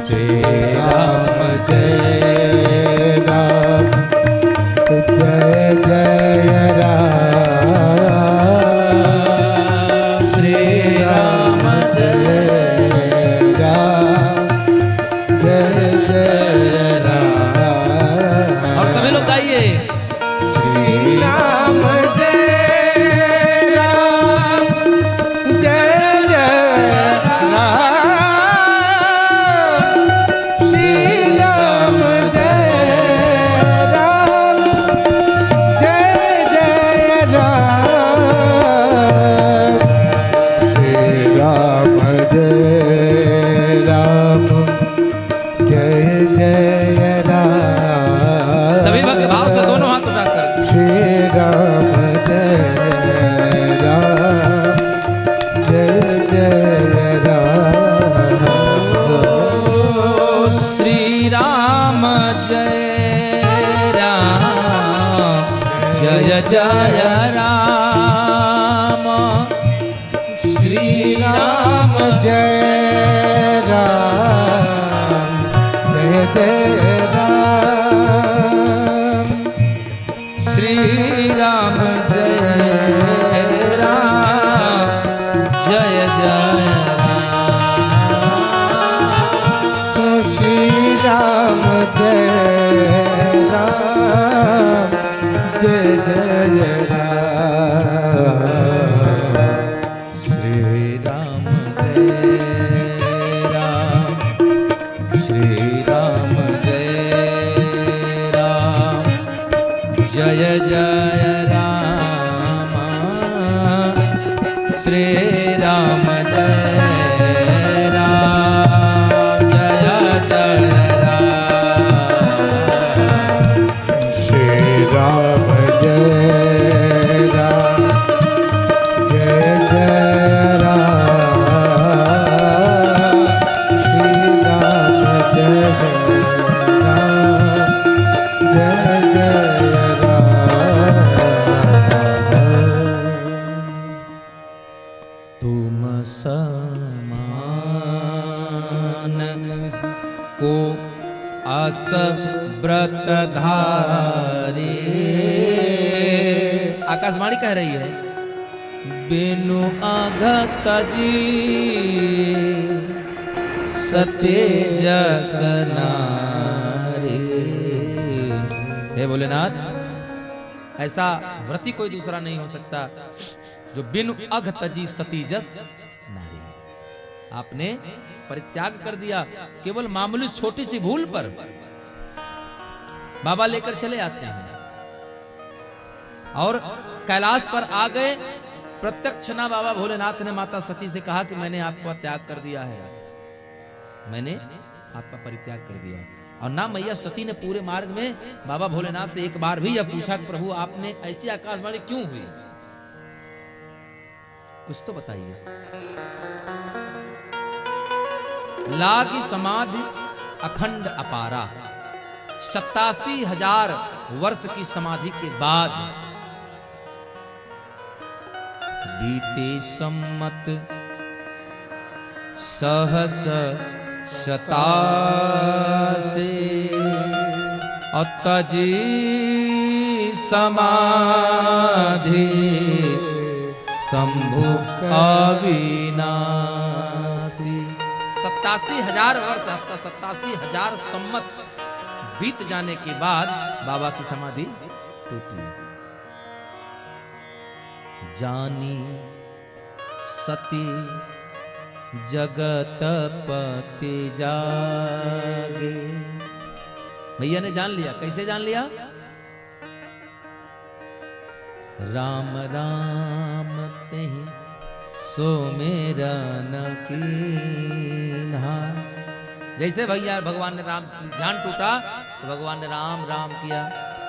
श्री राम जय राम जय जय राम। श्री राम जय राम जय जय राम। और सभी लोग गाइए। श्री राम जय राम जय जय राम। श्री राम जय राम जय जय राम। श्री राम जय राम जय जय राम। सभी भक्त भाव से दोनों हाथ उठाकर श्री राम जय राम जय जय राम। श्री राम जय राम जय जय राम। श्री राम जय राम जय जय राम। श्री राम जय राम जय जय राम। श्री राम जय राम जय जय राम। श्री राम जय राम। श्री राम जय राम जय जय राम। श्री राम जय राम जय जय राम। श्री राम जय राम जय जय राम। श्री राम जय राम जय जय राम। तुम समान को अस व्रत धारे। आकाशवाणी कह रही है बिनु आघत जी सते जस नारी। हे भोलेनाथ, ऐसा व्रती कोई दूसरा नहीं हो सकता जो बिनु अघ तजी सती जस नारी। आपने परित्याग कर दिया केवल मामूली छोटी सी भूल पर। बाबा लेकर चले आते हैं और कैलाश पर आ गए। प्रत्यक्ष ना बाबा भोलेनाथ ने माता सती से कहा कि मैंने आपका त्याग कर दिया है, मैंने आपका परित्याग कर दिया। और ना मैया सती ने पूरे मार्ग में बाबा भोलेनाथ से एक बार भी यह पूछा कि प्रभु आपने ऐसी आकाशवाणी क्यों हुई, कुछ तो बताइए। लागी समाधि अखंड अपारा, 87,000 वर्ष की समाधि के बाद बीते सम्मत सहस शतासे अतजी समाधि शंभु अविनाशी। 87,000 वर्ष 87,000 सम्मत बीत जाने के बाद बाबा की समाधि टूटी। जानी सती जगतपति जागे। भैया ने जान लिया। कैसे जान लिया? राम राम तेहि सुमिरन कीन्हा। जैसे भैया भगवान ने राम ध्यान टूटा तो भगवान ने राम राम किया।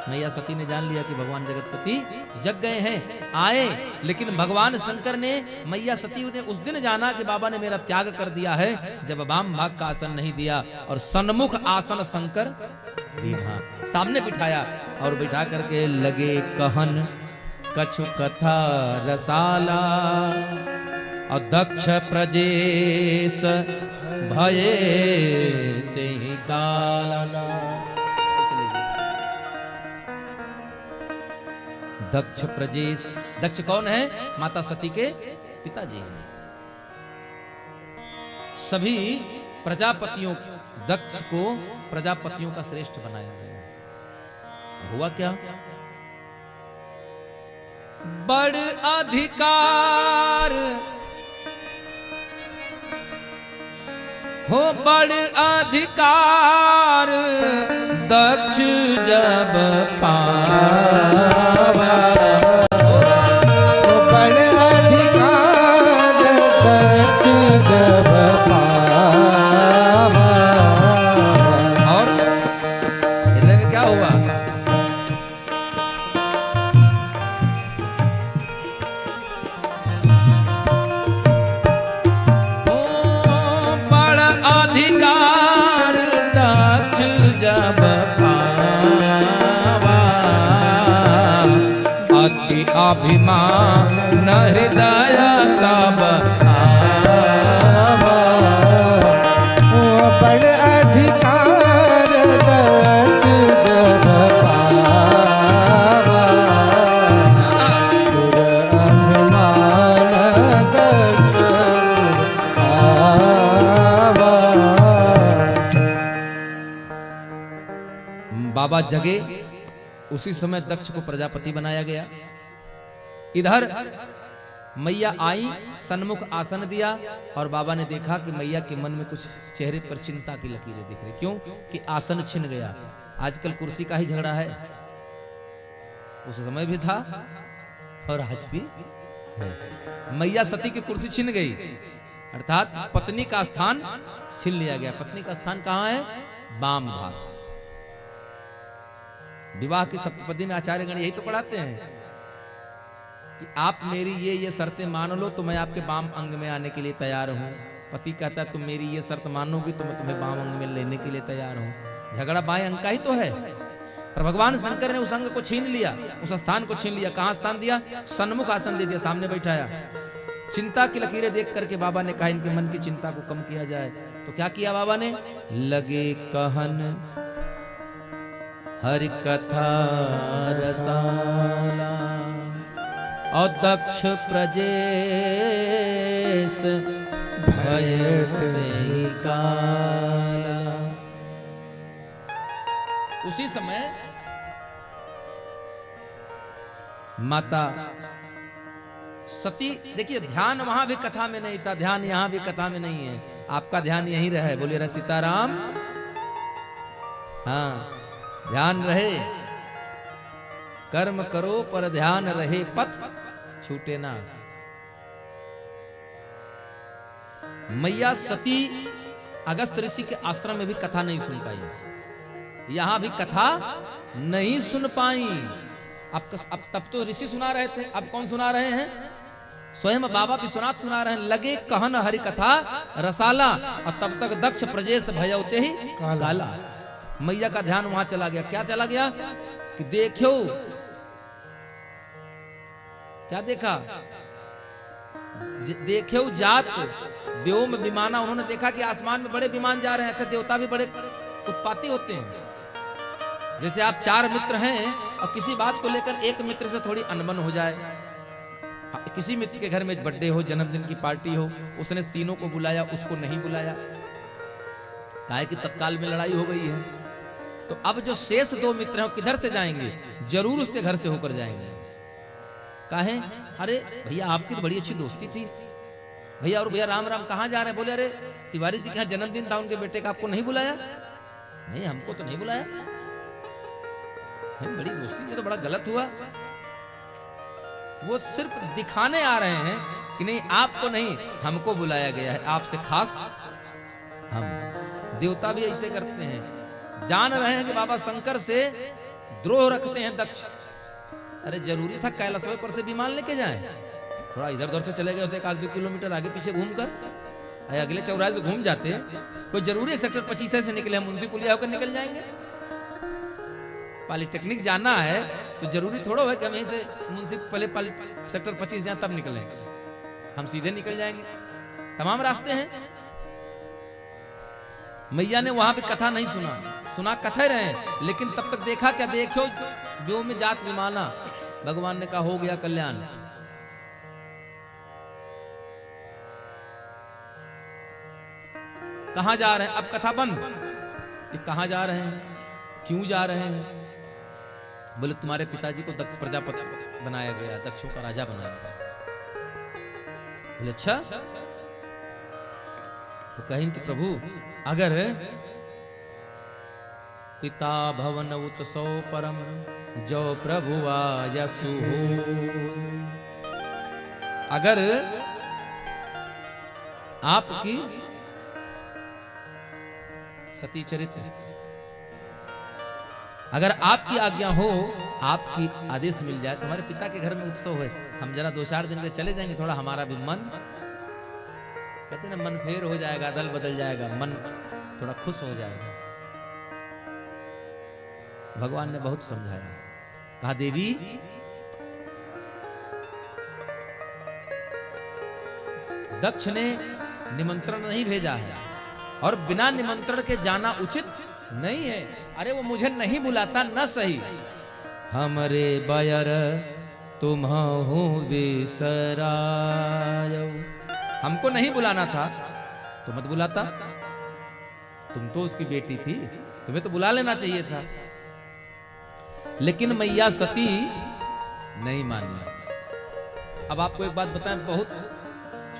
मैया सती ने जान लिया कि भगवान जगतपति जग गए हैं, आए। लेकिन भगवान शंकर ने मैया सती ने उस दिन जाना कि बाबा ने मेरा त्याग कर दिया है जब वाम भाग का आसन नहीं दिया और सन्मुख आसन शंकर दीन्हा। सामने बिठाया और बिठा करके लगे कहन कछु कथा रसाला, और दक्ष प्रजेश भये तेहि काला। दक्ष प्रजेश, दक्ष कौन है? माता सती के पिताजी हैं। सभी प्रजापतियों, दक्ष को प्रजापतियों का श्रेष्ठ बनाया गया। हुआ क्या? बड़ अधिकार हो, बड़ अधिकार दक्ष जब पावा, बड़ अधिकार दक्ष जब पावा। और हृदय में क्या हुआ? ओ बड़ अधिकार दक्ष जब पावा, अति अभिमान हृदय तब आवा। ओ बड़ अधिकार दक्ष जब पावा, पुर अभिमान दक्ष आवा। बाबा जगे, उसी समय दक्ष को प्रजापति बनाया गया। इधर मैया आई, सन्मुख आसन दिया, और बाबा ने देखा कि मैया के मन में कुछ चेहरे पर चिंता की लकीरें दिख रही। क्यों? कि आसन छिन गया। आजकल कुर्सी का ही झगड़ा है, उस समय भी था और आज भी है। मैया सती की कुर्सी छिन गई, अर्थात पत्नी का स्थान छीन लिया गया। पत्नी का स्थान कहां है? वाम भाग। विवाह की सप्तपदी में आचार्यगण यही तो पढ़ाते हैं कि आप मेरी ये शर्तें मान लो तो मैं आपके वाम अंग में आने के लिए तैयार हूं। पति कहता है तुम मेरी ये शर्त मानोगी तो मैं तुम्हें वाम अंग में लेने के लिए तैयार हूं। झगड़ा बाएं अंग का ही तो है, पर भगवान शंकर ने उस अंग को छीन लिया, उस स्थान को छीन लिया। कहां स्थान दिया? सन्मुख आसन दे दिया, सामने बैठाया। चिंता की लकीरें देख करके बाबा ने कहा इनके मन की चिंता को कम किया जाए। तो क्या किया बाबा ने? लगे कहन हरि कथा रसाला, और दक्ष प्रजेश भय तेहि काला। उसी समय माता सती, देखिए ध्यान वहां भी कथा में नहीं था, ध्यान यहां भी कथा में नहीं है। आपका ध्यान यहीं रहे, बोलिए रे सीताराम। हाँ, ध्यान रहे, कर्म करो पर ध्यान रहे, पथ छूटे ना। मैया सती अगस्त ऋषि के आश्रम में भी कथा नहीं सुन पाई, यहां भी कथा नहीं सुन पाई। अब तब तो ऋषि सुना रहे थे, अब कौन सुना रहे हैं? स्वयं बाबा विश्वनाथ सुना रहे हैं। लगे कहन हरि कथा रसाला, और तब तक दक्ष प्रजेश भयउते ही काला। मैया का ध्यान वहां चला गया। क्या चला गया? कि देखो, क्या देखा? देखो जात व्योम विमाना। उन्होंने देखा कि आसमान में बड़े विमान जा रहे हैं। अच्छा, देवता भी बड़े उत्पाती होते हैं। जैसे आप चार मित्र हैं और किसी बात को लेकर एक मित्र से थोड़ी अनबन हो जाए, किसी मित्र के घर में बर्थडे हो, जन्मदिन की पार्टी हो, उसने तीनों को बुलाया, उसको नहीं बुलाया, काहे कि तत्काल में लड़ाई हो गई है। तो अब जो शेष दो मित्र हैं किधर से जाएंगे? जरूर उसके घर से होकर जाएंगे। काहे? अरे भैया आपकी तो बड़ी अच्छी दोस्ती थी भैया, और भैया राम राम कहाँ जा रहे हैं? बोले अरे तिवारी जी के यहाँ जन्मदिन था उनके बेटे का, आपको नहीं बुलाया? नहीं, हमको तो नहीं बुलाया। बड़ी दोस्ती, ये तो बड़ा गलत हुआ। वो सिर्फ दिखाने आ रहे हैं कि नहीं आपको नहीं, हमको बुलाया गया है, आपसे खास हम। देवता भी ऐसे करते हैं, जान रहे हैं कि बाबा शंकर से द्रोह रखते हैं दक्ष। अरे जरूरी था कैलाशवर पर से विमान लेके जाएं? थोड़ा इधर उधर से चले गए होते, 1-2 किलोमीटर आगे पीछे घूमकर, अगले चौराहे से घूम जाते। कोई जरूरी है सेक्टर 25 से निकले हम मुंशी पुलिया होकर निकल जाएंगे? पॉलिटेक्निक जाना है तो जरूरी थोड़ा है कि हम यहीं से मुंशी पहले सेक्टर 25 जाए तब निकलेंगे। हम सीधे निकल जाएंगे, तमाम रास्ते हैं। मैया ने वहां पे कथा नहीं सुना कथे रहे, लेकिन तब तक देखा क्या देखो जो में जात विमाना। भगवान ने कहा हो गया कल्याण। कहां जा रहे हैं? अब कथा बंद। ये कहां जा रहे हैं, क्यों जा रहे हैं? बोले तुम्हारे पिताजी को प्रजापति बनाया गया, दक्षों का राजा बनाया गया। बोले अच्छा, तो कहें कि प्रभु अगर पिता भवन उत्सव परम जो प्रभु आयसु, अगर आपकी सती चरित्र, अगर आपकी आज्ञा हो, आपकी आदेश मिल जाए तो हमारे पिता के घर में उत्सव है, हम जरा 2-4 दिन में चले जाएंगे, थोड़ा हमारा भी मन, कहते ना मन फेर हो जाएगा, दल बदल जाएगा, मन थोड़ा खुश हो जाएगा। भगवान ने बहुत समझाया, कहा देवी दक्ष ने निमंत्रण नहीं भेजा है और बिना निमंत्रण के जाना उचित नहीं है। अरे वो मुझे नहीं बुलाता न सही, हमरे बयर तुम्हु बिसरायो, हमको नहीं बुलाना था तो मत बुलाता, तुम तो उसकी बेटी थी, तुम्हें तो बुला लेना चाहिए था। लेकिन मैया सती नहीं मानी। अब आपको एक बात बताएं, बहुत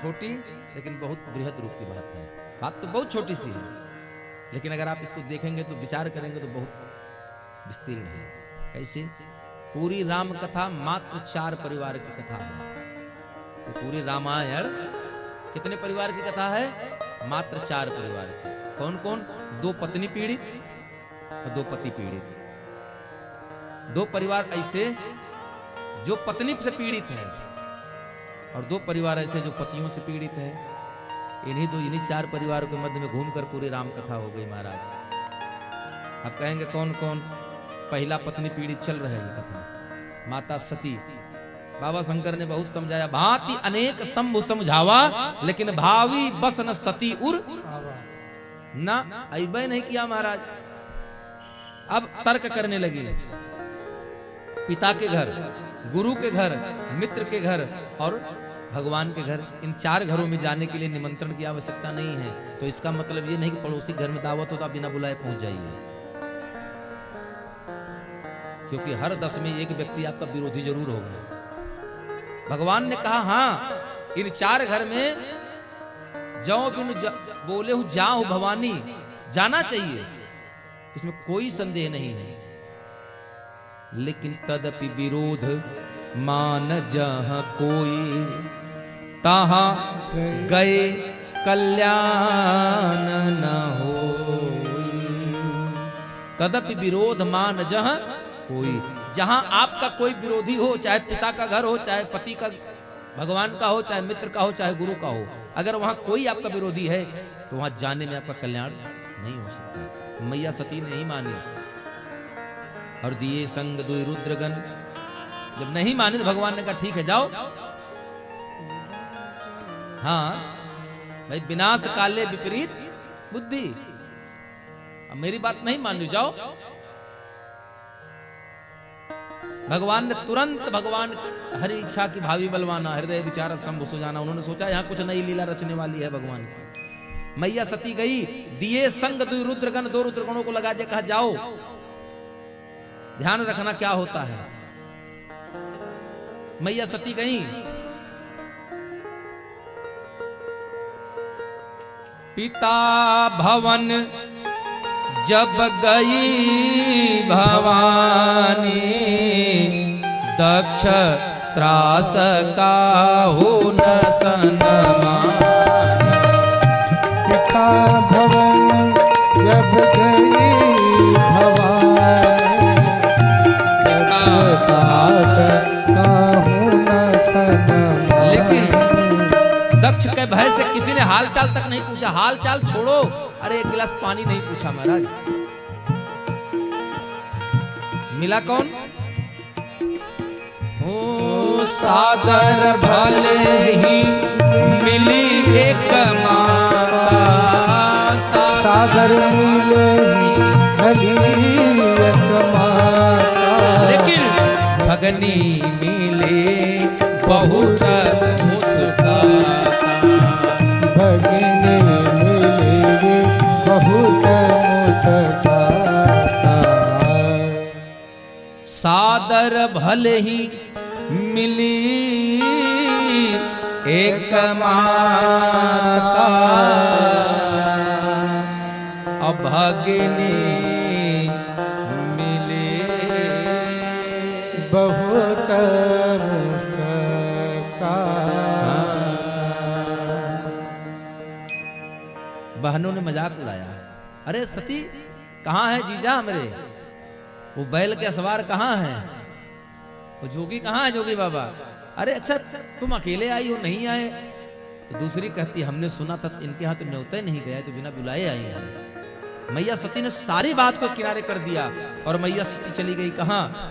छोटी लेकिन बहुत बृहद रूप की बात है। बात तो बहुत छोटी सी है, लेकिन अगर आप इसको देखेंगे तो विचार करेंगे तो बहुत विस्तीर्ण है। कैसे? पूरी राम कथा मात्र 4 परिवार की कथा है। तो पूरी रामायण कितने परिवार की कथा है? मात्र 4 परिवार की। कौन कौन? 2 पत्नी पीड़ित और 2 पति पीड़ित। 2 परिवार ऐसे जो पत्नी से पीड़ित है और 2 परिवार ऐसे जो पतियों से पीड़ित है। इन्हीं 4 परिवारों के मध्य में घूमकर पूरी राम कथा हो गई महाराज। अब कहेंगे कौन कौन? पहला पत्नी पीड़ित चल रहा है ये कथा, माता सती। बाबा शंकर ने बहुत समझाया, भांति अनेक शंभु समझावा लेकिन भावी बस न सती उर ना, ऐबे नहीं किया महाराज। अब तर्क करने लगी, पिता के घर, गुरु के घर, मित्र के घर और भगवान के घर, इन 4 घरों में जाने के लिए निमंत्रण की आवश्यकता नहीं है। तो इसका मतलब ये नहीं कि पड़ोसी घर में दावत हो तो आप बिना बुलाए पहुंच जाइए, क्योंकि हर 10 में एक व्यक्ति आपका विरोधी जरूर होगा। भगवान ने कहा हाँ, इन 4 घर में जाओ बिन बोले हूं जाओ भवानी, जाना चाहिए, इसमें कोई संदेह नहीं है। लेकिन तदपि विरोध मान जहाँ कोई, तहाँ गए कल्याण न होई। तदपि विरोध मान जहाँ कोई, जहां आपका कोई विरोधी हो, चाहे पिता का घर हो, चाहे पति का, भगवान का हो, चाहे मित्र का हो, चाहे गुरु का हो, अगर वहां कोई आपका विरोधी है तो वहां जाने में आपका कल्याण नहीं हो सकता। मैया सती नहीं मानी और दिए संग 2 रुद्रगण। जब नहीं माने तो भगवान ने कहा ठीक है जाओ। हाँ भाई, विनाश काले विपरीत बुद्धि। अब मेरी बात नहीं मान लो, जाओ। भगवान ने तुरंत, भगवान हरि इच्छा की भावी बलवाना, हृदय विचार शंभु सुजाना। उन्होंने सोचा यहाँ कुछ नई लीला रचने वाली है भगवान की। मैया सती गई, दिए संग 2 रुद्रगण, 2 रुद्रगणों को लगा दिया, कहा जाओ, ध्यान रखना क्या होता है। मैया सती गई, पिता भवन जब गई भवानी, दक्ष त्रास काहू न सनमान। पिता भवन जब गई भवानी, दक्ष त्रास काहू न सनमान। लेकिन दक्ष के भय से किसी ने हाल चाल तक नहीं पूछा। हाल चाल छोड़ो, अरे 1 गिलास पानी नहीं पूछा महाराज। मिला कौन? ओ सादर भले ही मिली एक माता, सागर मिले भली एक माता, लेकिन भगनी मिले बहुत मुस्काता, भगनी मिले बहुत मुस्काता। सादर भले ही मिली एक माता, अभागिनी मिले बहुत मुस्काता। बहनों ने मजाक उड़ाया, अरे सती कहाँ है जीजा मेरे, वो बैल के सवार कहाँ है, वो जोगी कहाँ है जोगी बाबा? अरे अच्छा तुम अकेले आई हो, नहीं आए? तो दूसरी कहती हमने सुना था इनके यहाँ तो न्योता ही नहीं गया, तो बिना बुलाए आई है। मैया सती ने सारी बात को किनारे कर दिया और मैया सती चली गई कहाँ?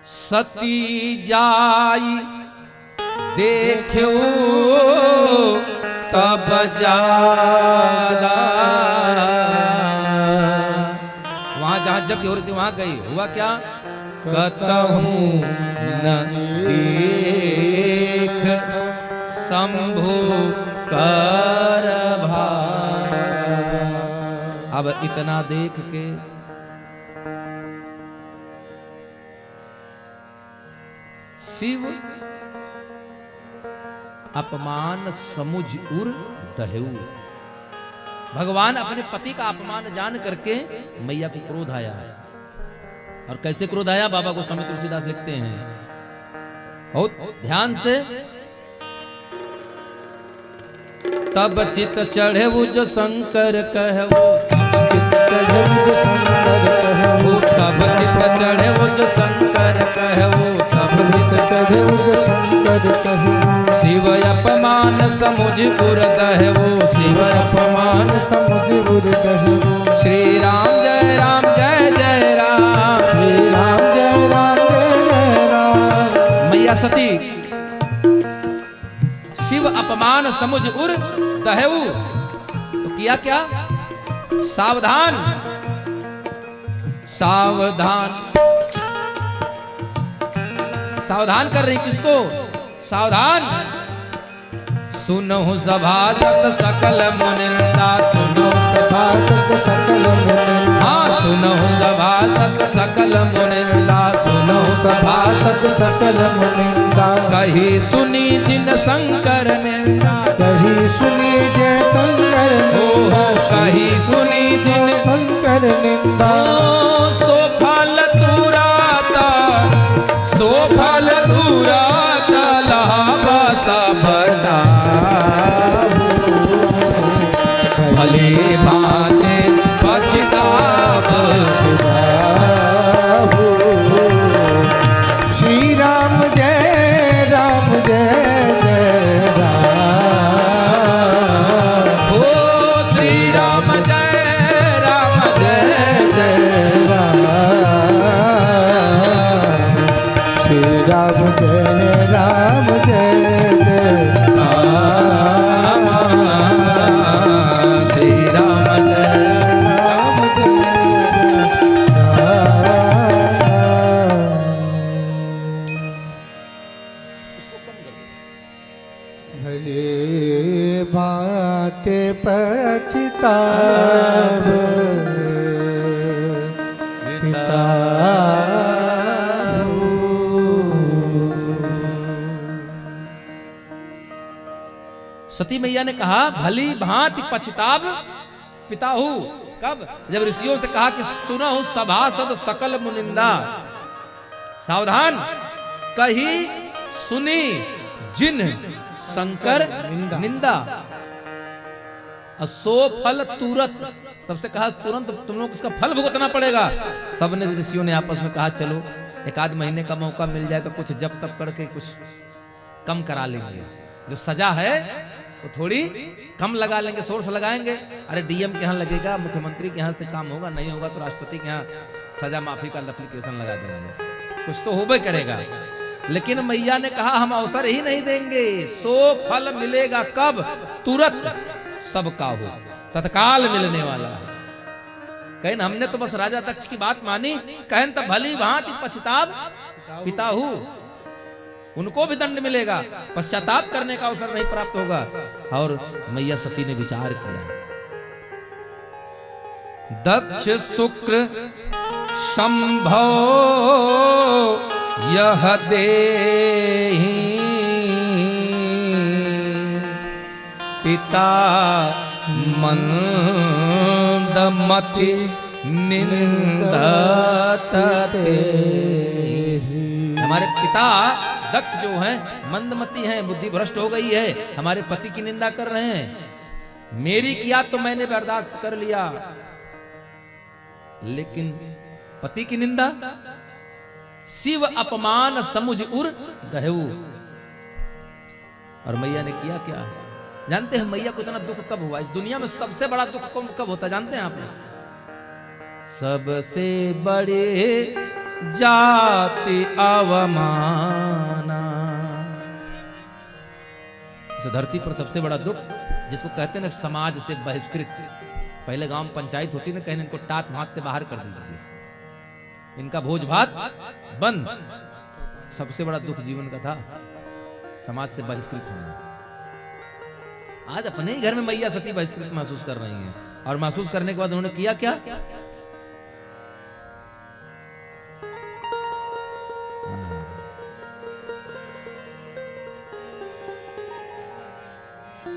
सती जाई देखो तब जागा, वहां जहां यज्ञ हो रही थी वहां गई, हुआ क्या? कतहूं न देख शंभु कर भागा। अब इतना देख के शिव अपमान समुझ उर दहेऊ, भगवान अपने पति का अपमान जान करके मैया को क्रोध आया। और कैसे क्रोध आया बाबा गोस्वामी तुलसीदास लिखते हैं, बहुत ध्यान से। तब चित चढ़े जो शंकर कहवो, तब चित चढ़े जो शंकर कहवो, तब चित चढ़े जो शंकर कहवो, शिव अपमान समुझ उर दहेवो, शिव अपमान समुझ उर दहेवो। श्री राम जय राम जय जय राम, श्री राम जय राम जय जय राम। मैया सती शिव अपमान समुझ उर दहेऊ, तो किया क्या? सावधान सावधान सावधान कर रही, किसको? सावधान। सुनहु सभासद सकल मुनिंदा, सुनो सभासद सकल मुनिंदा, हाँ सुनहु सभासद सकल मुनिंदा, सुनो सभासद सकल मुनिंदा। कही सुनी जिन शंकर निंदा, कही सुनी जय शंकर निंदा, कही सुनी जिन शंकर निंदा। सो फल तुराता, सो फल तुराता लाभा सबना, भले भांति पछताव बाहु। श्री राम जय राम जय जय राम। हो श्री राम जय जय जय राम। श्री राम जय राम जय जय राम, श्री राम जय राम जय राम। भले बाटे पछताव पिता। सती मैया ने कहा भली भांति पछताव पिताहु। कब? जब ऋषियों से कहा कि सुनहु सभासद सकल मुनिंदा, सावधान कही सुनी जिन शंकर निंदा, सो फल तुरंत, सबसे कहा तुरंत तुम लोग उसका फल भुगतना पड़ेगा। सबने ऋषियों ने आपस में कहा चलो एक आध महीने का मौका मिल जाएगा, कुछ जब तब करके कुछ कम करा लेंगे, जो सजा है वो थोड़ी कम लगा लेंगे, सोर्स लगाएंगे। अरे डीएम के यहाँ लगेगा, मुख्यमंत्री के यहाँ से काम होगा, नहीं होगा तो राष्ट्रपति के यहाँ सजा माफी का एप्लीकेशन लगा देंगे, कुछ तो होबे करेगा। लेकिन मैया ने कहा हम अवसर ही नहीं देंगे, सो फल मिलेगा कब, तुरंत सबका हो, तत्काल मिलने वाला है। कहें हमने तो बस राजा दक्ष की बात मानी, कहें तो भली भांति पछताब पिताहू, उनको भी दंड मिलेगा, पश्चाताप करने का अवसर नहीं प्राप्त होगा। और मैया सती ने विचार किया, दक्ष शुक्र संभव यह देहि, पिता मंदमति निंदत तेहि। हमारे पिता दक्ष जो हैं मंदमती हैं, बुद्धि भ्रष्ट हो गई है, हमारे पति की निंदा कर रहे हैं। मेरी किया तो मैंने बर्दाश्त कर लिया, लेकिन पति की निंदा, शिव अपमान समुझ उर गहेऊ। और मैया ने किया क्या जानते हैं? मैया को इतना दुख कब हुआ इस दुनिया में? सबसे बड़ा दुख कब होता जानते हैं आपने? सबसे बड़े जाति अवमाना। इस धरती पर सबसे बड़ा दुख जिसको कहते हैं ना समाज से बहिष्कृत। पहले गांव में पंचायत होती ना, कहने इनको टाट हाथ से बाहर कर दीजिए, इनका भोज भात बंद। सबसे बड़ा दुख जीवन का था समाज से बहिष्कृत होना। आज अपने ही घर में मैया सती बहिष्कृत महसूस कर रही हैं, और महसूस करने के बाद उन्होंने किया क्या?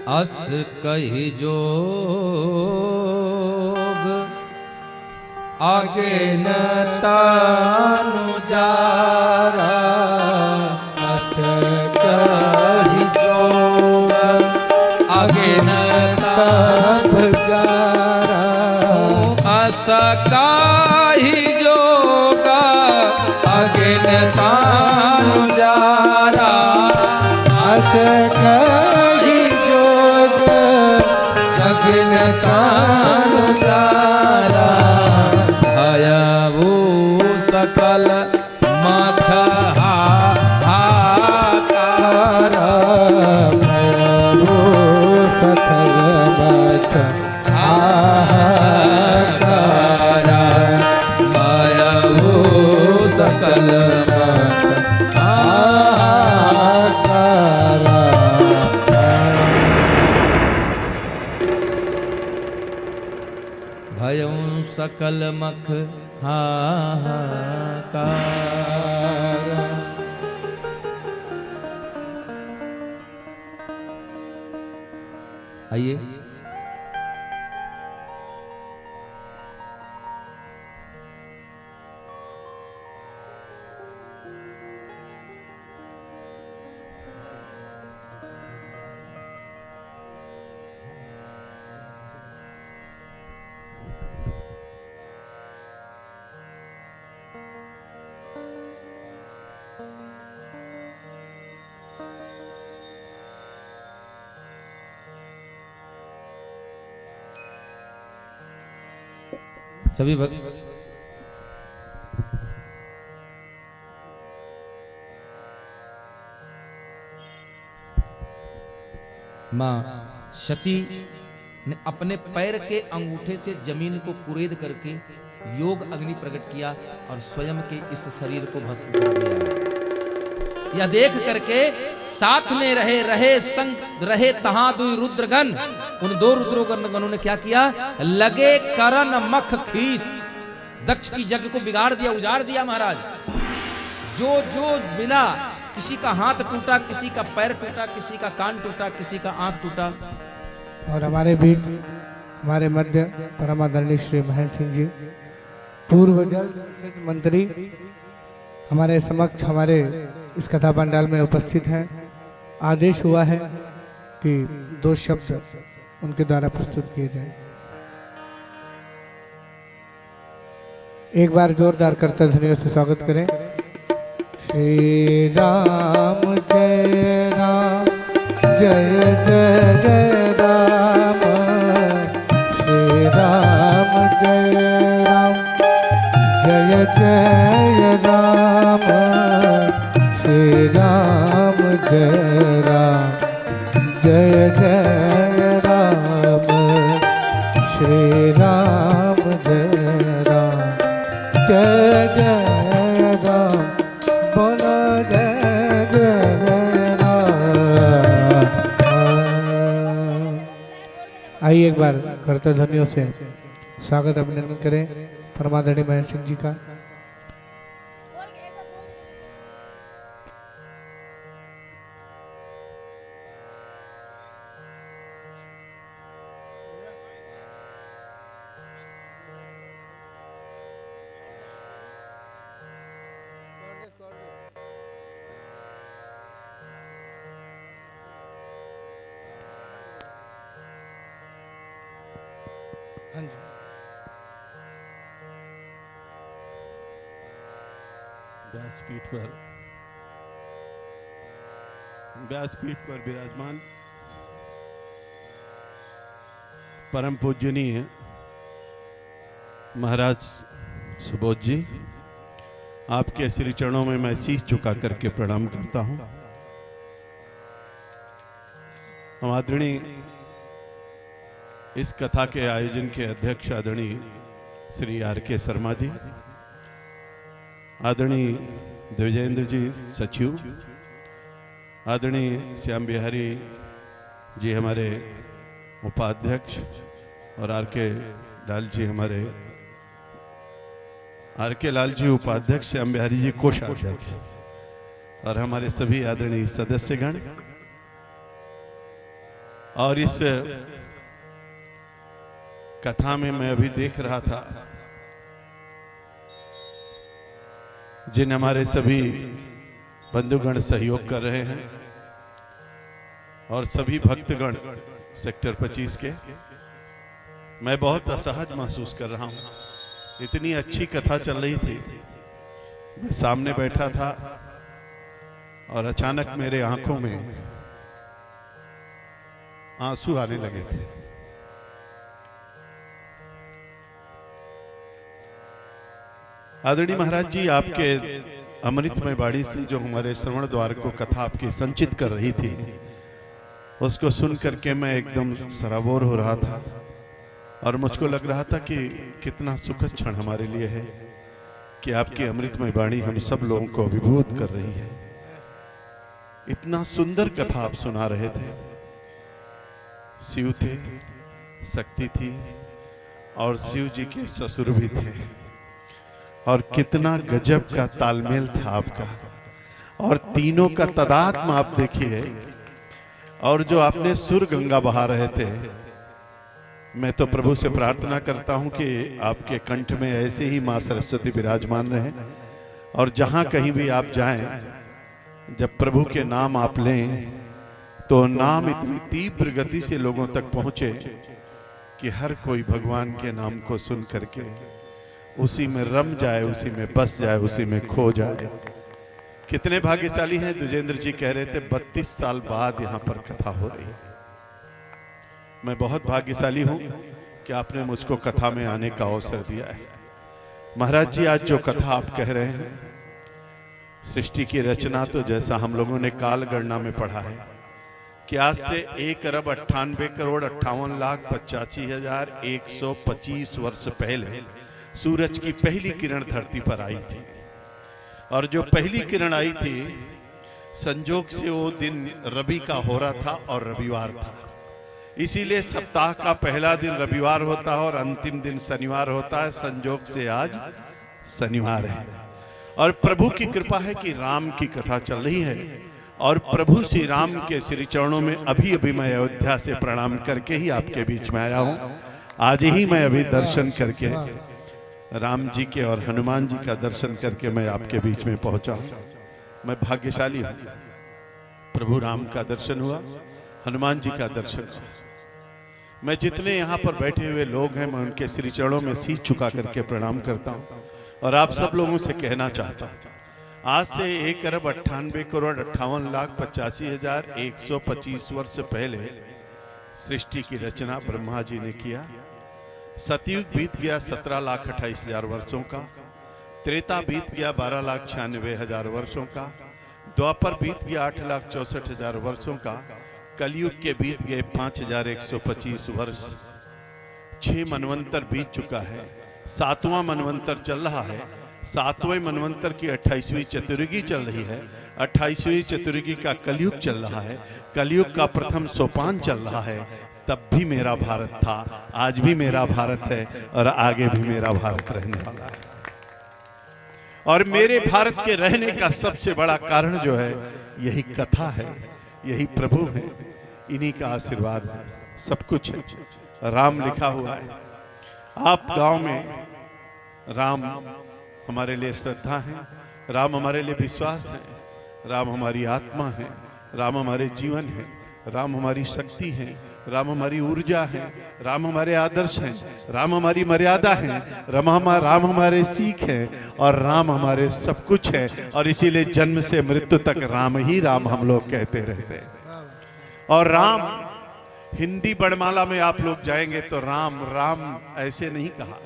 अस कही जोग आगे न तानु जारा, अस कही जोग आगे न तब जारा, अस कही जोग आगे न तानु जारा, अस कही जोग आगे न तानु जारा, भयभू सकल मख हाहाकार, भयभू सकल मख हाहाकार, भयभू सकल मख हाहाकार। भयं सकल मख हाहाकार। आइए सभी मां सती ने अपने पैर के अंगूठे से जमीन को कुरेद करके योग अग्नि प्रकट किया और स्वयं के इस शरीर को भस्म कर दिया। यह देख करके साथ में रहे संग रहे तहां दुई रुद्रगण, उन दो रुद्रगणों ने क्या किया? लगे करन मख खीस, दक्ष की यज्ञ को बिगाड़ दिया, उजाड़ दिया महाराज। जो जो मिला, किसी का हाथ टूटा, किसी का पैर टूटा, किसी का कान टूटा, किसी का आंख टूटा। और हमारे बीच हमारे मध्य परमादरणीय श्री महेंद्र सिंह जी, पूर्व जल मंत्री, हमारे समक्ष हमारे इस कथा पंडाल में उपस्थित हैं। आदेश हुआ है कि 2 शब्द उनके द्वारा प्रस्तुत किए जाए। एक बार जोरदार करतल ध्वनियों से स्वागत करें। श्री राम जय राम जय जय राम श्री राम जय राम जय जय राम श्री राम जय राम जय जय राम श्री राम जय राम जय जय राम बोलो जय जय राम। आइए एक बार करते ध्वनियों से स्वागत अभिनंदन करें परमादरणीय महेश सिंह जी का। हाँ जी। व्यासपीठ पर विराजमान परम पूजनीय महाराज सुबोध जी, आपके श्री चरणों में मैं शीश झुका करके प्रणाम करता हूं। हम आदरणीय इस कथा के आयोजन के अध्यक्ष आदरणीय श्री R.K. शर्मा जी, आदरणीय द्विजेंद्र जी सचिव, आदरणीय श्याम बिहारी जी हमारे उपाध्यक्ष, और R.K. लाल जी हमारे R.K. लाल जी उपाध्यक्ष, श्याम बिहारी जी कोषाध्यक्ष, और हमारे सभी आदरणीय सदस्यगण। और इस कथा में मैं अभी देख रहा था जिन हमारे सभी बंधुगण सहयोग कर रहे हैं और सभी भक्तगण सेक्टर 25 के, मैं बहुत असहज महसूस कर रहा हूं। इतनी अच्छी कथा चल रही थी, मैं सामने बैठा था और अचानक मेरे आंखों में आंसू आने लगे थे। आदरणीय महाराज जी, आपके अमृतमय बाड़ी से जो हमारे श्रवण द्वार को कथा आपकी संचित कर रही थी, उसको सुन करके मैं एकदम सराबोर हो रहा था और मुझको लग रहा था कि कितना सुखद क्षण हमारे लिए है कि आपकी अमृतमय वाणी हम सब लोगों को अभिभूत कर रही है। इतना सुंदर कथा आप सुना रहे थे। शिव थे, शक्ति थी और शिव जी के ससुर भी थे, और कितना गजब का तालमेल था आपका, और तीनों का तदात्म आप देखिए। और जो आपने सुर गंगा बहा रहे थे, मैं तो प्रभु से प्रार्थना करता हूं कि आपके कंठ में ऐसे ही मां सरस्वती विराजमान रहे, और जहां कहीं भी आप जाएं, जब प्रभु के नाम आप लें तो नाम इतनी तीव्र गति से लोगों तक पहुंचे कि हर कोई भगवान के नाम को सुन करके उसी में रम जाए, उसी में बस जाए, उसी में खो जाए। कितने भाग्यशाली हैं। द्विजेंद्र जी कह रहे थे 32 साल बाद यहां पर कथा हो रही है। मैं बहुत भाग्यशाली हूं कि आपने मुझको कथा में आने का अवसर दिया है। महाराज जी, आज जो कथा आप कह रहे हैं, सृष्टि की रचना तो जैसा हम लोगों ने काल गणना में पढ़ा है कि आज से 1,98,58,85,125 वर्ष पहले सूरज की पहली किरण धरती पर आई थी। और जो पहली किरण आई थी, संजोग से वो दिन रवि का हो रहा था और रविवार था, इसीलिए सप्ताह का पहला दिन रविवार होता है और अंतिम दिन शनिवार होता है। संजोग से आज शनिवार है, और प्रभु की कृपा है कि राम की कथा चल रही है, और प्रभु श्री राम के श्री चरणों में अभी अभी मैं अयोध्या से प्रणाम करके ही आपके बीच में आया हूं। आज ही मैं अभी दर्शन करके राम जी के और हनुमान जी का दर्शन करके मैं आपके बीच में पहुंचा हूं। मैं भाग्यशाली हूं। प्रभु राम का दर्शन हुआ, हनुमान जी का दर्शन हुआ। मैं जितने यहाँ पर बैठे हुए लोग हैं, मैं उनके श्री चरणों में शीश झुका करके प्रणाम करता हूं, और आप सब लोगों से कहना चाहता हूं, आज से 1,98,58,85,125 वर्ष पहले सृष्टि की रचना ब्रह्मा जी ने किया। सतयुग बीत गया 17,28,000 वर्षों का, त्रेता बीत गया 12,96,000 वर्षों का, द्वापर बीत गया 8,64,000 वर्षों का, कलयुग के बीत गए 5,125 वर्ष। 6 मनवंतर बीत चुका है, 7वां मनवंतर चल रहा है। 7वें मनवंतर की 28वीं चतुर्युगी चल रही है। 28वीं चतुर्युगी का कलयुग चल रहा है। कलयुग का प्रथम सोपान चल रहा है। तब भी मेरा भारत था, आज भी मेरा भारत है और आगे भी मेरा भारत रहने वाला है। और मेरे भारत के रहने का सबसे बड़ा कारण जो है यही कथा है, यही प्रभु है, इन्हीं का आशीर्वाद है, सब कुछ है। राम लिखा हुआ है। आप गांव में राम हमारे लिए श्रद्धा है, राम हमारे लिए विश्वास है, राम हमारी आत्मा है, राम हमारे जीवन है, राम हमारी शक्ति है, राम हमारी ऊर्जा है, राम हमारे आदर्श हैं, राम हमारी मर्यादा है, राम हमारे सीख है और राम हमारे सब कुछ है। और इसीलिए जन्म से मृत्यु तक राम ही राम हम लोग कहते रहते हैं। और राम हिंदी वर्णमाला में आप लोग जाएंगे तो राम राम ऐसे नहीं कहा।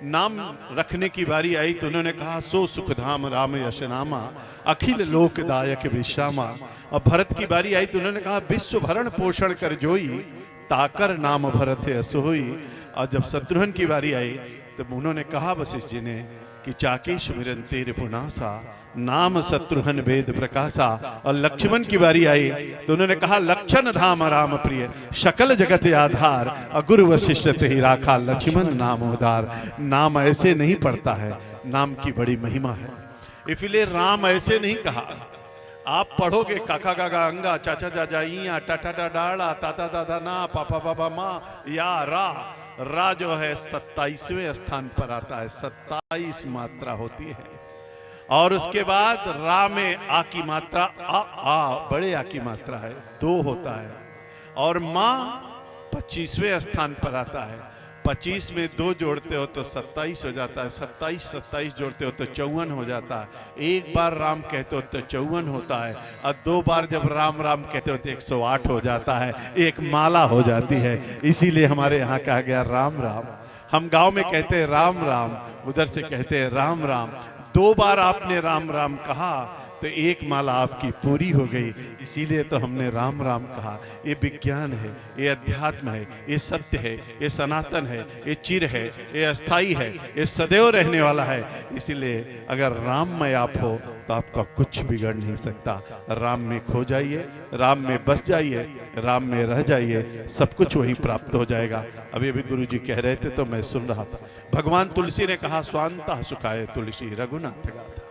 नाम रखने की बारी आई तो उन्होंने कहा सो सुखधाम राम यशनामा अखिल लोकदायक विश्रामा। और भरत की बारी आई तो उन्होंने कहा विश्व भरण पोषण कर जोई ताकर नाम भरत असोई। और जब शत्रुघ्न की बारी आई तो उन्होंने कहा वशिष्ठ जी ने कि चाके सुमिरन तेरे पुनासा नाम शत्रुघ्न वेद प्रकाशा। और लक्ष्मण की बारी आई तो उन्होंने कहा लक्षण धाम राम प्रिय सकल जगत आधार अगुरु वशिष्ठ ते ही राखा लक्ष्मण नाम उदार। नाम ऐसे नहीं पड़ता है, नाम की बड़ी महिमा है। इसलिए राम ऐसे नहीं कहा। आप पढ़ोगे काका गागा अंगा चाचा चाचा इया टाटा डाड़ा ताता दादा ना पापा बाबा माँ या रा जो है 27वें स्थान पर आता है। 27 मात्रा होती है। और उसके बाद रा में आ की मात्रा आ बड़े आ की मात्रा है 2 होता है। और माँ 25वें स्थान पर आता है। 25 में 2 जोड़ते हो तो 27 हो जाता है। 27 जोड़ते हो तो 54 हो जाता है। एक बार राम कहते हो तो 54 होता है। और 2 बार जब राम राम कहते हो तो 108 हो जाता है। एक माला हो जाती है। इसीलिए हमारे यहाँ कहा गया राम राम। हम गांव में कहते हैं राम राम, उधर से कहते हैं राम राम। 2 बार आपने राम राम कहा तो एक माला आपकी पूरी हो गई। इसीलिए तो हमने राम राम कहा। ये विज्ञान है, ये अध्यात्म है, ये सत्य है, ये सनातन है, ये चिर है, ये अस्थाई है, ये सदैव रहने वाला है। इसीलिए अगर राम में आप हो तो आपका कुछ बिगड़ नहीं सकता। राम में खो जाइए, राम में बस जाइए, राम में रह जाइए, सब कुछ वहीं प्राप्त हो जाएगा। अभी अभी गुरु जी कह रहे थे तो मैं सुन रहा था। भगवान तुलसी ने कहा स्वांतः सुखाय तुलसी रघुनाथ गाथा।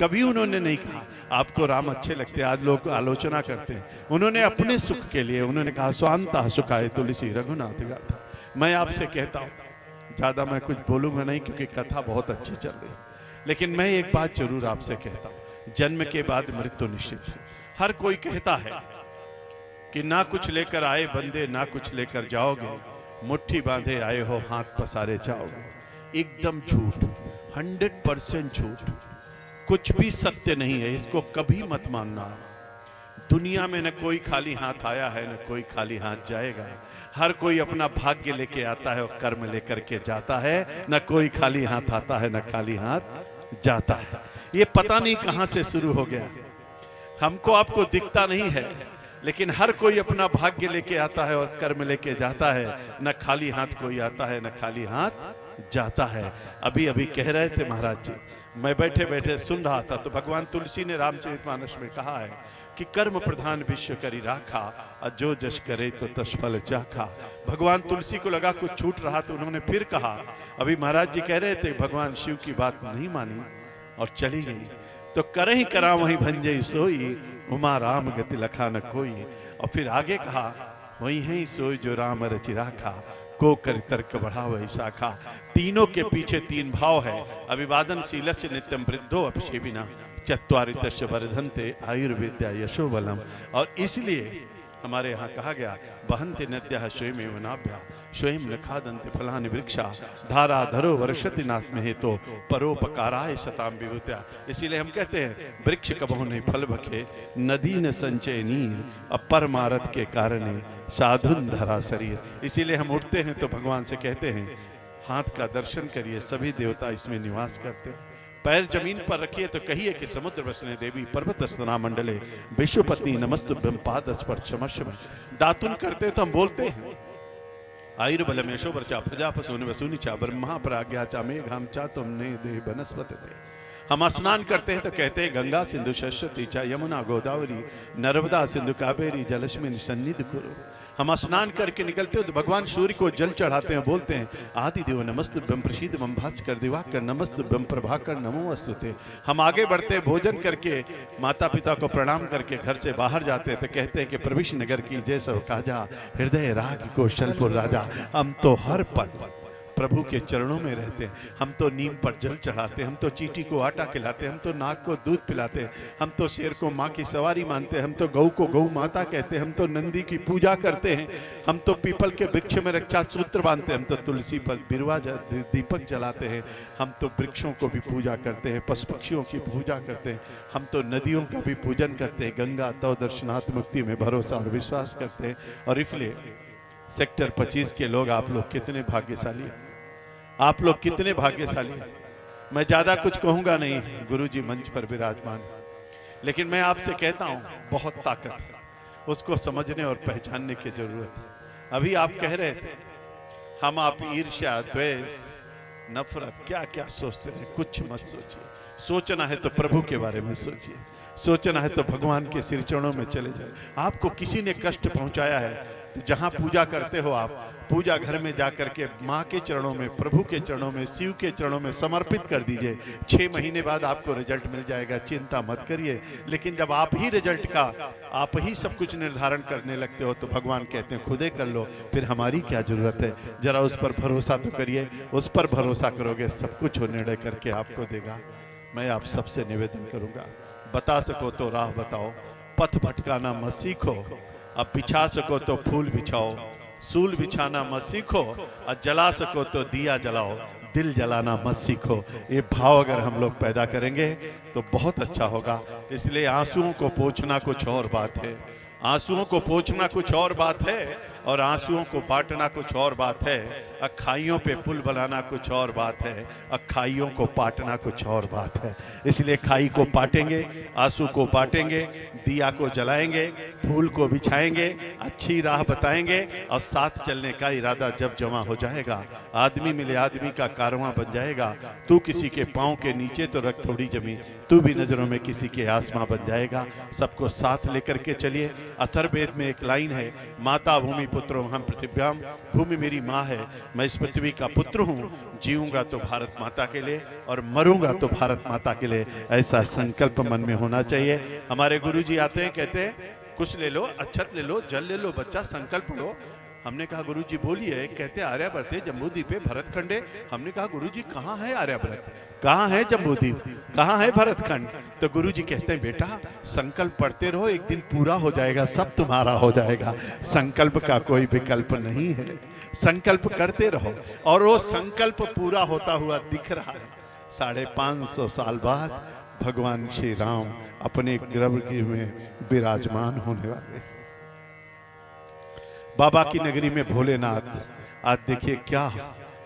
कभी उन्होंने नहीं कहा आपको राम अच्छे लगते, आज लोग आलोचना करते हैं। उन्होंने अपने सुख के लिए उन्होंने कहा स्वांतः सुखाय तुलसी रघुनाथ गाथा। मैं आपसे कहता हूँ, ज्यादा मैं कुछ बोलूंगा नहीं क्योंकि कथा बहुत अच्छी चल रही है, लेकिन मैं एक बात जरूर आपसे कहता हूँ, जन्म के बाद मृत्यु निश्चित है। हर कोई कहता है कि ना कुछ लेकर आए बंदे ना कुछ लेकर जाओगे, मुट्ठी बांधे आए हो हाथ पसारे जाओगे। एकदम झूठ, 100% झूठ। कुछ भी सत्य नहीं है, इसको कभी मत मानना। दुनिया में न कोई खाली हाथ आया है न कोई खाली हाथ जाएगा। हर कोई अपना भाग्य लेके आता है और कर्म लेकर के जाता है। न कोई खाली हाथ आता है न खाली हाथ जाता है। ये पता नहीं कहां से शुरू हो गया, हमको आपको दिखता नहीं है, लेकिन हर कोई अपना भाग्य लेके आता है और कर्म लेके जाता है। न खाली हाथ कोई आता है न खाली हाथ जाता है। अभी अभी कह रहे थे महाराज जी, मैं बैठे बैठे सुन रहा था तो भगवान तुलसी ने रामचरितमानस में कहा है कि कर्म प्रधान विश्व करी राखा और जो जश करे तो तस फल चाखा। भगवान तुलसी को लगा कुछ छूट रहा तो उन्होंने फिर कहा। अभी महाराज जी कह रहे थे भगवान शिव की बात नहीं मानी और चली गई तो कर ही करा वहीं भंजई सोई उमा राम गति लखा न कोई। और फिर आगे कहा वही है सोई जो राम रचि राखा को कर तर्क बढ़ा वही शाखा। तीनों के पीछे 3 भाव है। अभिवादन शीलस्य नित्यम वृद्धो अपशेविना चत्वारितस्य वर्धन्ते आयुर्विद्या यशो बलम। और इसलिए हमारे यहाँ कहा गया वहन्ति नद्यः स्वयमेव नाभ्या स्वयं न खादन्ति फलानि वृक्षा धारा धरो वर्षति नास्मि हेतो परोपकाराय शताम विभूत्या। इसीलिए हम कहते हैं वृक्ष कबहु नहीं फल भखे, नदी न संचय नीर, अब परमारथ के कारण साधुन धरा शरीर। इसीलिए हम उठते हैं तो भगवान से कहते हैं हाथ का दर्शन करिए, सभी देवता इसमें निवास करते हैं। पैर जमीन पर रखिए तो कहिए कि समुद्र वसने देवी पर्वत स्तना मंडले विश्वपत्नी नमस्तुभ्यं पाद स्पर्शमश्म। दातुन करते तो हम बोलते हैं आयुर्बलमेशो वर्चा प्रजापसून वसूनि चा ब्रह्मा प्राज्ञा चा मेघाम चा तुमने देह वनस्पति। हम स्नान करते हैं तो कहते हैं गंगा सिंधु सरस्वती चा यमुना गोदावरी नर्मदा सिंधु कावेरी जलस्मिन सन्निधि कुरु। हम स्नान करके निकलते हो तो भगवान सूर्य को जल चढ़ाते हैं, बोलते हैं आदि देव नमस्तुभ्यं प्रसीदमं भास्कर दिवाकर नमस्तुभ्यं प्रभाकर नमो अस्तुते। हम आगे बढ़ते हैं, भोजन करके माता पिता को प्रणाम करके घर से बाहर जाते हैं तो कहते हैं कि प्रविश नगर की जय सब काजा हृदय राग कौशलपुर राजा। हम तो हर पल प्रभु के चरणों में रहते हैं। हम तो नीम पर जल चढ़ाते हैं, हम तो चींटी को आटा खिलाते हैं, हम तो नाग को दूध पिलाते हैं, हम तो शेर को माँ की सवारी मानते हैं, हम तो गऊ को गौ माता कहते हैं, हम तो नंदी की पूजा करते हैं, हम तो पीपल के वृक्ष में रक्षा सूत्र बांधते हैं, हम तो तुलसी पर बिरवा दीपक जलाते हैं, हम तो वृक्षों को भी पूजा करते हैं, पशु पक्षियों की पूजा करते हैं, हम तो नदियों का भी पूजन करते हैं, गंगा तव दर्शनात् मुक्ति में भरोसा और विश्वास करते हैं। और इसलिए सेक्टर 25 के लोग आप लोग कितने भाग्यशाली हैं, आप लोग कितने भाग्यशाली हैं। मैं ज्यादा कुछ कहूंगा नहीं, गुरुजी मंच पर विराजमान, लेकिन मैं आपसे कहता हूं बहुत ताकत है, उसको समझने और पहचानने की जरूरत है। अभी आप कह रहे थे हम आप ईर्ष्या द्वेष नफरत क्या क्या सोचते हैं, कुछ मत सोचिए। सोचना है तो प्रभु के बारे में सोचिए, सोचना है तो भगवान के सिर चरणों में चले जाए। आपको किसी ने कष्ट पहुंचाया है तो जहां पूजा करते हो आप, पूजा घर में जाकर के माँ के चरणों में, प्रभु के चरणों में, शिव के चरणों में समर्पित कर दीजिए। 6 महीने बाद आपको रिजल्ट मिल जाएगा, चिंता मत करिए। लेकिन जब आप ही रिजल्ट का आप ही सब कुछ निर्धारण करने लगते हो तो भगवान कहते हैं खुदे कर लो, फिर हमारी क्या जरूरत है। जरा उस पर भरोसा तो करिए, उस पर भरोसा करोगे सब कुछ वो निर्णय करके आपको देगा। मैं आप सबसे निवेदन करूंगा, बता सको तो राह बताओ, पथ भटकाना मत सीखो, अब बिछा सको तो फूल बिछाओ, सूल बिछाना मत सीखो, और जला सको तो दिया जलाओ, दिल जलाना मत सीखो। ये भाव अगर हम लोग पैदा करेंगे तो बहुत अच्छा होगा। इसलिए आंसुओं को पोंछना कुछ और बात है, आंसुओं को पोंछना कुछ और बात है, और आंसुओं को बांटना कुछ और बात है। अखाइयों पे पुल बनाना कुछ और बात है, अखाइयों को पाटना कुछ और बात है। इसलिए खाई को पाटेंगे, आंसू को बांटेंगे, दिया को जलाएंगे, फूल को बिछाएंगे, अच्छी राह बताएंगे, और साथ चलने का इरादा जब जमा हो जाएगा, आदमी मिले आदमी का कारवां बन जाएगा। तू किसी के पाँव के नीचे तो रख थोड़ी जमी, तू भी नजरों में किसी के आसमां बन जाएगा। सबको साथ लेकर के चलिए। अथर्ववेद में एक लाइन है, माता भूमि पुत्रो हम पृथिव्याम, भूमि मेरी माँ है, मैं इस पृथ्वी का पुत्र हूँ, जीऊंगा तो भारत माता के लिए और मरूंगा तो भारत माता के लिए। ऐसा संकल्प मन में होना चाहिए। हमारे गुरुजी आते हैं, कहते हैं कुछ ले लो, अक्षत ले लो, जल ले लो, बच्चा संकल्प लो। हमने कहा गुरुजी बोलिए, कहते आर्यभट्ट है जम्बूद्वीप पे भरतखंड। हमने कहा गुरुजी कहाँ है आर्यभट्ट, कहाँ है जम्बूद्वीप, कहाँ है भरतखंड? तो गुरुजी कहते हैं बेटा संकल्प पढ़ते रहो, एक दिन पूरा हो जाएगा, सब तुम्हारा हो जाएगा। संकल्प का कोई विकल्प नहीं है, संकल्प करते रहो और वो संकल्प पूरा होता हुआ दिख रहा है। 550 साल बाद भगवान श्री राम अपने गर्भ में विराजमान होने वाले। बाबा की नगरी में भोलेनाथ, आज देखिए क्या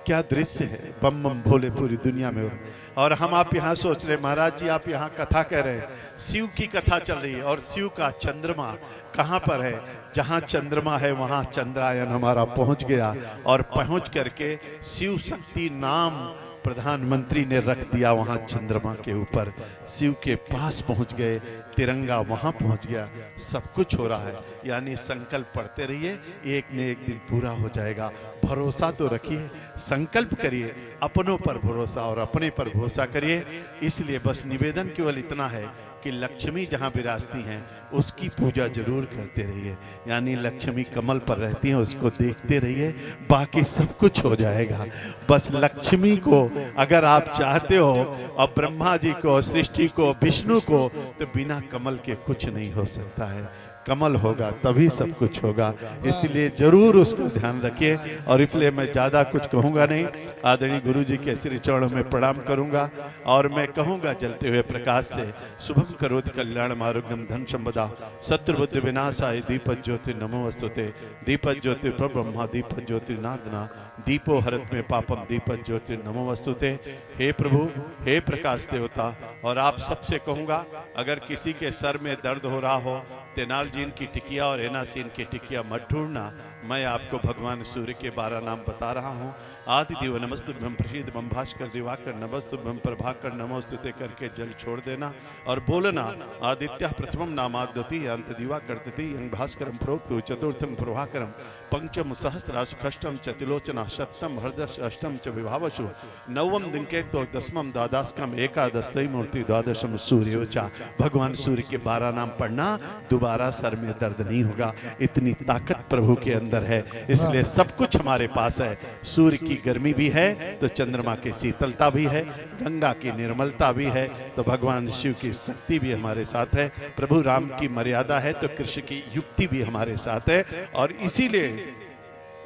क्या दृश्य है, बम बम भोले पूरी दुनिया में। और हम आप यहाँ सोच रहे महाराज जी आप यहाँ कथा कह रहे हैं, शिव की कथा चल रही है, और शिव का चंद्रमा कहाँ पर है? जहाँ चंद्रमा है वहाँ चंद्रायन हमारा पहुँच गया, और पहुँच करके शिव शक्ति नाम प्रधानमंत्री ने रख दिया वहां चंद्रमा के ऊपर। शिव के पास पहुंच गए, तिरंगा वहां पहुंच गया, सब कुछ हो रहा है। यानी संकल्प पढ़ते रहिए, एक न एक दिन पूरा हो जाएगा। भरोसा तो रखिए, संकल्प करिए, अपनों पर भरोसा और अपने पर भरोसा करिए। इसलिए बस निवेदन केवल इतना है कि लक्ष्मी जहाँ विराजती हैं उसकी पूजा जरूर करते रहिए। यानी लक्ष्मी कमल पर रहती हैं, उसको देखते रहिए, बाकी सब कुछ हो जाएगा। बस लक्ष्मी को अगर आप चाहते हो, और ब्रह्मा जी को, सृष्टि को, विष्णु को, तो बिना कमल के कुछ नहीं हो सकता है। कमल होगा तभी सब कुछ होगा। इसलिए जरूर उसको ध्यान रखिए। और इसलिए मैं ज़्यादा कुछ कहूँगा नहीं, आदरणीय गुरु जी के श्री चरणों में प्रणाम करूँगा और मैं कहूँगा जलते हुए प्रकाश से, शुभम करोति कल्याणम आरोग्यम धन संपदा शत्रु बुद्धि विनाशाय दीपक ज्योति नमोस्तुते। दीपक ज्योति प्रब्रह्मा दीपक ज्योति नारदना दीपो हरत में पापम दीपक ज्योति नमोस्तुते। हे प्रभु, हे प्रकाश देवता, और आप सबसे कहूँगा अगर किसी के सर में दर्द हो रहा हो, तेनाल जीन की टिकिया और एनासीन की टिकिया मत ढूंढना। मैं आपको भगवान सूर्य के 12 नाम बता रहा हूँ। आदि दिव नमस्तुभ्यम प्रसीदभम भास्कर दिवाकर नमस्तुभ्यम प्रभाकर नमोस्तुते करके जल छोड़ देना और बोलना आदित्य प्रथमम नामाद्युति अंत दिवाकर तृतीयं भास्करम प्रोक्तो चतुर्थम प्रभाकरम पंचम सहस्रासु खष्टम च तिलोचना सप्तम हृदय अष्टम च विभावशु नवम दिनकेतो दसमम द्वादशकम एकादशतई मूर्ति द्वादशम सूर्योचा। भगवान सूर्य के 12 नाम पढ़ना, दोबारा सर में दर्द नहीं होगा। इतनी ताकत प्रभु के अंदर है, इसलिए सब कुछ हमारे पास है। सूर्य की गर्मी भी है तो चंद्रमा की शीतलता भी है, गंगा की निर्मलता भी है तो भगवान शिव की शक्ति भी हमारे साथ है, प्रभु राम की मर्यादा है तो कृष्ण की युक्ति भी हमारे साथ है। और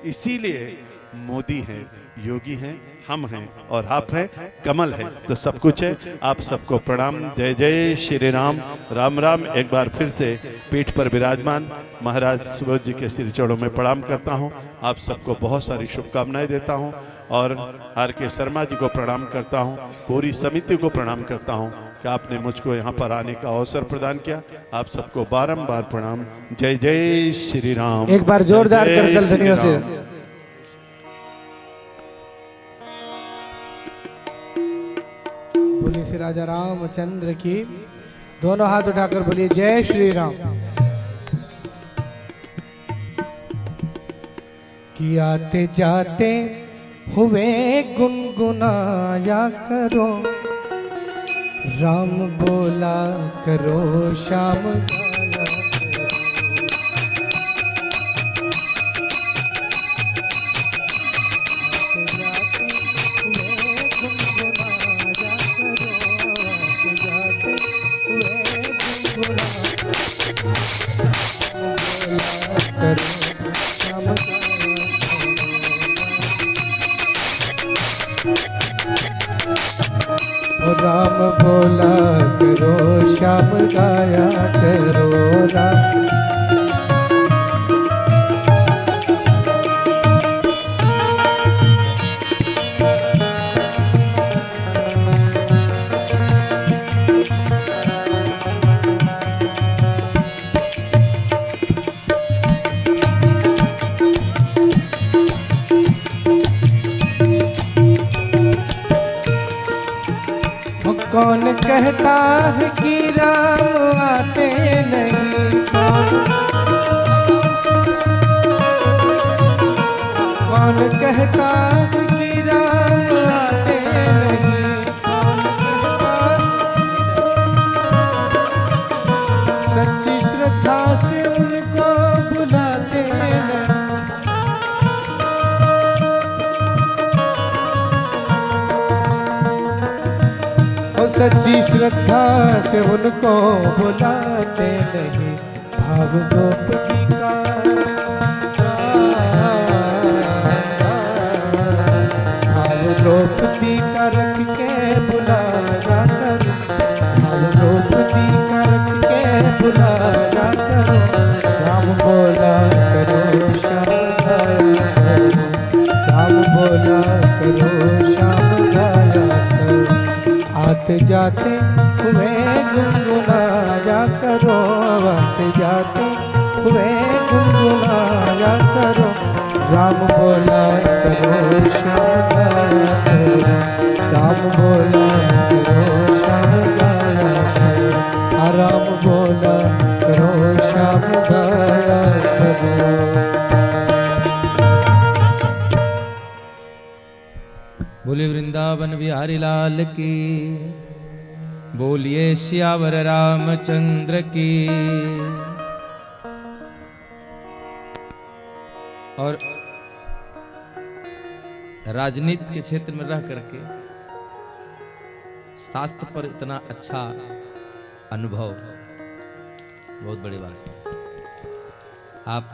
इसीलिए मोदी हैं, योगी हैं, हम हैं और आप हैं, कमल है तो सब कुछ है। आप सबको प्रणाम। जय जय श्री राम। राम राम। एक बार फिर से पीठ पर विराजमान महाराज सुबोध जी के श्री चरणों में प्रणाम करता हूं। आप सबको बहुत सारी शुभकामनाएं देता हूं और आर के शर्मा जी को प्रणाम करता हूं, पूरी समिति को प्रणाम करता हूं कि आपने मुझको यहाँ पर आने का अवसर प्रदान किया। आप सबको बारंबार प्रणाम। जय जय श्री राम। एक बार जोरदार करतल ध्वनियों से बोलिए श्री राजा रामचंद्र की। दोनों हाथ उठाकर बोलिए जय श्री राम। कि आते जाते हुए गुनगुनाया करो, राम बोला करो, श्याम गाया राम बोला करो, श्याम गाया करो राम। कौन कहता है कि राम आते नहीं, कौन कहता है कि राम आते नहीं, सच्ची श्रद्धा से उनको बुलाते नहीं। सच्ची श्रद्धा से उनको बुलाते नहीं, भाव द्रौपदी का भाव द्रौपदी का रख के बुलाया करो, भाव द्रौपदी का रख के बुलाया करो। राम बोला करो, श्याम गाया करो, राम बोला करो, श्याम गाया करो। आते जाते हुए गुनगुनाया करो, आते जाते हुए गुनगुनाया करो। राम बोला करो, श्याम गाया करो, राम बोला करो, श्याम गाया करो, राम बोला करो, श्याम गाया करो। बोले वृंदावन बिहारी लाल की, बोलिए श्यावर रामचंद्र की। और राजनीति के क्षेत्र में रह करके शास्त्र पर इतना अच्छा अनुभव बहुत बड़ी बात है। आप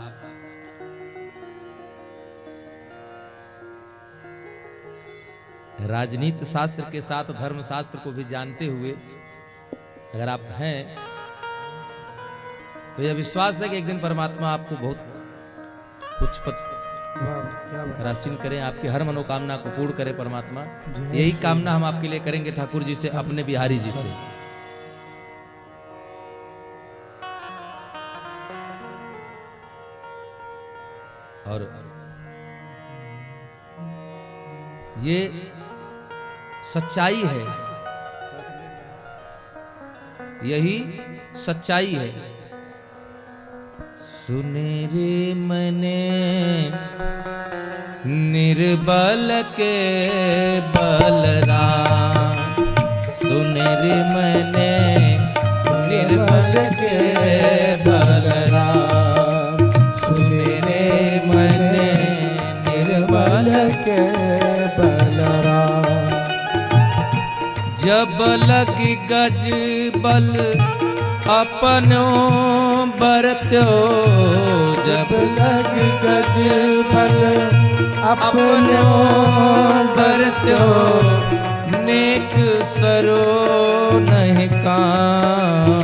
राजनीति शास्त्र के साथ धर्म शास्त्र को भी जानते हुए अगर आप हैं तो यह विश्वास है कि एक दिन परमात्मा आपको बहुत उच्च पद क्या बात। राशीन करें, आपकी हर मनोकामना को पूर्ण करे परमात्मा। यही कामना हम आपके लिए करेंगे ठाकुर जी से, अपने बिहारी जी से। और ये सच्चाई है, यही सच्चाई है। सुनेरे मने निर्बल के बलराम, सुनेरे मने निर्बल के बलराम, सुनेरे मने निर्बल के बलराम। जब लगी गज बल अपनो बरत्यो, जब लगी गज बल अपनो बरत्यो, नेक सरो नहीं काम,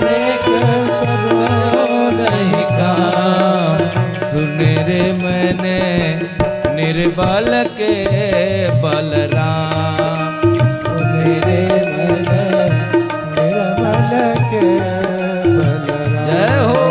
नेक सरो नहीं काम। सुन रे मैंने निर्बल के बलराम, सुन रे मैंने निर्बल के बलराम। जय हो।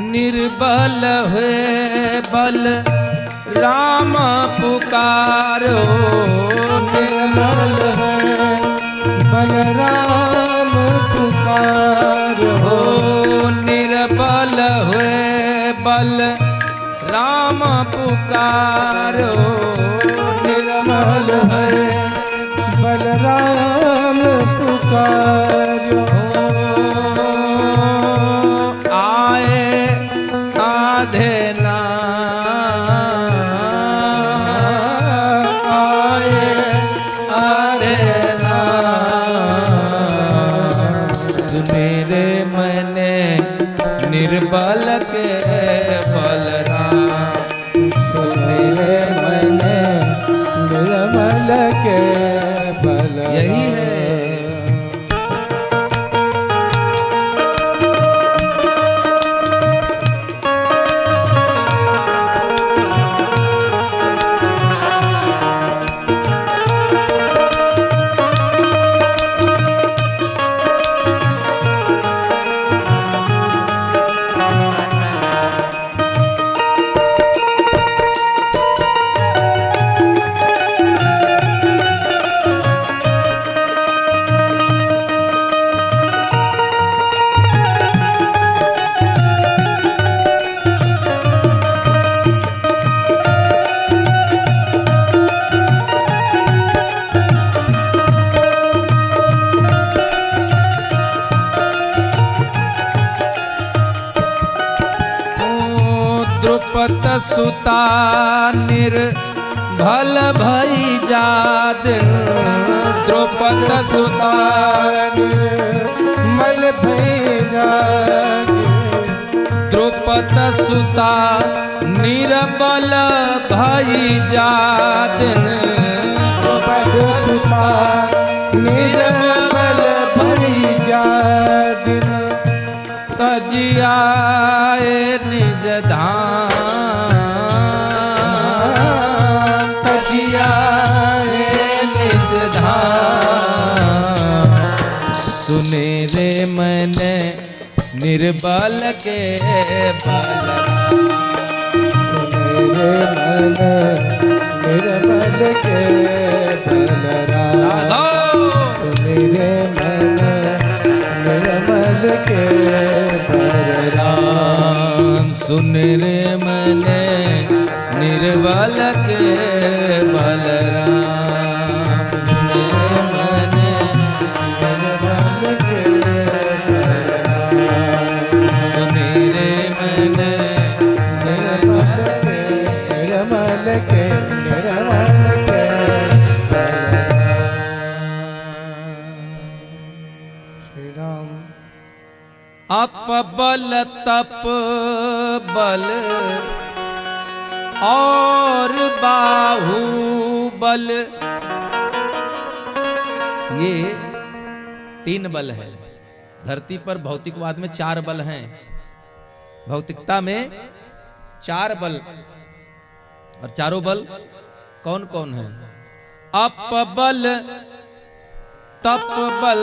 निर्बल हुए बल राम पुकारो, निर्बल है बलराम पुकारो। निर्बल हुए बल राम पुकारो, निर्बल है बलराम पुकारो। आधे ना आए आधे ना, मेरे मने निर्बल के बलराम, मेरे मन निर्मल के बलराम। यही है। द्रुपद सुता निर्भल भई जाद, द्रुपद सुता मल भई जाद, द्रुपद सुता निर्बल भई जाद, द्रुपद सुता निर्मल भई जाद। तजियाए निज धाम, तजियाए निज धाम। सुने रे मने निर्बल के बलराम, मेरे मन निर्मल के बलराम। मेरे मन निर्मल के बलराम। सुन रे बल के बलराम मेरे मन निर्बल के बलराम सुमेरे मन निर्बल के निर्मल के निर्मल के श्री राम। अपबल तप बल और बाहुबल, ये 3 बल है। धरती पर भौतिकवाद में 4 बल हैं, भौतिकता में 4 बल। और चारों बल कौन कौन है? अपबल तप बल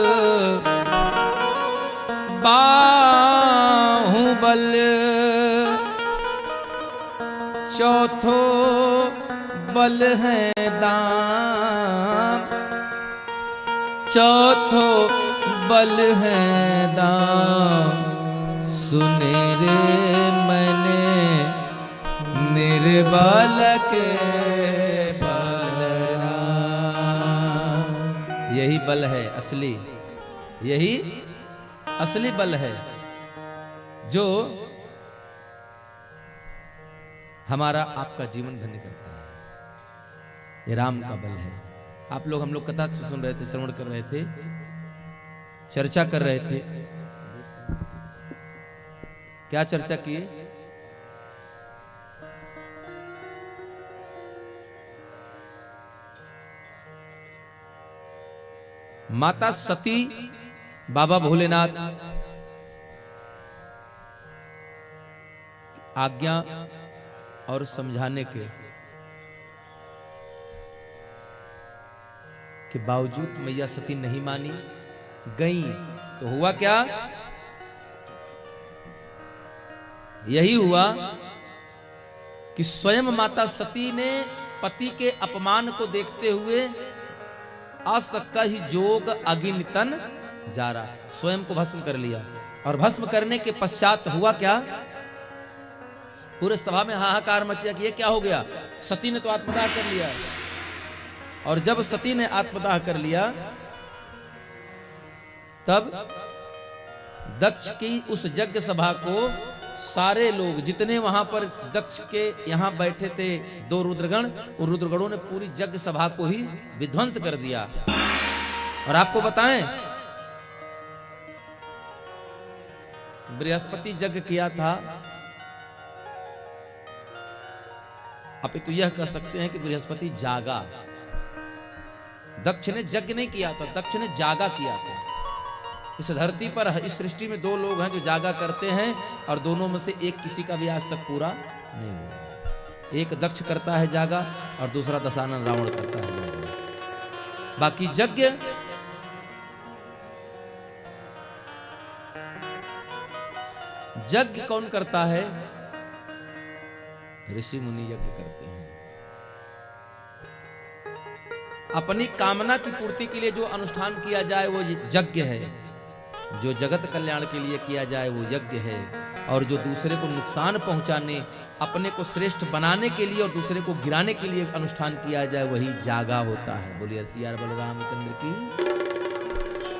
बाहुबल, चौथो बल है दाम, चौथो बल है दाम। सुनेरे मने निर्बल के बलराम। यही बल है असली, यही असली बल है जो हमारा आपका जीवन धन्य करता है। ये राम का बल है। आप लोग, हम लोग कथा सुन रहे थे, श्रवण कर रहे थे, चर्चा कर रहे थे। क्या चर्चा किए? माता सती, बाबा भोलेनाथ आज्ञा और समझाने के बावजूद मैया सती नहीं मानी, गई। तो हुआ क्या? यही हुआ कि स्वयं माता सती ने पति के अपमान को देखते हुए असक्का ही जोग अगिनतन जारा, स्वयं को भस्म कर लिया। और भस्म करने के पश्चात हुआ क्या? पूरे सभा में हाहाकार मचा कि ये क्या हो गया, सती ने तो आत्मदाह कर लिया। और जब सती ने आत्मदाह कर लिया, तब दक्ष की उस यज्ञ सभा को सारे लोग, जितने वहां पर दक्ष के यहां बैठे थे 2 रुद्रगण, उन रुद्रगणों ने पूरी यज्ञ सभा को ही विध्वंस कर दिया। और आपको बताएं, बृहस्पति यज्ञ किया था। आप तो यह कह सकते हैं कि बृहस्पति जागा। दक्ष ने यज्ञ नहीं किया था, दक्ष ने जागा किया था। इस धरती पर, इस सृष्टि में 2 लोग हैं जो जागा करते हैं, और दोनों में से एक किसी का भी आज तक पूरा नहीं हुआ। एक दक्ष करता है जागा, और दूसरा दशानन रावण करता है जागा। बाकी यज्ञ यज्ञ कौन करता है? ऋषि मुनि यज्ञ करते हैं। अपनी कामना की पूर्ति के लिए जो अनुष्ठान किया जाए वो यज्ञ है, जो जगत कल्याण के लिए किया जाए वो यज्ञ है, और जो दूसरे को नुकसान पहुंचाने, अपने को श्रेष्ठ बनाने के लिए और दूसरे को गिराने के लिए अनुष्ठान किया जाए वही जागा होता है। बोलिए सियार बलरामचंद्र की।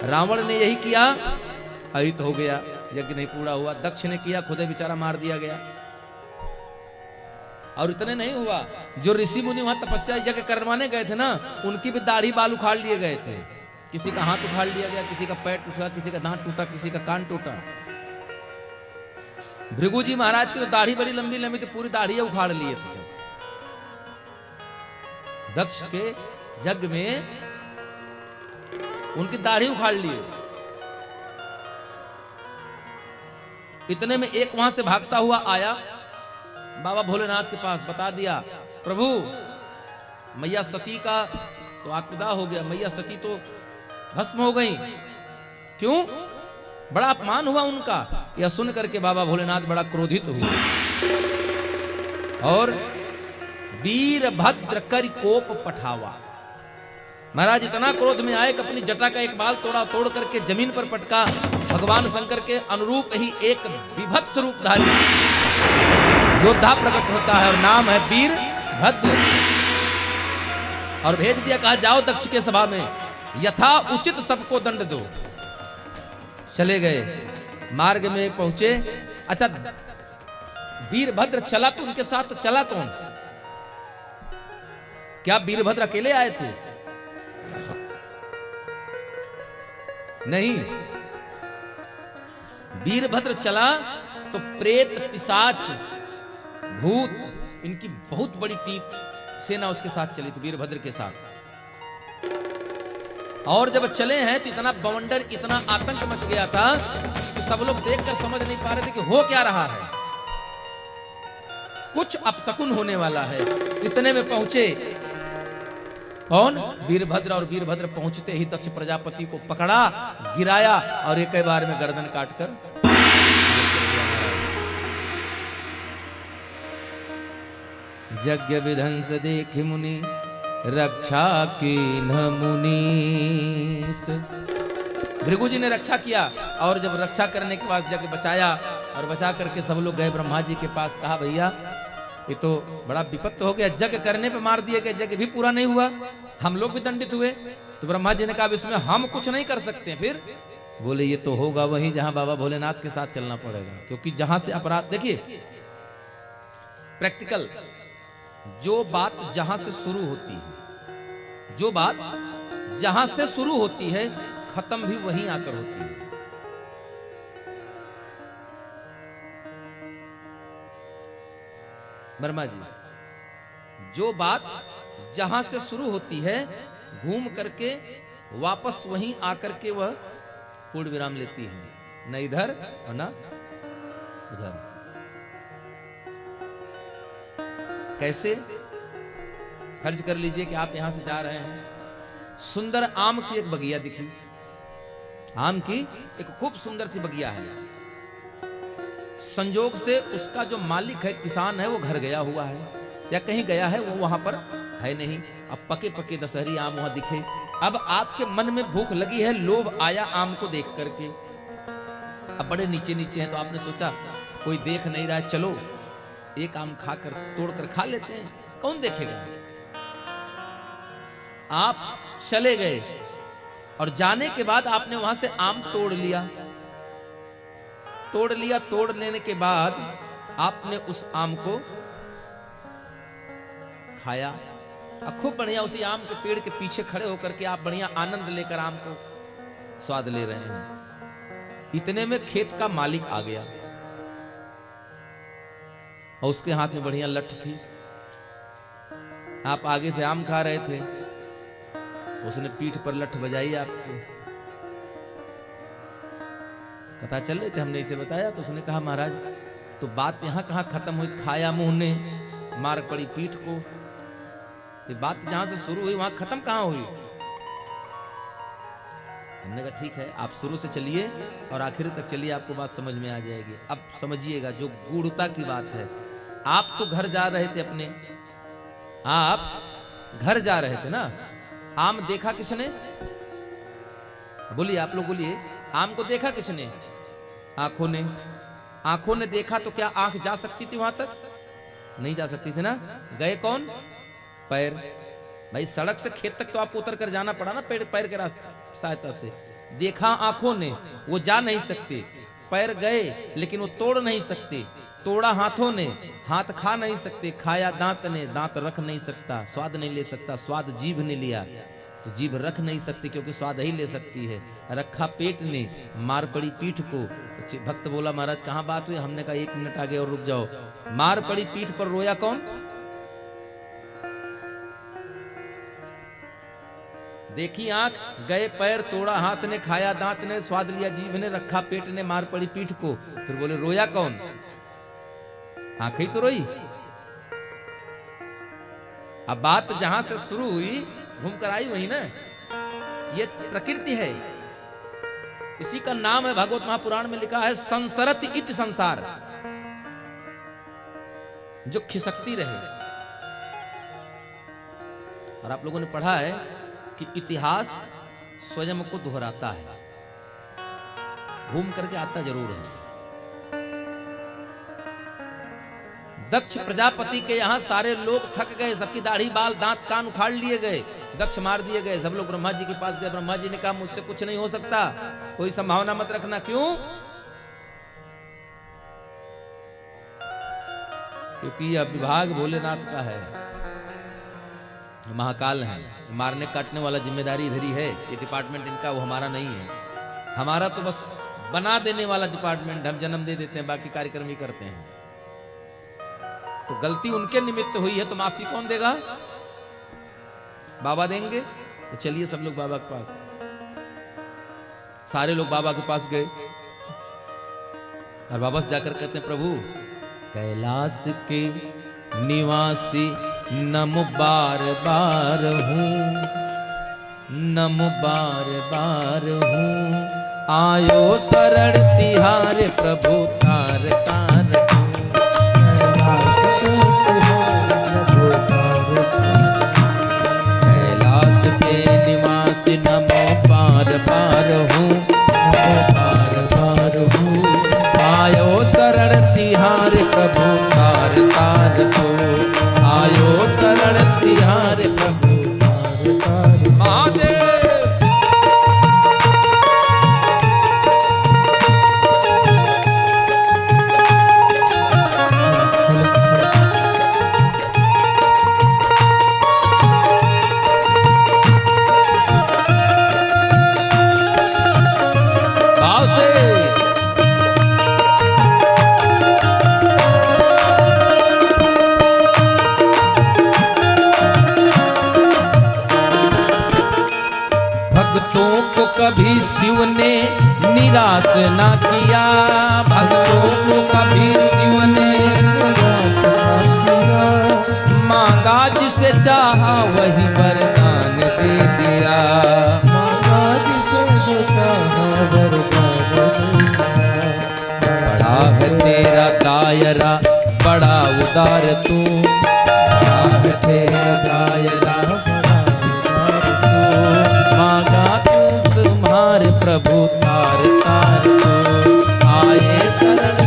रावण ने यही किया, अहित हो गया, यज्ञ नहीं पूरा हुआ। दक्ष ने किया, खुदे बेचारा मार दिया गया। और इतने नहीं हुआ, जो ऋषि मुनि वहां तपस्या यज्ञ करवाने गए थे ना, उनकी भी दाढ़ी बाल उखाड़ लिए गए थे। किसी का हाथ उखाड़ लिया गया, किसी का पैर टूटा, किसी का दांत टूटा, किसी का कान टूटा। भृगु जी महाराज की तो दाढ़ी बड़ी लंबी लंबी थी, पूरी दाढ़ी उखाड़ लिए थे सब। दक्ष के यज्ञ में उनकी दाढ़ी उखाड़ लिए। इतने में एक वहां से भागता हुआ आया बाबा भोलेनाथ के पास, बता दिया, प्रभु मैया सती का तो आत्मदाह हो गया, मैया सती तो भस्म हो गई। क्यों? बड़ा अपमान हुआ उनका। यह सुन करके बाबा भोलेनाथ बड़ा क्रोधित हुए और वीरभद्र कर कोप पठावा। महाराज इतना क्रोध में आए कि अपनी जटा का एक बाल तोड़ करके जमीन पर पटका। भगवान शंकर के अनुरूप ही एक विभत्स रूपधारी योद्धा प्रकट होता है और नाम है वीर भद्र और भेज दिया, कहा जाओ दक्ष के सभा में यथा उचित सबको दंड दो। चले गए, मार्ग में पहुंचे। अच्छा, वीरभद्र चला तो उनके साथ चला कौन? क्या वीरभद्र अकेले आए थे? नहीं, वीरभद्र चला तो प्रेत, पिशाच, भूत, इनकी बहुत बड़ी टीम सेना उसके साथ चली थी, वीरभद्र के साथ। और जब चले हैं तो इतना बवंडर, इतना आतंक मच गया था कि सब लोग देखकर समझ नहीं पा रहे थे कि हो क्या रहा है, कुछ अपशकुन होने वाला है। इतने में पहुंचे कौन? वीरभद्र। और वीरभद्र पहुंचते ही दक्ष प्रजापति को पकड़ा, गिराया और एक बार में गर्दन काटकर यज्ञ विध्वंस देख मुनि रक्षा की न मुनीस। भृगु जी ने रक्षा किया और जब रक्षा करने के बाद यज्ञ बचाया और बचा करके सब लोग गए ब्रह्मा जी के पास। कहा भैया ये तो बड़ा विपत्त हो गया, यज्ञ करने पे मार दिए गए, यज्ञ भी पूरा नहीं हुआ, हम लोग भी दंडित हुए। तो ब्रह्मा जी ने कहा इसमें हम कुछ नहीं कर सकते। फिर बोले ये तो होगा वहीं जहां बाबा भोलेनाथ के साथ चलना पड़ेगा, क्योंकि जहां से अपराध, देखिए प्रैक्टिकल, जो बात जहां से शुरू होती है, जो बात जहां से शुरू होती है खत्म भी वहीं आकर होती है। वर्मा जी, जो बात जहां से शुरू होती है घूम करके वापस वहीं आकर के वह पूर्ण विराम लेती है, न इधर और न उधर। कैसे? फर्ज कर लीजिए कि आप यहां से जा रहे हैं, सुंदर आम की एक बगिया दिखी, आम की एक खूब सुंदर सी बगिया है। संजोग से उसका जो मालिक है, किसान है, वो घर गया हुआ है या कहीं गया है, वो वहां पर है नहीं। अब पके पके दशहरी आम वहां दिखे। अब आपके मन में भूख लगी है, लोभ आया आम को देख करके। अब बड़े नीचे नीचे हैं तो आपने सोचा कोई देख नहीं रहा है, चलो एक आम खाकर तोड़कर खा लेते हैं, कौन देखेगा। आप चले गए और जाने के बाद आपने वहां से आम तोड़ लिया। तोड़ लेने के बाद आपने उस आम को खाया। अब खूब बढ़िया उसी आम के पेड़ के पीछे खड़े होकर के आप बढ़िया आनंद लेकर आम को स्वाद ले रहे हैं। इतने में खेत का मालिक आ गया और उसके हाथ में बढ़िया लठ थी। आप आगे से आम खा रहे थे, उसने पीठ पर लठ बजाई आपके। कथा चल रही थी, हमने इसे बताया तो उसने कहा महाराज तो बात यहां कहां खत्म हुई, खाया मुंह ने, मार पड़ी पीठ को। ये बात जहां से शुरू हुई वहां खत्म कहां हुई। हमने कहा ठीक है, आप शुरू से चलिए और आखिर तक चलिए, आपको बात समझ में आ जाएगी। अब समझिएगा जो गूढ़ता की बात है। आप तो घर जा रहे थे अपने, आप घर जा रहे थे ना। आम देखा किसने? बोलिए, आप लोग बोलिए। आम को देखा किसने? आंखों ने। आंखों ने देखा तो क्या आंख जा सकती थी वहां तक? नहीं जा सकती थी ना। गए कौन? पैर। भाई सड़क से खेत तक तो आपको उतर कर जाना पड़ा ना, पैर के रास्ते सहायता से। देखा आंखों ने, वो जा नहीं सकते। पैर गए लेकिन वो तोड़ नहीं सकते। तोड़ा हाथों ने, हाथ खा नहीं सकते। खाया दांत ने, दांत रख नहीं सकता, स्वाद नहीं ले सकता। स्वाद जीभ ने लिया तो जीभ रख नहीं सकती क्योंकि स्वाद ही ले सकती है। रखा पेट ने, मार पड़ी पीठ को। तो भक्त बोला महाराज कहां बात हुई? हमने कहा 1 मिनट आगे और रुक जाओ। मार पड़ी पीठ पर रोया कौन? देखी आंख, गए पैर, तोड़ा हाथ ने, खाया दांत ने, स्वाद लिया जीभ ने, रखा पेट ने, मार पड़ी पीठ को। फिर बोले रोया कौन? आंख ही तो रोई। अब बात जहां से शुरू हुई घूम कर आई वही ना। ये प्रकृति है, इसी का नाम है, भागवत महापुराण में लिखा है संसरति इति संसार, जो खिसकती रहे। और आप लोगों ने पढ़ा है कि इतिहास स्वयं को दोहराता है, घूम करके आता जरूर है। दक्ष प्रजापति के यहाँ सारे लोग थक गए, सबकी दाढ़ी बाल दांत कान उखाड़ लिए गए, दक्ष मार दिए गए। सब लोग ब्रह्मा जी के पास गए। ब्रह्मा जी ने कहा मुझसे कुछ नहीं हो सकता, कोई संभावना मत रखना। क्यों? क्योंकि यह विभाग भोलेनाथ का है, महाकाल है। मारने काटने वाला जिम्मेदारी इधर ही है, ये डिपार्टमेंट इनका, वो हमारा नहीं है। हमारा तो बस बना देने वाला डिपार्टमेंट, हम जन्म दे देते हैं, बाकी कार्यक्रम ही करते हैं। तो गलती उनके निमित्त हुई है, तो माफी कौन देगा? बाबा देंगे। तो चलिए सब लोग बाबा के पास। सारे लोग बाबा के पास गए और बाबा से जाकर कहते हैं प्रभु कैलाश के निवासी नम बार बार हूँ, नम बार बार हूँ, आयो शरण तिहार प्रभु तार तार कैलाश के निवासी नमो बार बार हूँ, बार बार हूँ, आयो शरण तिहार प्रभु तार तार को, आयो शरण तिहार प्रभु तार तार। महादेव कभी शिव ने निराश ना किया, भक्तों को कभी शिव ने मांगा जिसे चाहा वही वरदान दे दिया, बड़ा है तेरा दायरा बड़ा उदार तू, बड़ा है तेरा दायरा प्रभु तार तार को, आए शरण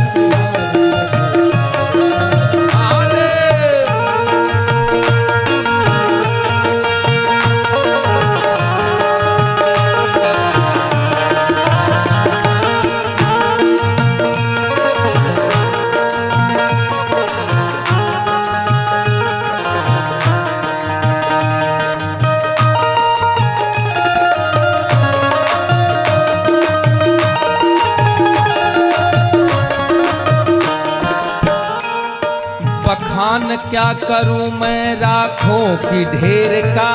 बखान क्या करूं मैं राखों की ढेर का,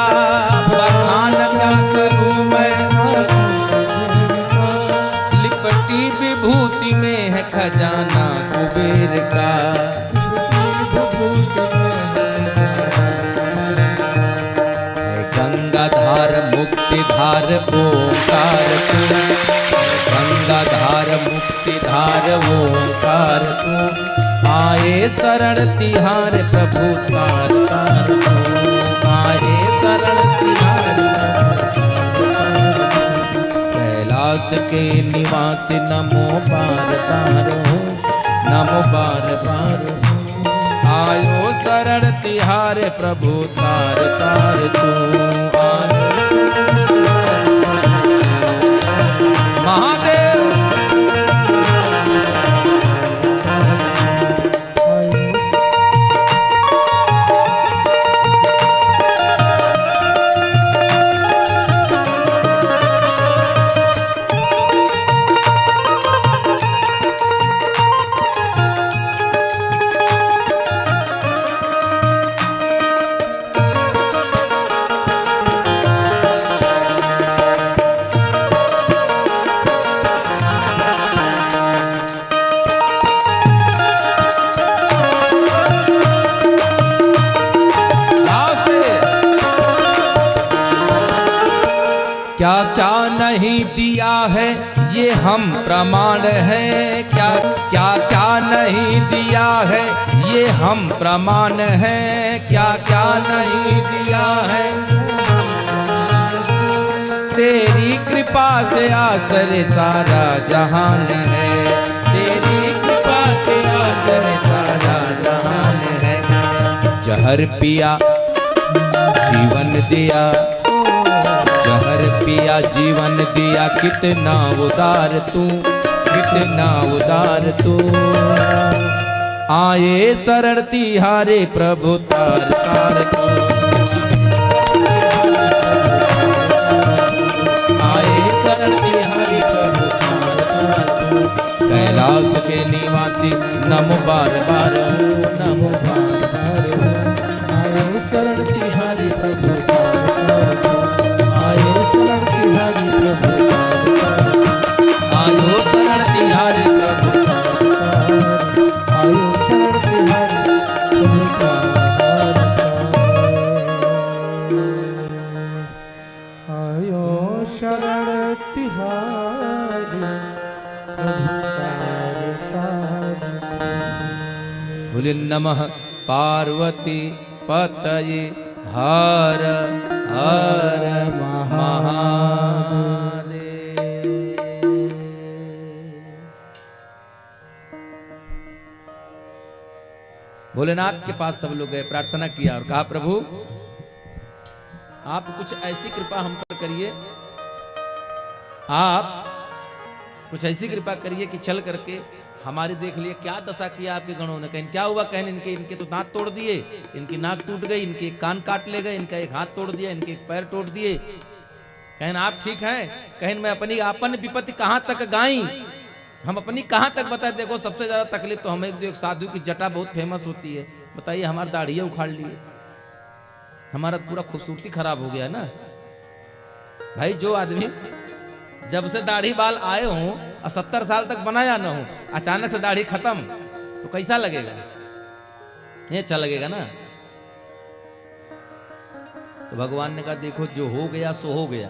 बखान क्या करूं मैं, लिपटी विभूति में है खजाना कुबेर का, गंगाधार मुक्तिधार ओंकार तू, गंगाधार मुक्तिधार ओंकार तू, आए शरण तिहार प्रभु तार तार को, आए शरण तिहार कैलाश के निवासी नमो बार बार हो, नमो बार बार हो, आयो शरण तिहार प्रभु तार तार को, महादेव क्या क्या नहीं दिया है ये हम प्रमाण है, क्या क्या क्या नहीं दिया है ये हम प्रमाण है, क्या क्या नहीं दिया है, तेरी कृपा से आसरे सारा जहान है, तेरी कृपा से आसरे सारा जहान है। जहर पिया जीवन दिया, जहर पिया जीवन दिया, कितना उदार तू, कितना उदार तू। आए शरण तिहारे प्रभु तार तार तू, आए शरण तिहारे प्रभु तार तार तू। कैलाश के निवासी नमो बार बार, नमो बार बार। आए शरण तिहारे प्रभु तार तार तू, आए शरण तिहारे प्रभु तार तार तू। आयो शरण तिहारे प्रभु तार तार, आयो शरण तिहारे प्रभु तार तार। आयो शरण तिहारे प्रभु तार तार। बोले नमः पार्वती पतये हर हर महादेव। भोलेनाथ के पास सब लोग गए, प्रार्थना किया और कहा प्रभु आप कुछ ऐसी कृपा हम पर करिए, आप कुछ ऐसी कृपा करिए कि चल करके हमारी देख लिए क्या दशा किया आपके गणों ने। कहीं क्या हुआ, कहें इनके तो दांत तोड़ दिए, इनकी नाक टूट गई, इनके एक कान काट ले गए, इनका एक हाथ तोड़ दिया, इनके एक पैर तोड़ दिए। कहें आप ठीक हैं, कहें मैं अपनी आपन विपत्ति कहां तक गाई, हम अपनी कहां तक बताए। देखो सबसे ज्यादा तकलीफ तो हमें एक साधु की जटा बहुत फेमस होती है, बताइए हमारी दाढ़ी उखाड़ लिए, हमारा पूरा खूबसूरती खराब हो गया ना भाई। जो आदमी जब से दाढ़ी बाल आए हों और 70 साल तक बनाया ना हो, अचानक से दाढ़ी खत्म तो कैसा लगेगा, ये अच्छा लगेगा ना। तो भगवान ने कहा देखो जो हो गया सो हो गया,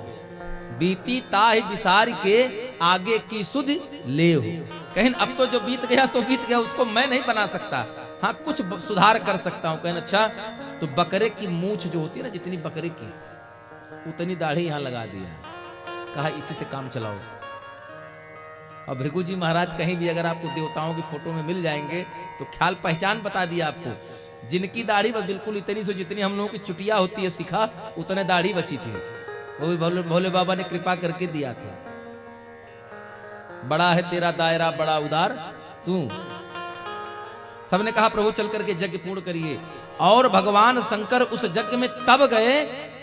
बीती ताहि विसार के आगे की सुध ले हो। कहीं अब तो जो बीत गया सो बीत गया, उसको मैं नहीं बना सकता, हाँ कुछ सुधार कर सकता हूं। कहें अच्छा तो बकरे की मूछ जो होती है ना, जितनी बकरे की उतनी दाढ़ी यहां लगा दिया, कहा इसी से काम चलाओ। और भृगु जी महाराज कहीं भी अगर आपको देवताओं की फोटो में मिल जाएंगे तो ख्याल पहचान बता दिया आपको, जिनकी दाढ़ी बस बिल्कुल इतनी से जितनी हम लोगों की चुटिया होती है सिखा, उतने दाढ़ी बची थी, वो भी भोले बाबा ने कृपा करके दिया था। बड़ा है तेरा दायरा बड़ा उदार तू। सबने कहा प्रभु चल करके यज्ञ पूर्ण करिए। और भगवान शंकर उस यज्ञ में तब गए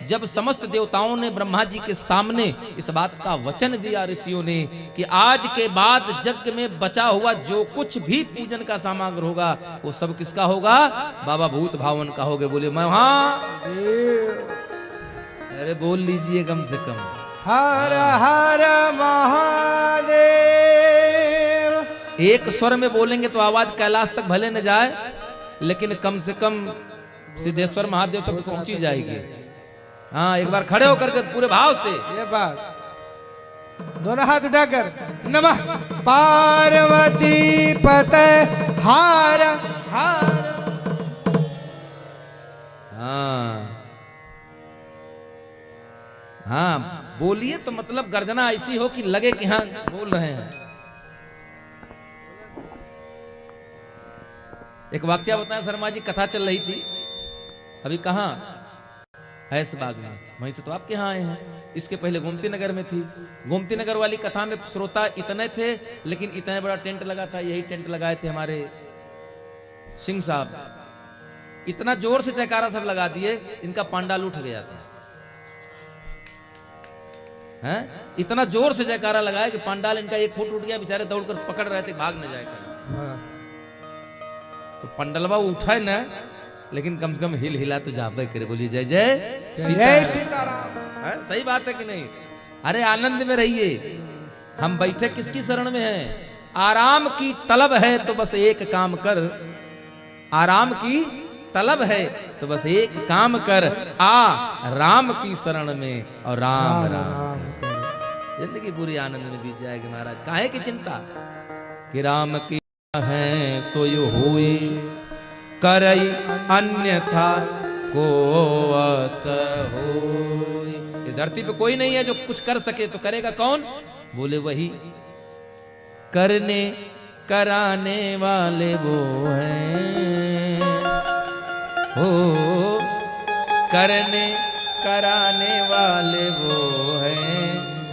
जब समस्त देवताओं ने ब्रह्मा जी के सामने इस बात का वचन दिया ऋषियों ने कि आज के बाद यज्ञ में बचा हुआ जो कुछ भी पूजन का सामग्री होगा वो सब किसका होगा, बाबा भूत भावन का होगा। बोले मैं अरे बोल लीजिए कम से कम हर हर महादेव। एक स्वर में बोलेंगे तो आवाज कैलाश तक भले न जाए, लेकिन कम से कम सिद्धेश्वर महादेव तक तो पहुंची जाएगी। हाँ एक बार खड़े होकर के पूरे भाव से ये बात, दोनों हाथ उठाकर नमः पार्वती पते हार हार। हाँ हाँ बोलिए तो मतलब गर्जना ऐसी हो कि लगे कि हाँ बोल रहे हैं। एक वाक्य बताया, शर्मा जी कथा चल रही थी अभी, कहाँ ऐस बाग में, वहीं से तो आपके यहाँ आए हैं। इसके पहले गोमती नगर में थी। गोमती नगर वाली कथा में श्रोता इतने थे, लेकिन इतना बड़ा टेंट लगा था, यही टेंट लगाए थे हमारे सिंह साहब। इतना जोर से जयकारा सब लगा दिए, इनका पांडाल उठ गया था। हैं? इतना जोर से जयकारा लगाया कि पांडाल इनका 1 फुट उठ गया, बेचारे दौड़कर पकड़ रहे थे, भाग न जाए। तो पंडलवा उठा है ना, लेकिन कम से कम हिल हिला तो जाबे करे। बोलिए जय जय सीताराम। सही बात है कि नहीं? अरे आनंद में रहिए। हम बैठे किसकी शरण में हैं? आराम की तलब है तो बस एक काम कर, आराम की तलब है तो बस एक काम कर, आ राम की शरण में और राम राम कर। जिंदगी पूरी आनंद में बीत जाएगी महाराज। काहे की चिंता कि राम की है सोय होए, करई अन्यथा को अस होए। इस धरती पे कोई नहीं है जो कुछ कर सके, तो करेगा कौन? बोले वही करने कराने वाले वो हैं। हो करने कराने वाले वो हैं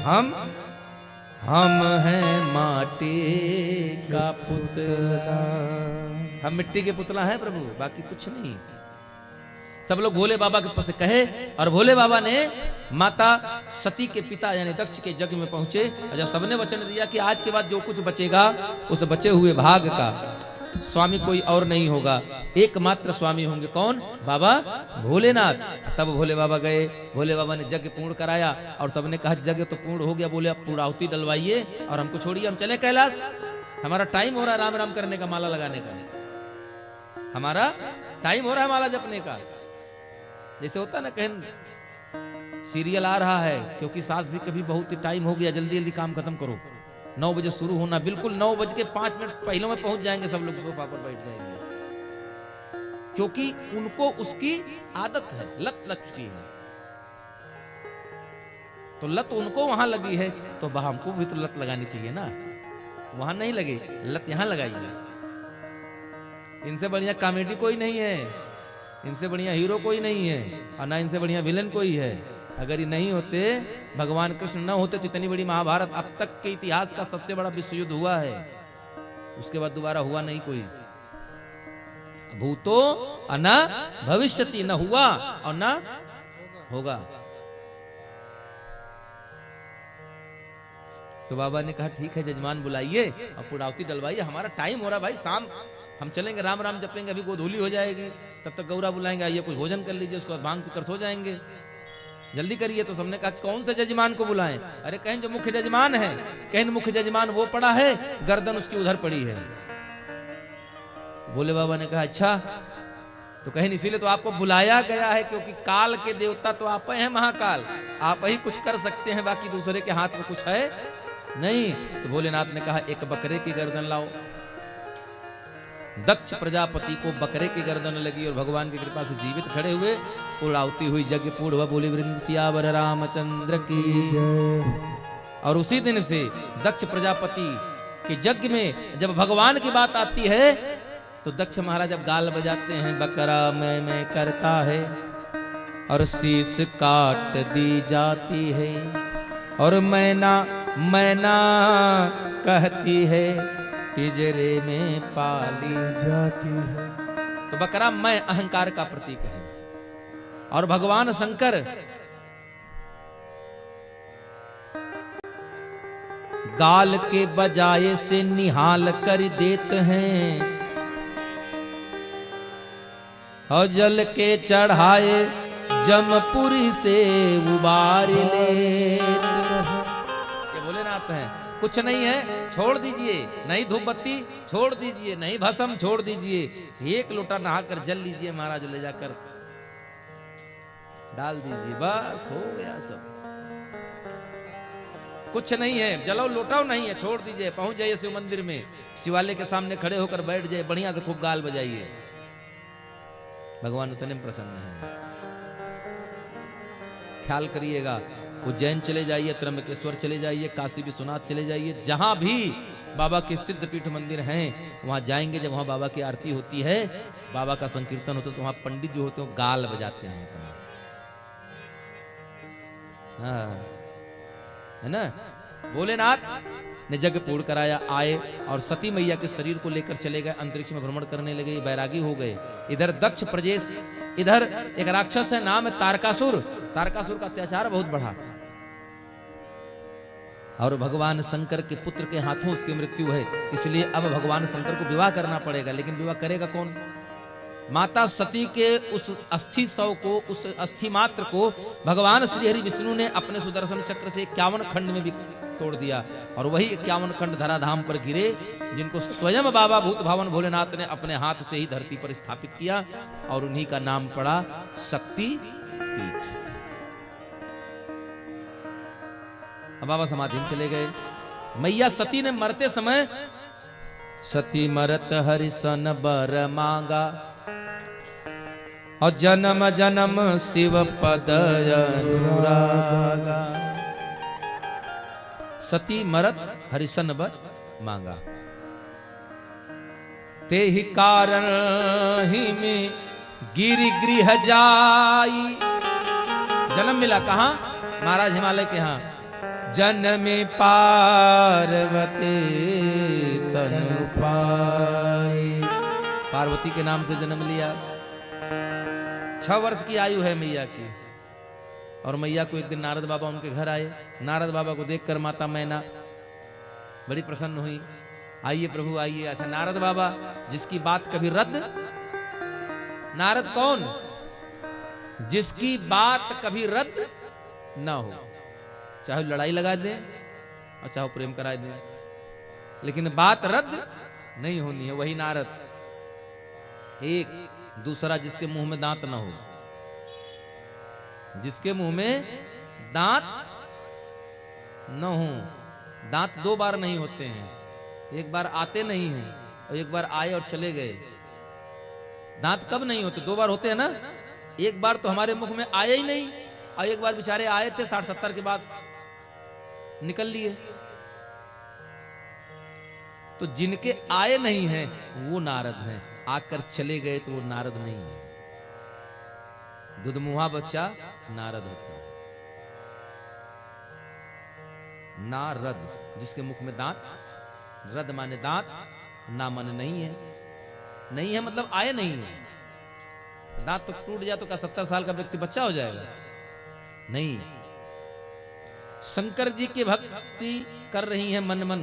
हम हैं माटी का पुतला। हम मिट्टी के पुतला हैं प्रभु, बाकी कुछ नहीं। सब लोग भोले बाबा के पास कहे, और भोले बाबा ने माता सती के पिता यानी दक्ष के यज्ञ में पहुंचे, और जब सबने वचन दिया कि आज के बाद जो कुछ बचेगा उस बचे हुए भाग का स्वामी कोई और नहीं होगा, एकमात्र स्वामी होंगे कौन? बाबा भोलेनाथ। तब भोले बाबा गए, भोले बाबा ने यज्ञ पूर्ण कराया, और सबने कहा यज्ञ तो पूर्ण हो गया, बोले अब पूर्णाहुति डलवाइए और हमको छोड़िए, हम चले कैलाश, हमारा टाइम हो रहा है राम राम करने का, माला लगाने का, हमारा टाइम हो रहा है माला जपने का। जैसे होता ना कहीं सीरियल आ रहा है, क्योंकि सास भी कभी बहुत टाइम हो गया, जल्दी जल्दी काम खत्म करो, 9 बजे शुरू होना, बिल्कुल 9:05 पहले में पहुंच जाएंगे, सब लोग सोफा पर बैठ जाएंगे, क्योंकि उनको उसकी आदत है, लत लग चुकी है। तो लत उनको वहां लगी है, तो हमको भी तो लत लगानी चाहिए ना, वहां नहीं लगे, लत यहां लगाइए। इनसे बढ़िया कॉमेडी कोई नहीं है, इनसे बढ़िया हीरो कोई नहीं है, और ना इनसे बढ़िया विलन कोई है। अगर ये नहीं होते, भगवान कृष्ण न होते, तो इतनी बड़ी महाभारत अब तक के इतिहास का सबसे बड़ा विश्व युद्ध हुआ है, उसके बाद दोबारा हुआ नहीं कोई। भूतो न भविष्यति, न हुआ और न होगा। तो बाबा ने कहा ठीक है जजमान बुलाइए और पूर्णाहुति डलवाइए, हमारा टाइम हो रहा भाई, शाम हम चलेंगे, राम राम जपेंगे, अभी गोधूली हो जाएगी, तब तक गौरा बुलाएंगे, आइए कुछ भोजन कर लीजिए, उसके बाद भांग पीकर सो जाएंगे, जल्दी करिए। तो सबने कहा कौन से जजमान को बुलाएं? अरे कहें जो मुख्य जजमान है, कहें मुख्य जजमान वो पड़ा है, गर्दन उसकी उधर पड़ी है। भोले बाबा ने कहा अच्छा, तो कहें इसीलिए तो आपको बुलाया गया है, क्योंकि काल के देवता तो आप हैं, महाकाल, आप ही कुछ कर सकते हैं, बाकी दूसरे के हाथ में कुछ है नहीं। तो भोलेनाथ ने कहा एक बकरे की गर्दन लाओ। दक्ष प्रजापति को बकरे की गर्दन लगी, और भगवान की कृपा से जीवित खड़े हुए, पूर्णाहुति हुई, यज्ञ पूर्ण हुआ। बोले वृंद सियावर रामचंद्र की जय। और उसी दिन से दक्ष प्रजापति के यज्ञ में जब भगवान की बात आती है, तो दक्ष महाराज जब गाल बजाते हैं, बकरा मैं करता है, और शीश काट दी जाती है, और मैना कहती है, पिंजरे में पाली जाती है। तो बकरा मैं अहंकार का प्रतीक है, और भगवान शंकर गाल के बजाय से निहाल कर देते हैं, और जल के चढ़ाए जमपुरी से उबार लेते। ये भोलेनाथ हैं, कुछ नहीं है छोड़ दीजिए, नहीं धूप बत्ती छोड़ दीजिए, नहीं भस्म छोड़ दीजिए, एक लोटा नहाकर जल लीजिए महाराज, ले जाकर डाल दीजिए, बस हो गया सब। कुछ नहीं है, जलाओ लोटाओ नहीं है, छोड़ दीजिए, पहुंच जाइए शिव मंदिर में, शिवालय के सामने खड़े होकर बैठ जाइए, बढ़िया से खूब गाल बजाइए, भगवान उतने प्रसन्न है। ख्याल करिएगा, उज्जैन चले जाइए, त्र्यंबकेश्वर चले जाइए, काशी विश्वनाथ चले जाइए, जहां भी बाबा के सिद्ध पीठ मंदिर हैं, वहां जाएंगे, जब वहां बाबा की आरती होती है, बाबा का संकीर्तन होता है, तो वहां पंडित जो होते हैं गाल बजाते हैं, हाँ, है ना। भोलेनाथ ने यज्ञ पूर्ण कराया, आए और सती मैया के शरीर को लेकर चले गए, अंतरिक्ष में भ्रमण करने लगे, बैरागी हो गए। इधर दक्ष प्रजेश, इधर एक राक्षस है, नाम है तारकासुर। तारकासुर का अत्याचार बहुत बढ़ा, और भगवान शंकर के पुत्र के हाथों उसकी मृत्यु है, इसलिए अब भगवान शंकर को विवाह करना पड़ेगा। लेकिन विवाह करेगा कौन? माता सती के उस अस्थि शव को, उस अस्थि मात्र को भगवान श्री हरि विष्णु ने अपने सुदर्शन चक्र से 51 खंड में भी तोड़ दिया, और वही 51 खंड धराधाम पर गिरे, जिनको स्वयं बाबा भूत भावन भोलेनाथ ने अपने हाथ से ही धरती पर स्थापित किया, और उन्हीं का नाम पड़ा शक्ति पीठ। अब बाबा समाधि में चले गए। मैया सती ने मरते समय, सती मरत हरिसन बर मांगा, और जन्म जन्म शिव पद अनुरागा। सती मरत हरिसन बर मांगा, ते ही कारण ही में गिरि गृह जाई, जन्म मिला कहाँ? महाराज हिमालय के यहाँ। जन्मे पार्वती तनु पाई, पार्वती के नाम से जन्म लिया। 6 वर्ष की आयु है मैया की। और मैया को एक दिन नारद बाबा उनके घर आए। नारद बाबा को देखकर माता मैना बड़ी प्रसन्न हुई। आइए प्रभु आइए। अच्छा नारद बाबा जिसकी बात कभी रद्द, नारद कौन? जिसकी बात कभी रद्द ना हो, चाहे लड़ाई लगा दें और चाहे प्रेम करा दें, लेकिन बात रद्द नहीं होनी है, वही नारद। एक दूसरा, जिसके मुंह में दांत ना हो, जिसके मुंह में दांत न हो। दांत 2 बार नहीं होते हैं, एक बार आते नहीं हैं और एक बार आए और चले गए। दांत कब नहीं होते? 2 बार होते हैं ना। एक बार तो हमारे मुख में आए ही नहीं और एक बार बेचारे आए थे 60-70 के बाद निकल लिए। तो जिनके आए नहीं हैं वो नारद हैं, आकर चले गए तो वो नारद नहीं है। दुधमुहा बच्चा नारद होता है। नारद, जिसके मुख में दांत, रद माने दांत, ना माने नहीं है। नहीं है मतलब आए नहीं है। दांत तो टूट जाए तो क्या 70 साल का व्यक्ति बच्चा हो जाएगा? नहीं। शंकर जी की भक्ति कर रही हैं मन मन।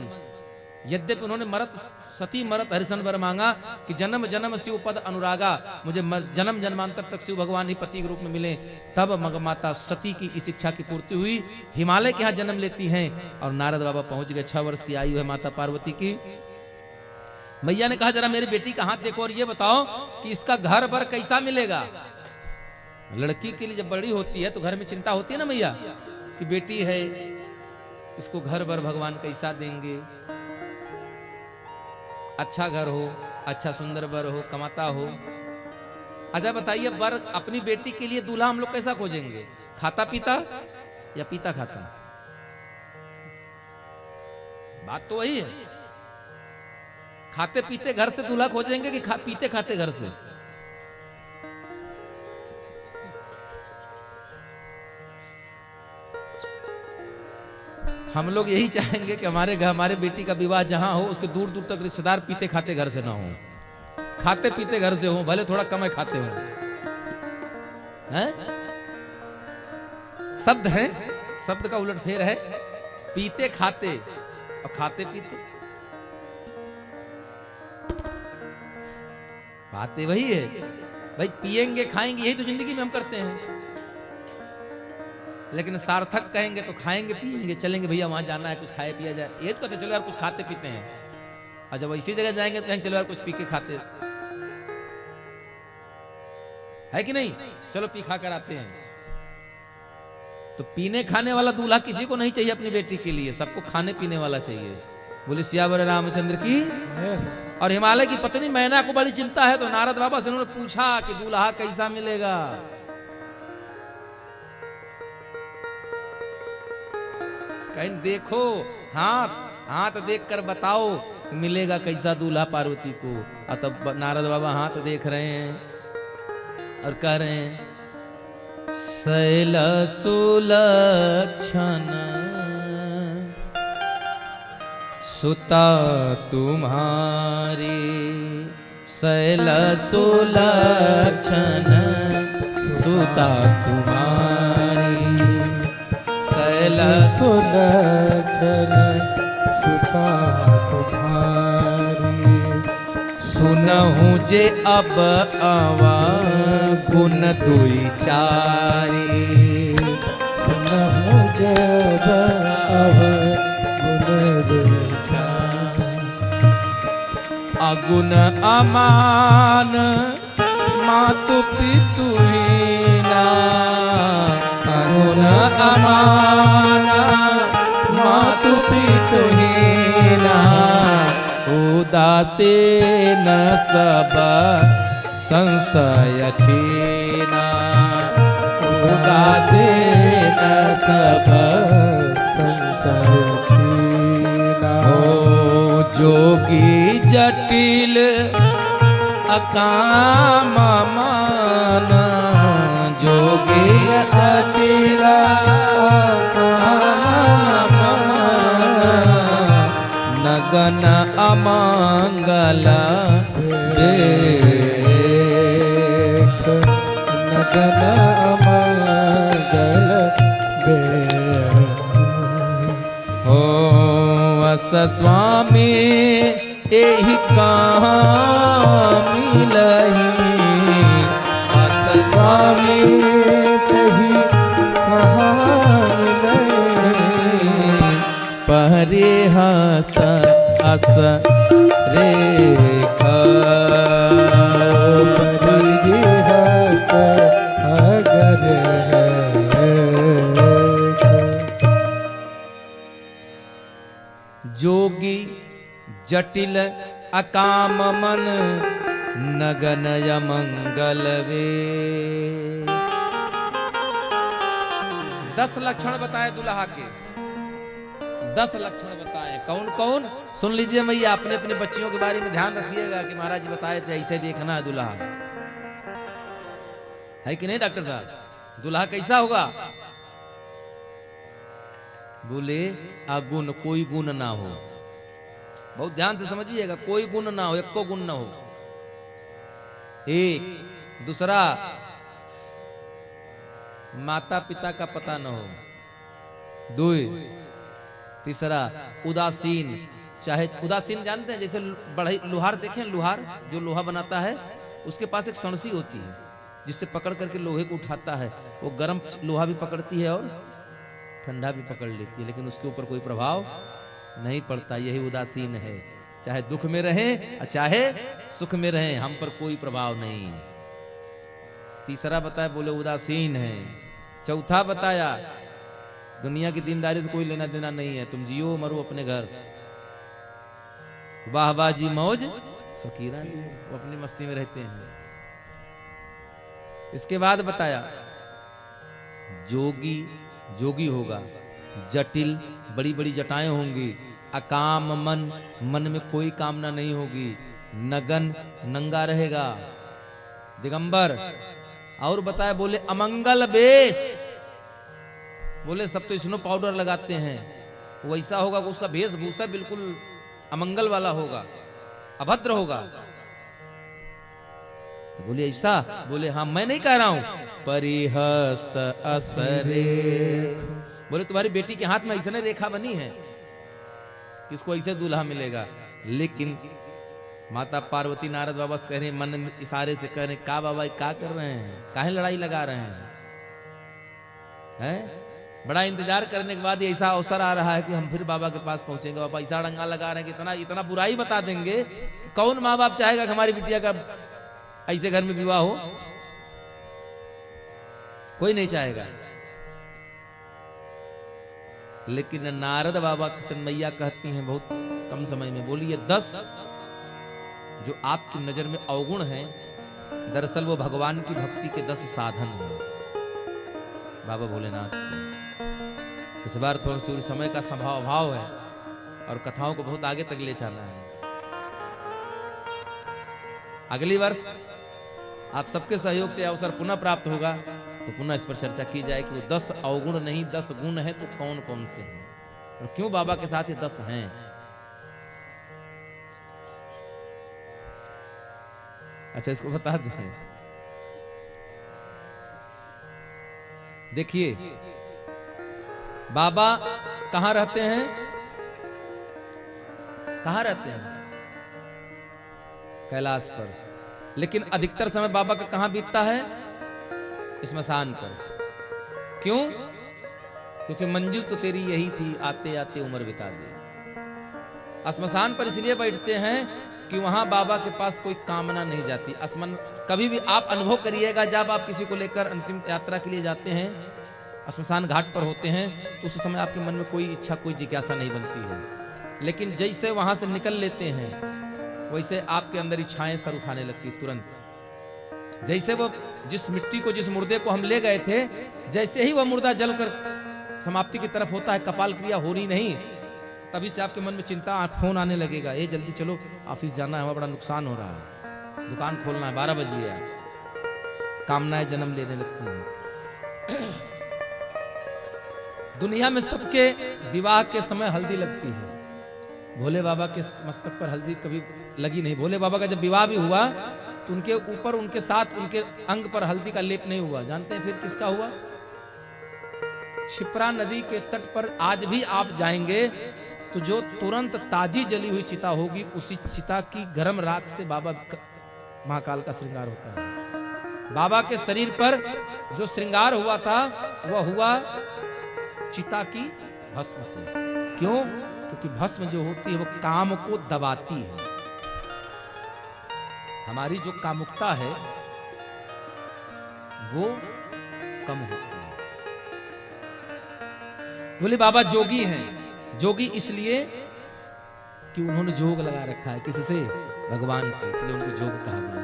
यद्यपि उन्होंने मरत सती मरत हरिशन वर मांगा कि जन्म जन्म शिव पद अनुरागा, मुझे जन्म जन्मांतर तक शिव भगवान ही पति के रूप में मिले। तब माता सती की इस इच्छा की पूर्ति हुई। हिमालय के यहाँ जन्म लेती हैं और नारद बाबा पहुंच गए। 6 वर्ष की आयु है माता पार्वती की। मैया ने कहा जरा मेरी बेटी का हाथ देखो और ये बताओ कि इसका घर बर कैसा मिलेगा। लड़की के लिए जब बड़ी होती है तो घर में चिंता होती है ना मैया कि बेटी है, इसको घर बर भगवान कैसा देंगे। अच्छा घर हो, अच्छा सुंदर बर हो, कमाता हो। अच्छा बताइए, बर अपनी बेटी के लिए दूल्हा हम लोग कैसा खोजेंगे? खाता पीता या पीता खाता? बात तो वही है। खाते पीते घर से दूल्हा खोजेंगे कि पीते खाते घर से? हम लोग यही चाहेंगे कि हमारे बेटी का विवाह जहां हो उसके दूर दूर तक रिश्तेदार पीते खाते घर से ना हो, खाते पीते घर से हो, भले थोड़ा कम खाते हो। हैं? शब्द है, शब्द का उलटफेर है। पीते खाते और खाते पीते, बातें वही है भाई। पिएंगे खाएंगे यही तो जिंदगी में हम करते हैं, लेकिन सार्थक कहेंगे तो खाएंगे पिएंगे, चलेंगे भैया वहां जाना है, कुछ खाए पिया जाए, ये तो कहते चलो यार कुछ खाते पीते हैं। और जब इसी जगह जाएंगे तो कहेंगे चलो यार कुछ पी के खाते है कि नहीं, चलो पी खा कर आते हैं। तो पीने खाने वाला दूल्हा किसी को नहीं चाहिए अपनी बेटी के लिए, सबको खाने पीने वाला चाहिए। बोले सियावर रामचंद्र की। और हिमालय की पत्नी मैना को बड़ी चिंता है, तो नारद बाबा से उन्होंने पूछा कि दूल्हा कैसा मिलेगा। कहीं देखो हाथ हाथ देख कर बताओ मिलेगा कैसा दूल्हा पार्वती को। और तब नारद बाबा हाथ देख रहे हैं और कह रहे हैं शैल सुलक्षण सुता तुम्हारी, शैल सुलक्षण सुता तुम्हारी, शैल सुलक्षण सुता तुम्हारी। सुनहु जे अब आवा गुण दुई चारी, सुनहु जे अब गुण दुई अगुण अमान मातु पितु हीना, अगुण अमान मातु पितु हीना, उदासीन सब संशय छीना, उदासीन सब संशय छीना। जोगी जटिल अकाम मन जोगी जटिल नगन अमंगल देख नगन अमंगल देख हो वस स्वामी एहि कहाँ मिलहि वस स्वामी कही कहाँ मिले परिहस अस रेखा परिहस अगर जोगी जटिल अकाम मन नगन मंगल वे 10 लक्षण बताए दुल्हा के 10 लक्षण बताए कौन कौन सुन लीजिए मैया अपने अपने बच्चियों के बारे में ध्यान रखिएगा कि महाराज जी बताए थे ऐसे देखना है दूल्हा है कि नहीं डॉक्टर साहब दूल्हा कैसा होगा बोले अगुण कोई गुण ना हो बहुत ध्यान से समझिएगा कोई गुण ना हो एको गुण ना हो एक दूसरा माता पिता का पता न हो दो तीसरा उदासीन चाहे उदासीन जानते हैं जैसे बढ़ई लोहार देखें लोहार जो लोहा बनाता है उसके पास एक सणसी होती है जिससे पकड़ करके लोहे को उठाता है वो गर्म लोहा भी पकड़ती है और ठंडा भी पकड़ लेती है लेकिन उसके ऊपर कोई प्रभाव नहीं पड़ता यही उदासीन है चाहे दुख में रहें चाहे सुख में रहें हम पर कोई प्रभाव नहीं तीसरा बताया बोले उदासीन है चौथा बताया दुनिया की दीनदारी से कोई लेना देना नहीं है तुम जियो मरो अपने घर वाहबाजी मौज फकीरा वो अपनी मस्ती में रहते हैं इसके बाद बताया जोगी जोगी होगा जटिल बड़ी बड़ी जटाएं होंगी अकाम मन मन में कोई कामना नहीं होगी नगन नंगा रहेगा दिगंबर और बताया बोले अमंगल वेश बोले सब तो स्नो पाउडर लगाते हैं वैसा होगा कि उसका वेशभूषा बिल्कुल अमंगल वाला होगा अभद्र होगा बोले ऐसा बोले हाँ मैं नहीं कह रहा हूं परिहस्त असरे बोले तुम्हारी बेटी के हाथ में ऐसा रेखा बनी है किसको ऐसे दूल्हा मिलेगा लेकिन माता पार्वती नारद बाबा से कह रहे मन में इशारे से कह रहे का बाबा क्या कर रहे हैं काहे लड़ाई लगा रहे हैं बड़ा इंतजार करने के बाद ये ऐसा अवसर आ रहा है कि हम फिर बाबा के पास पहुंचेंगे बाबा ऐसा डंगा लगा रहे हैं कि इतना बुराई बता देंगे कौन माँ बाप चाहेगा कि हमारी बिटिया का ऐसे घर में विवाह हो कोई नहीं चाहेगा लेकिन नारद बाबा किशन मैया कहती हैं बहुत कम समय में बोली ये 10 जो आपकी नजर में अवगुण हैं दरअसल वो भगवान की भक्ति के 10 साधन हैं बाबा भोलेनाथ इस बार थोड़ा चोरी समय का अभाव है और कथाओं को बहुत आगे तक ले जाना है अगली वर्ष आप सबके सहयोग से अवसर पुनः प्राप्त होगा तो पुनः इस पर चर्चा की जाए कि वो 10 अवगुण नहीं 10 गुण है तो कौन कौन से हैं और क्यों बाबा के साथ ये 10 हैं अच्छा इसको बता दें देखिए बाबा कहां रहते हैं कैलाश पर लेकिन अधिकतर समय बाबा का कहां बीतता है स्मशान पर क्यों क्योंकि मंजिल तो तेरी यही थी आते आते उम्र बिता दी स्मशान पर इसलिए बैठते हैं कि वहां बाबा के पास कोई कामना नहीं जाती कभी भी आप अनुभव करिएगा जब आप किसी को लेकर अंतिम यात्रा के लिए जाते हैं स्मशान घाट पर होते हैं उस समय आपके मन में कोई इच्छा कोई जिज्ञासा नहीं बनती है लेकिन जैसे वहां से निकल लेते हैं वैसे आपके अंदर इच्छाएं सर उठाने लगती तुरंत जैसे वो जिस मिट्टी को जिस मुर्दे को हम ले गए थे जैसे ही वह मुर्दा जलकर समाप्ति की तरफ होता है कपाल क्रिया हो रही नहीं तभी से आपके मन में चिंता फोन आने लगेगा ये जल्दी चलो ऑफिस जाना है हमारा बड़ा नुकसान हो रहा है दुकान खोलना है, 12 बज गया, कामनाएं जन्म लेने लगती हैं। दुनिया में सबके विवाह के समय हल्दी लगती है, भोले बाबा के मस्तक पर हल्दी कभी लगी नहीं। भोले बाबा का जब विवाह भी हुआ तो उनके ऊपर, उनके साथ, उनके अंग पर हल्दी का लेप नहीं हुआ। जानते हैं फिर किसका हुआ? क्षिप्रा नदी के तट पर आज भी आप जाएंगे तो जो तुरंत ताजी जली हुई चिता होगी, उसी चिता की गर्म राख से बाबा महाकाल का श्रृंगार होता है। बाबा के शरीर पर जो श्रृंगार हुआ था वह हुआ चिता की भस्म से। क्यों? क्योंकि भस्म जो होती है वो काम को दबाती है। हमारी जो कामुकता है वो कम होती है। बोले बाबा जोगी हैं, जोगी इसलिए कि उन्होंने जोग लगा रखा है किससे? भगवान से, इसलिए उनको जोग कहा गया।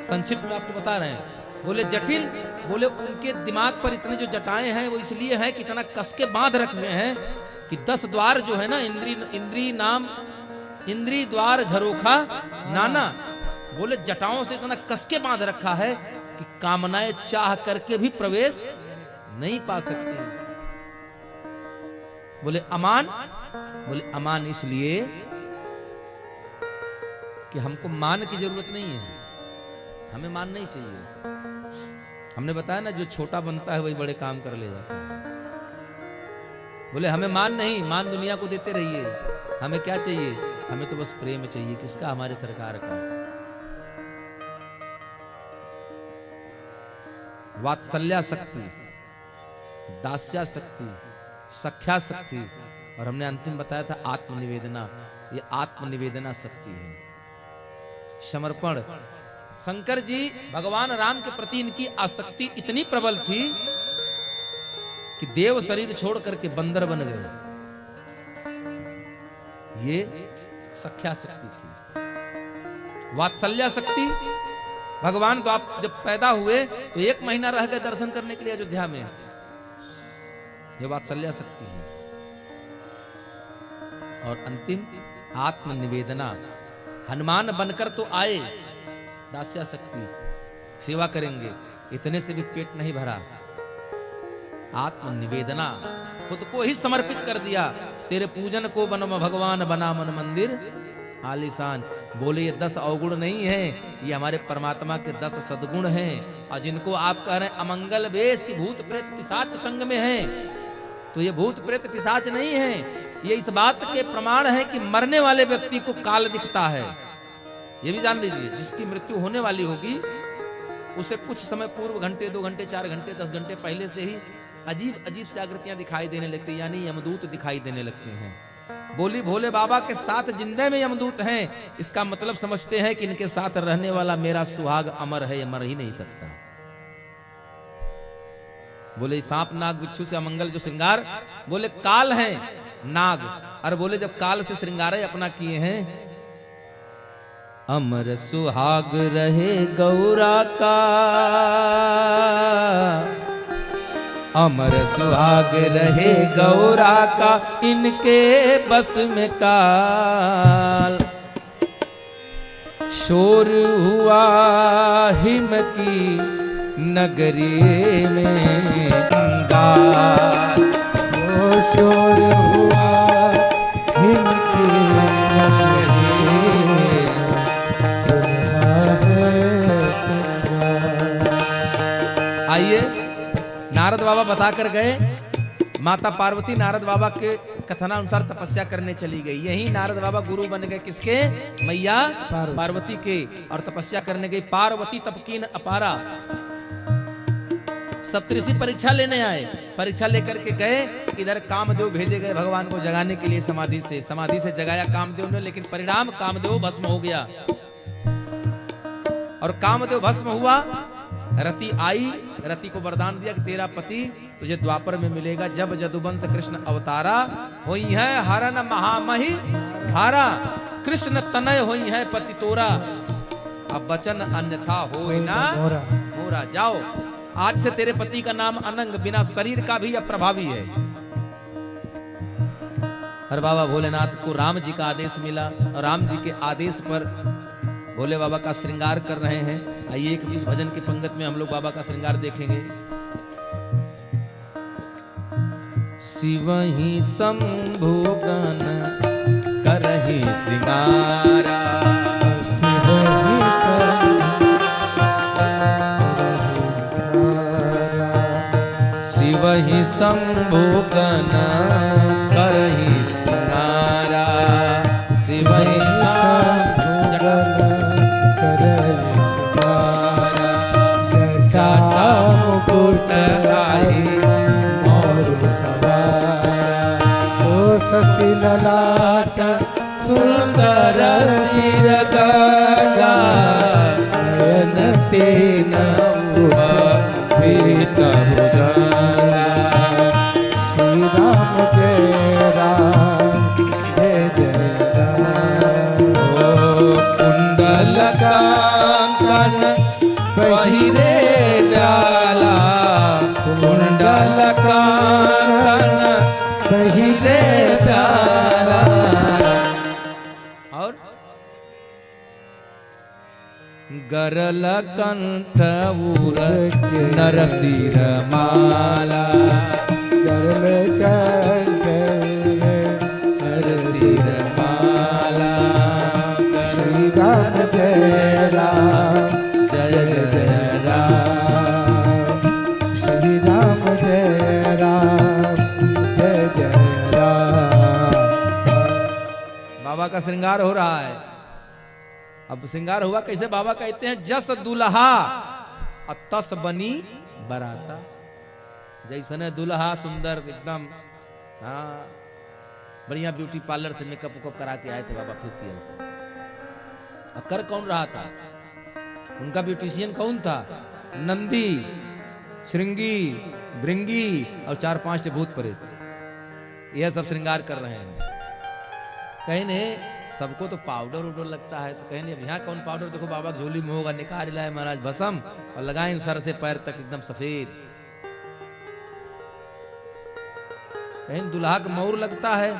संक्षिप्त में आपको बता रहे हैं। बोले जटिल, बोले उनके दिमाग पर इतने जो जटाएं हैं वो इसलिए है कि इतना कस के बांध रखे हैं कि 10 द्वार जो है ना, इंद्री नाम, इंद्री द्वार झरोखा नाना, बोले जटाओं से इतना कस के बांध रखा है कि कामनाएं चाह करके भी प्रवेश नहीं पा सकती। बोले अमान, बोले अमान इसलिए कि हमको मान की जरूरत नहीं है, हमें मान नहीं चाहिए। हमने बताया ना, जो छोटा बनता है वही बड़े काम कर ले जाता है। बोले हमें मान नहीं, मान दुनिया को देते रहिए, हमें क्या चाहिए? हमें तो बस प्रेम चाहिए। किसका? हमारे सरकार का। वात्सल्या शक्ति, दास्या शक्ति, सख्या शक्ति, और हमने अंतिम बताया था आत्मनिवेदना। ये आत्मनिवेदना शक्ति है, समर्पण। शंकर जी भगवान राम के प्रति इनकी आसक्ति इतनी प्रबल थी कि देव शरीर छोड़ करके बंदर बन गए। ये सख्या शक्ति थी। वात्सल्या शक्ति, भगवान को आप जब पैदा हुए तो 1 महीना रह गए दर्शन करने के लिए अयोध्या में, ये वात्सल्या शक्ति है। और अंतिम आत्मनिवेदना, हनुमान बनकर तो आए, दास्या शक्ति, सेवा करेंगे, इतने से भी पेट नहीं भरा। आत्मनिवेदना, खुद को ही समर्पित कर दिया। तेरे पूजन को बनम भगवान बना मन मंदिर आलीशान। बोले ये 10 अवगुण नहीं है, ये हमारे परमात्मा के 10 सद्गुण हैं। और जिनको आप कह रहे हैं अमंगल वेश की भूत प्रेत पिशाच संग में है, तो ये भूत प्रेत पिशाच नहीं है, ये इस बात के प्रमाण है कि मरने वाले व्यक्ति को काल दिखता है। ये भी जान लीजिए, जिसकी मृत्यु होने वाली होगी उसे कुछ समय पूर्व, घंटे 2 घंटे 4 घंटे 10 घंटे पहले से ही अजीब अजीब सी आकृतियां दिखाई देने लगती, यानी यमदूत दिखाई देने लगते हैं। बोली भोले बाबा के साथ जिंदे में यमदूत हैं, इसका मतलब समझते हैं कि इनके साथ रहने वाला मेरा सुहाग अमर है, ये मर ही नहीं सकता। बोले सांप नाग बिच्छू से अमंगल जो श्रृंगार, बोले काल है नाग, और बोले जब काल से श्रृंगार अपना किए हैं, अमर सुहाग रहे गौरा का, अमर सुहाग रहे गौरा का, इनके बस में काल। शोर हुआ हिम की नगरी में अंगार, ओ शोर हुआ हिम की नगरी में आइए, नारद बाबा बता कर गए, माता पार्वती नारद बाबा के कथनानुसार तपस्या करने चली गई। यही नारद बाबा गुरु बन गए किसके? मैया पार्वती के, और तपस्या करने गई। पार्वती तपकीन अपारा, सप्तऋषि परीक्षा लेने आए, परीक्षा लेकर के गए। इधर कामदेव भेजे गए भगवान को जगाने के लिए समाधि से, समाधि से जगाया कामदेव ने, लेकिन परिणाम कामदेव भस्म हो गया। और कामदेव भस्म हुआ, रति आई, रति को वरदान दिया कि तेरा पति तुझे द्वापर में मिलेगा। जब जदुवंश कृष्ण अवतारा, होई है हरन महामही धारा, कृष्ण तनय होई है पति तोरा, अब वचन अन्यथा होई ना मोरा। जाओ, आज से तेरे पति का नाम अनंग, बिना शरीर का भी अप्रभावी है। और बाबा भोलेनाथ को राम जी का आदेश मिला, और राम जी के आदेश पर भोले बाबा का श्रृंगार कर रहे हैं। आइए एक इस भजन की पंगत में हम लोग बाबा का श्रृंगार देखेंगे। शिव ही शंभु गण करहि श्रृंगारा, शिव ही शंभु गण करहि श्रृंगारा, शिव ही जटा मुकुट आई शशि ललाट सुंदर सिर गगा, नयन तेन पीत भुजंगा। श्री राम जय राम जय जय राम। कुंडल कांकन पहिरे डाला, कुंडल कांकन पहिरे डाला। और गरल कंठ उर नरसिर माला, करल नरसिर माला। श्री राम जय राम जय जय राम, श्री राम जय राम जय जय राम। बाबा का श्रृंगार हो रहा है। अब श्रृंगार हुआ कैसे? बाबा कहते हैं जस दुल्हा और तस बनी बराता। जैसने दुल्हा सुंदर एकदम, हाँ बढ़िया ब्यूटी पार्लर से मेकअप उकअप करा के आए थे बाबा फेशियल। और कर कौन रहा था? उनका ब्यूटिशियन कौन था? नंदी, श्रृंगी, भृंगी और 4-5 भूत प्रेत। यह सब श्रृंगार कर रहे हैं। कहीं नहीं सबको तो पाउडर उडर लगता है, तो कहीं नहीं अब यहाँ कौन पाउडर? देखो बाबा झोली में होगा, निकाल लाए महाराज भस्म और लगाए सर से पैर तक एकदम सफेद। कहीं दुल्हा का मौर लगता है,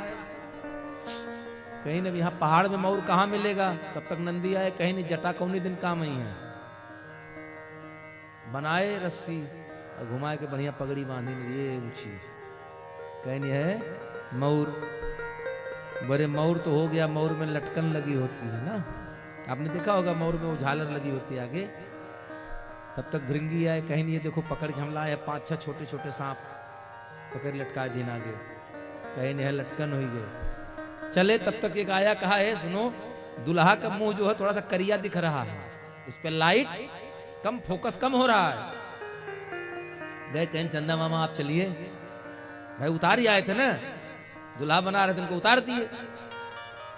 कहीं नहीं यहाँ पहाड़ में मौर कहाँ मिलेगा? तब तक नंदी आए। कहीं नहीं जटा कौनी दिन काम ही है, बनाए रस्सी और घुमा के बढ़िया पगड़ी बांधी ये ऊंची। कहीं नहीं है मौर। बड़े मौर तो हो गया, मौर में लटकन लगी होती है ना, आपने देखा होगा मौर में वो झालर लगी होती है आगे। तब तक भृंगी आए। कहीं नहीं ये देखो पकड़ के हम लाए 5-6 छोटे छोटे सांप पकड़ लटकाए दिन आगे। कहीं नहीं है लटकन हो गए। चले तब तक एक आया, कहा है सुनो, दुल्हा का मुंह जो है थोड़ा सा करिया दिख रहा है, इस पे लाइट कम, फोकस कम हो रहा है। गए कहीं चंदा मामा आप चलिए, भाई उतार ही आए थे ना, दुल्हा बना रहे थे उनको उतार दिए।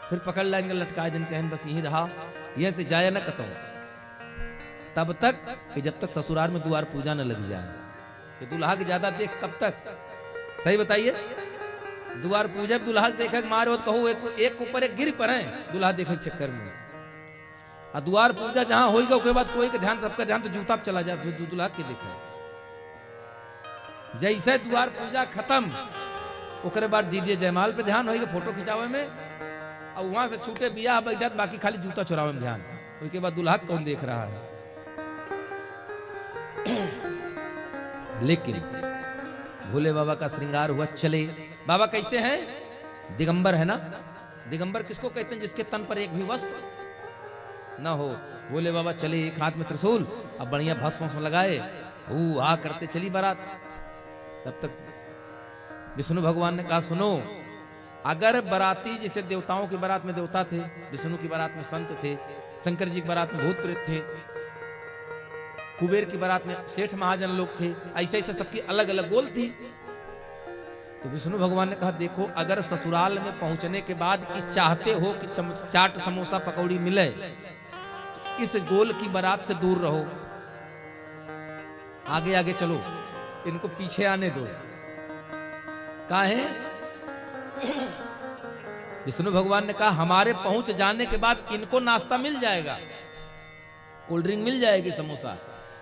फिर पकड़ लाएंगे लटकाए दिन, कहें बस यही रहा, ये से जाए न कतो तब तक कि जब तक ससुराल में द्वार पूजा न लग जाए। कि दुल्हा की ज्यादा देख कब तक? सही बताइए। द्वार पूजा दुल्हा देखे मारे हो तो कहो एक ऊपर एक गिर पड़े दुल्हा देखे चक्कर में। और द्वार पूजा जहां होगा उसके बाद कोई का ध्यान, सबका ध्यान तो जूता पे चला जाए, फिर दुल्हा के देखे। जैसे द्वार पूजा खत्म उसके बाद डीजे जयमाल पे ध्यान होगा, फोटो खिंचावे में, और वहां से छूटे बिया बैठा, बाकी खाली जूता चुरावे में ध्यान। उसके बाद दुल्हा कौन देख रहा है? लेकिन भोले बाबा का श्रृंगार हुआ। चले बाबा कैसे हैं? दिगंबर है ना। दिगंबर किसको कहते हैं? जिसके तन पर एक भी वस्त्र न हो। भोले बाबा चले, एक हाथ में त्रिशूल अब बढ़िया भस्म लगाए, आ करते चली बारात। तब तक विष्णु भगवान ने कहा सुनो, अगर बाराती जैसे देवताओं की बारात में देवता थे, विष्णु की बारात में संत थे, शंकर जी की बारात में भूत प्रेत थे, कुबेर की बारात में सेठ महाजन लोग थे, ऐसे ऐसे सबकी अलग अलग गोल थी। तो विष्णु भगवान ने कहा देखो, अगर ससुराल में पहुंचने के बाद कि चाहते हो कि चाट समोसा पकौड़ी मिले, इस गोल की बारात से दूर रहो, आगे आगे चलो, इनको पीछे आने दो। काहे? विष्णु भगवान ने कहा हमारे पहुंच जाने के बाद इनको नाश्ता मिल जाएगा, कोल्ड ड्रिंक मिल जाएगी, समोसा,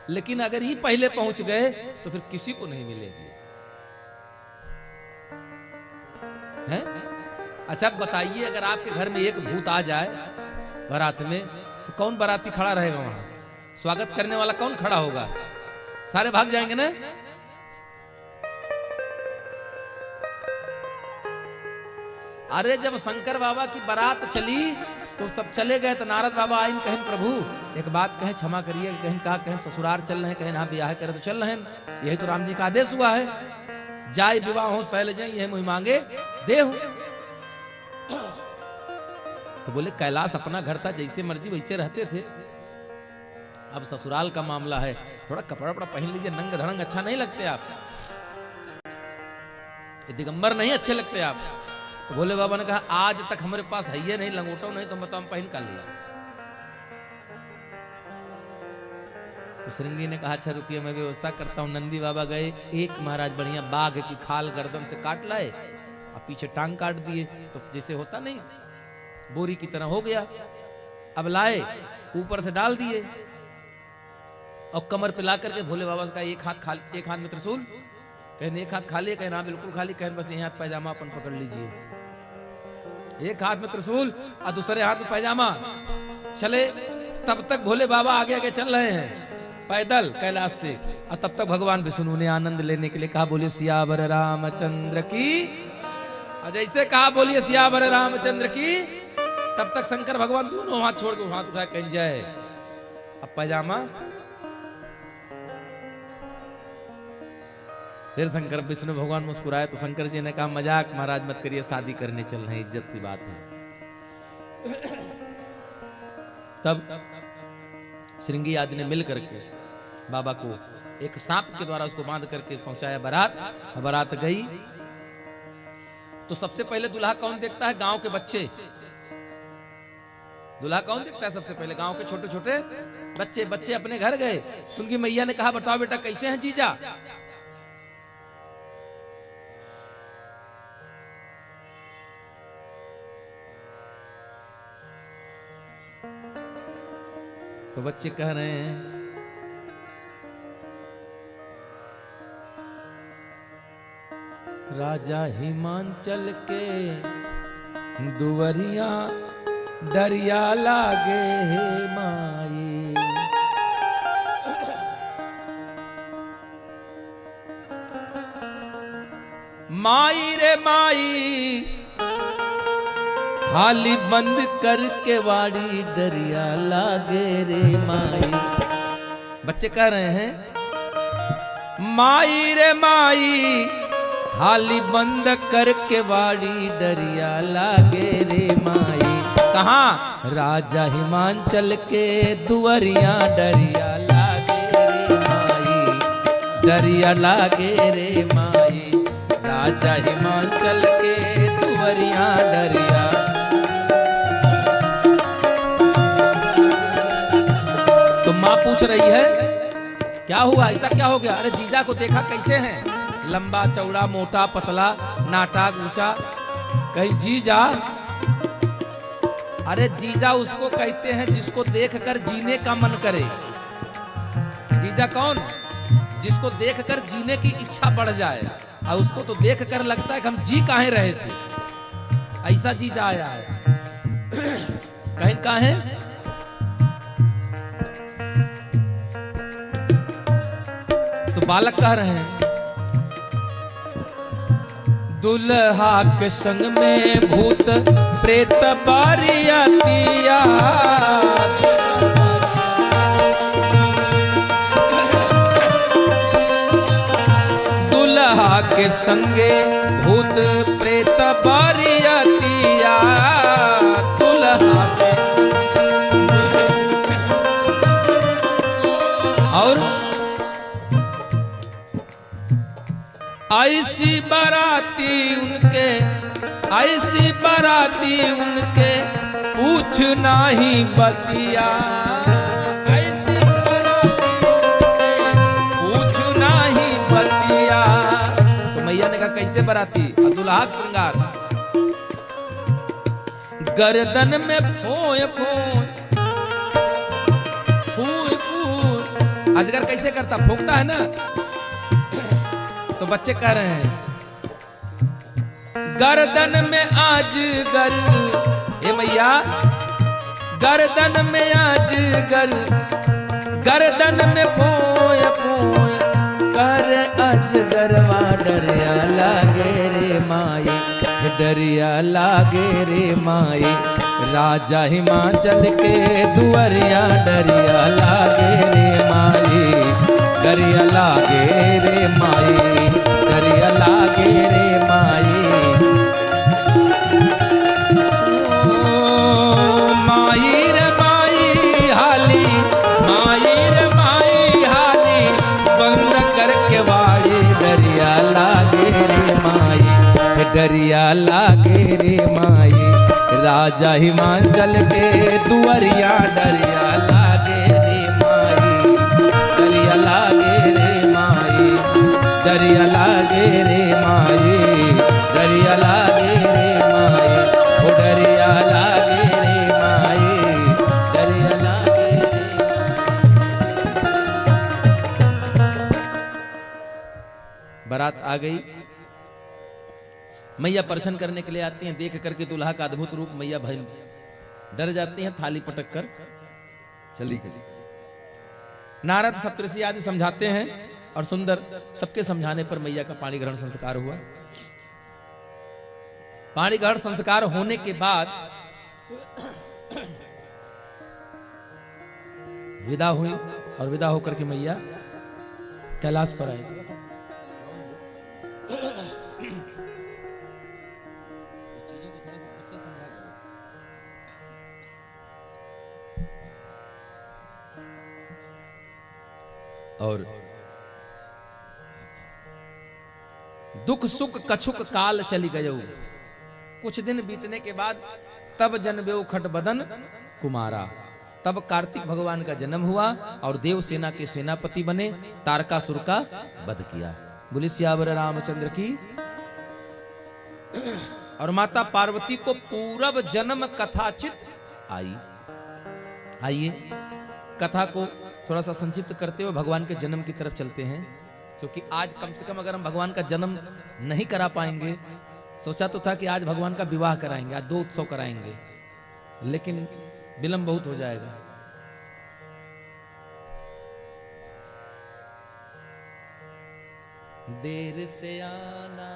लेकिन अगर ही पहले पहुंच गए तो फिर किसी को नहीं मिलेगी। हैं? अच्छा बताइए, अगर आपके घर में एक भूत आ जाए बारात में तो कौन बाराती खड़ा रहेगा वहां? स्वागत करने वाला कौन खड़ा होगा? सारे भाग जाएंगे ना। अरे जब शंकर बाबा की बारात चली तो सब चले गए, तो नारद बाबा आइन कहें प्रभु एक बात कहें, क्षमा करिए। कहें कहा, कहें ससुराल चल रहे हैं, कहें हाँ ब्याह करे तो चल रहे हैं, यही तो राम जी का आदेश हुआ है, जाए विवाह हो फैल जाए, यह मुँह मांगे दे हो। तो बोले कैलाश अपना घर था, जैसे मर्जी वैसे रहते थे, अब ससुराल का मामला है, थोड़ा कपड़ा वपड़ा पहन लीजिए, नंग धड़ंग अच्छा नहीं लगते आप, दिगंबर नहीं अच्छे लगते आप। तो भोले बाबा ने कहा आज तक हमारे पास है ये नहीं, लंगोटो नहीं, तुम बताओ हम पहन कर लिया। तो श्रृंगी ने कहा अच्छा रुकिए मैं व्यवस्था करता हूँ। नंदी बाबा गए, एक महाराज बढ़िया बाघ की खाल गर्दन से काट लाए और पीछे टांग काट दिए, तो जैसे होता नहीं बोरी की तरह हो गया। अब लाए ऊपर से डाल दिए और कमर पे ला करके भोले बाबा का एक हाथ में त्रिशूल, कहने एक हाथ खाली, कहना बिल्कुल खाली, कहने बस ये हाथ पैजामा अपन पकड़ लीजिए, एक हाथ में त्रिशूल और दूसरे हाथ में पैजामा। चले तब तक भोले बाबा आगे आगे चल रहे हैं पैदल कैलाश से, और तब तक भगवान विष्णु ने आनंद लेने के लिए कहा बोलिए सियावर रामचंद्र की। और जैसे कहा बोलिए सियावर रामचंद्र की, तब तक शंकर भगवान दोनों हाथ छोड़ के हाथ उठाए कहीं जाए, अब पैजामा। फिर शंकर विष्णु भगवान मुस्कुराए तो शंकर जी ने कहा मजाक महाराज मत करिए, शादी करने चल रहे हैं, इज्जत की बात है। तब श्रृंगी आदि ने मिल करके बाबा को एक सांप के द्वारा उसको बांध करके पहुंचाया बारात। बारात गई तो सबसे पहले दूल्हा कौन देखता है? गांव के बच्चे। दूल्हा कौन देखता है सबसे पहले? गांव के छोटे छोटे बच्चे। बच्चे अपने घर गए तो उनकी मैया ने कहा बताओ बेटा कैसे हैं जीजा? तो बच्चे कह रहे हैं राजा हिमांचल के दुवरिया डरिया लागे हे माई, माई रे माई हाली बंद करके वाड़ी डरिया लागे रे माई। बच्चे कह रहे हैं माई रे माई हाली बंद करके वाड़ी डरिया लागे रे माई। कहाँ? राजा हिमांचल के दुवरिया डरिया लागे रे माई, डरिया लागे रे माई। राजा हिमांचल के दुवरिया डरिया। तो माँ पूछ रही है क्या हुआ, ऐसा क्या हो गया? अरे जीजा को देखा कैसे हैं, लंबा चौड़ा मोटा पतला नाटा ऊंचा। कहीं जीजा? अरे जीजा उसको कहते हैं जिसको देखकर जीने का मन करे। जीजा कौन? जिसको देखकर जीने की इच्छा बढ़ जाए, और उसको तो देखकर लगता है कि हम जी काहे रहे थे, ऐसा जीजा आया है। कहीं कहाँ है? तो बालक कह रहे हैं दुल्हा के संग में भूत प्रेत बारियातिया, दुल्हा के संगे भूत प्रेत बारियातिया, दुल्हा और ऐसी बाराती उनके, ऐसी बाराती उनके पूछ नाही बतिया, ऐसी बाराती उनके पूछ नाही बतिया। तो मैया ने कहा कैसे बाराती? दुल्हा श्रृंगार, गर्दन में फोय फोय, फूय फूय। अजगर कैसे करता? फूंकता है ना। तो बच्चे कह रहे हैं गर्दन में अजगर, हे मैया गर्दन में आज गर्दन में पोय पोय कर अजगरवा डरिया लागे रे माई, डरिया लागे रे माई। राजा हिमाचल के दुआरिया डरिया लागे रे माई, डरिया लागे रे माई, डरिया लागे रे माई। माई रे माई हाली, माई रे माई हाली, बंद करके वाड़ी डरिया लागे रे माई, डरिया लागे रे माई। राजा हिमाचल के दुआरिया डरिया लागे रे माई, डरिया लागे रे माई, डरिया लागे रे माई, डरिया लागे रे माई, ओ डरिया लागे रे माई, डरिया लागे रे। बारात आ गई, मैया प्रदर्शन करने के लिए आती हैं। देख करके दूल्हा का अद्भुत रूप मैया भाई डर जाती हैं, थाली पटक कर चली गई। नारद सप्तऋषि आदि समझाते हैं और सुंदर सबके समझाने पर मैया का पाणी ग्रहण संस्कार हुआ। पाणी ग्रहण संस्कार होने के बाद विदा हुई और विदा होकर के मैया कैलाश पर आई। और दुख सुख कछुक काल चली गयो, कुछ दिन बीतने के बाद तब जनबेउ खट बदन कुमारा। तब कार्तिक भगवान का जन्म हुआ और देव सेना के सेनापति बने, तारकासुर का वध किया। बोले सियावर रामचंद्र की। और माता पार्वती को पूर्व जन्म कथाचित आई। आइए कथा को थोड़ा सा संक्षिप्त करते हुए भगवान के जन्म की तरफ चलते हैं, क्योंकि आज कम से कम अगर हम भगवान का जन्म नहीं करा पाएंगे, सोचा तो था कि आज भगवान का विवाह कराएंगे, आज 2 उत्सव कराएंगे, लेकिन विलंब बहुत हो जाएगा। देर से आना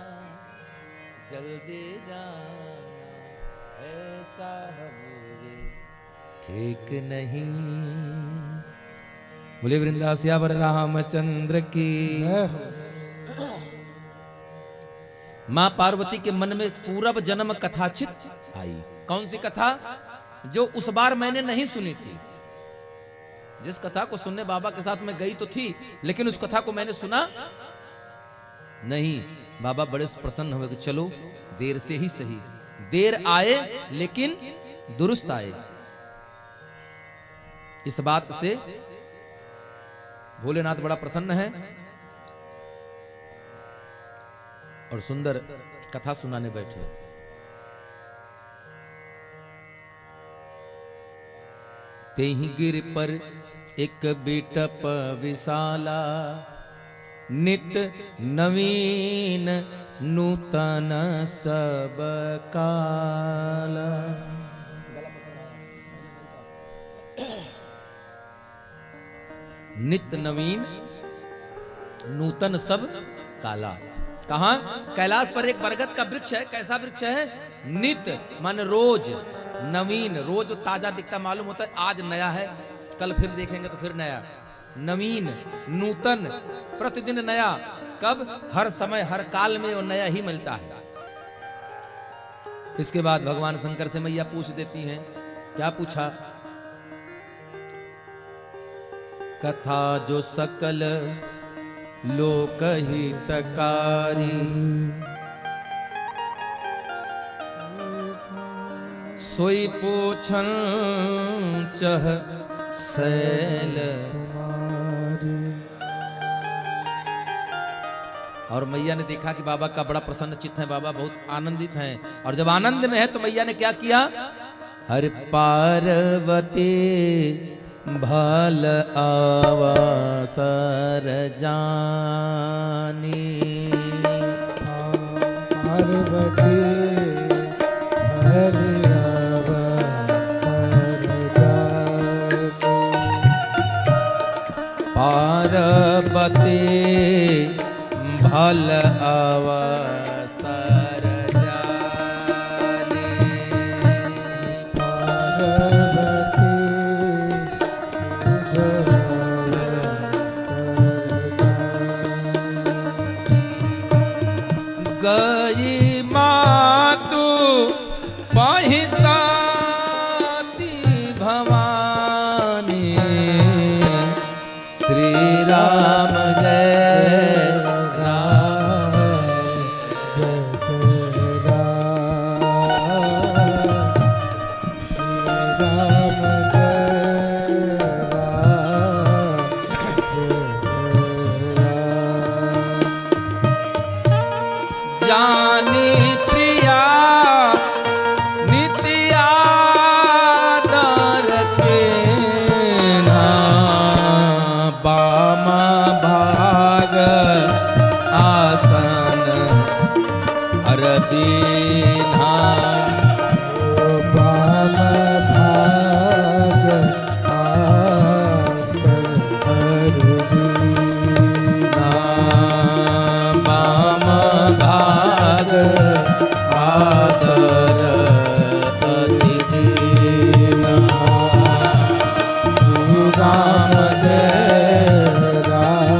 जल्दी जाना ऐसा हमरे ठीक नहीं। बोले वृंदा सियावर रामचंद्र की। मां पार्वती के मन में पूर्व जन्म कथाचित आई। कौन सी कथा? जो उस बार मैंने नहीं सुनी थी। जिस कथा को सुनने बाबा के साथ मैं गई तो थी, लेकिन उस कथा को मैंने सुना नहीं। बाबा बड़े प्रसन्न हुए कि चलो देर से ही सही, देर आए लेकिन दुरुस्त आए। इस बात से भोलेनाथ बड़ा प्रसन्न है और सुंदर कथा सुनाने बैठे। तेहि गिर पर एक बिटप विशाला, नित नवीन नूतन सब काला। नित्य नवीन नूतन सब काला। कहा? कैलाश पर एक बरगद का वृक्ष है। कैसा वृक्ष है? नित्य मान रोज, नवीन रोज ताजा दिखता मालूम होता है, आज नया है, कल फिर देखेंगे तो फिर नया। नवीन नूतन प्रतिदिन नया। कब? हर समय हर काल में वो नया ही मिलता है। इसके बाद भगवान शंकर से मैया पूछ देती हैं। क्या पूछा? कथा जो सकल लोक हितकारी, सोई पूछन चह सैल। और मैया ने देखा कि बाबा का बड़ा प्रसन्न चित्त है, बाबा बहुत आनंदित हैं। और जब आनंद में है तो मैया ने क्या किया? हर पार्वती भल अवसर जानी, पार्वती भल अवसर पार्वती भल अवसर जाने। गई मातु महिषाती भवानी श्री राम जय राम जय राम जानी प्रिया नित्या दर के बाम भाग आसन अरदीना बाम भाग बाम भाग आदर अतिदीना। राम जय राम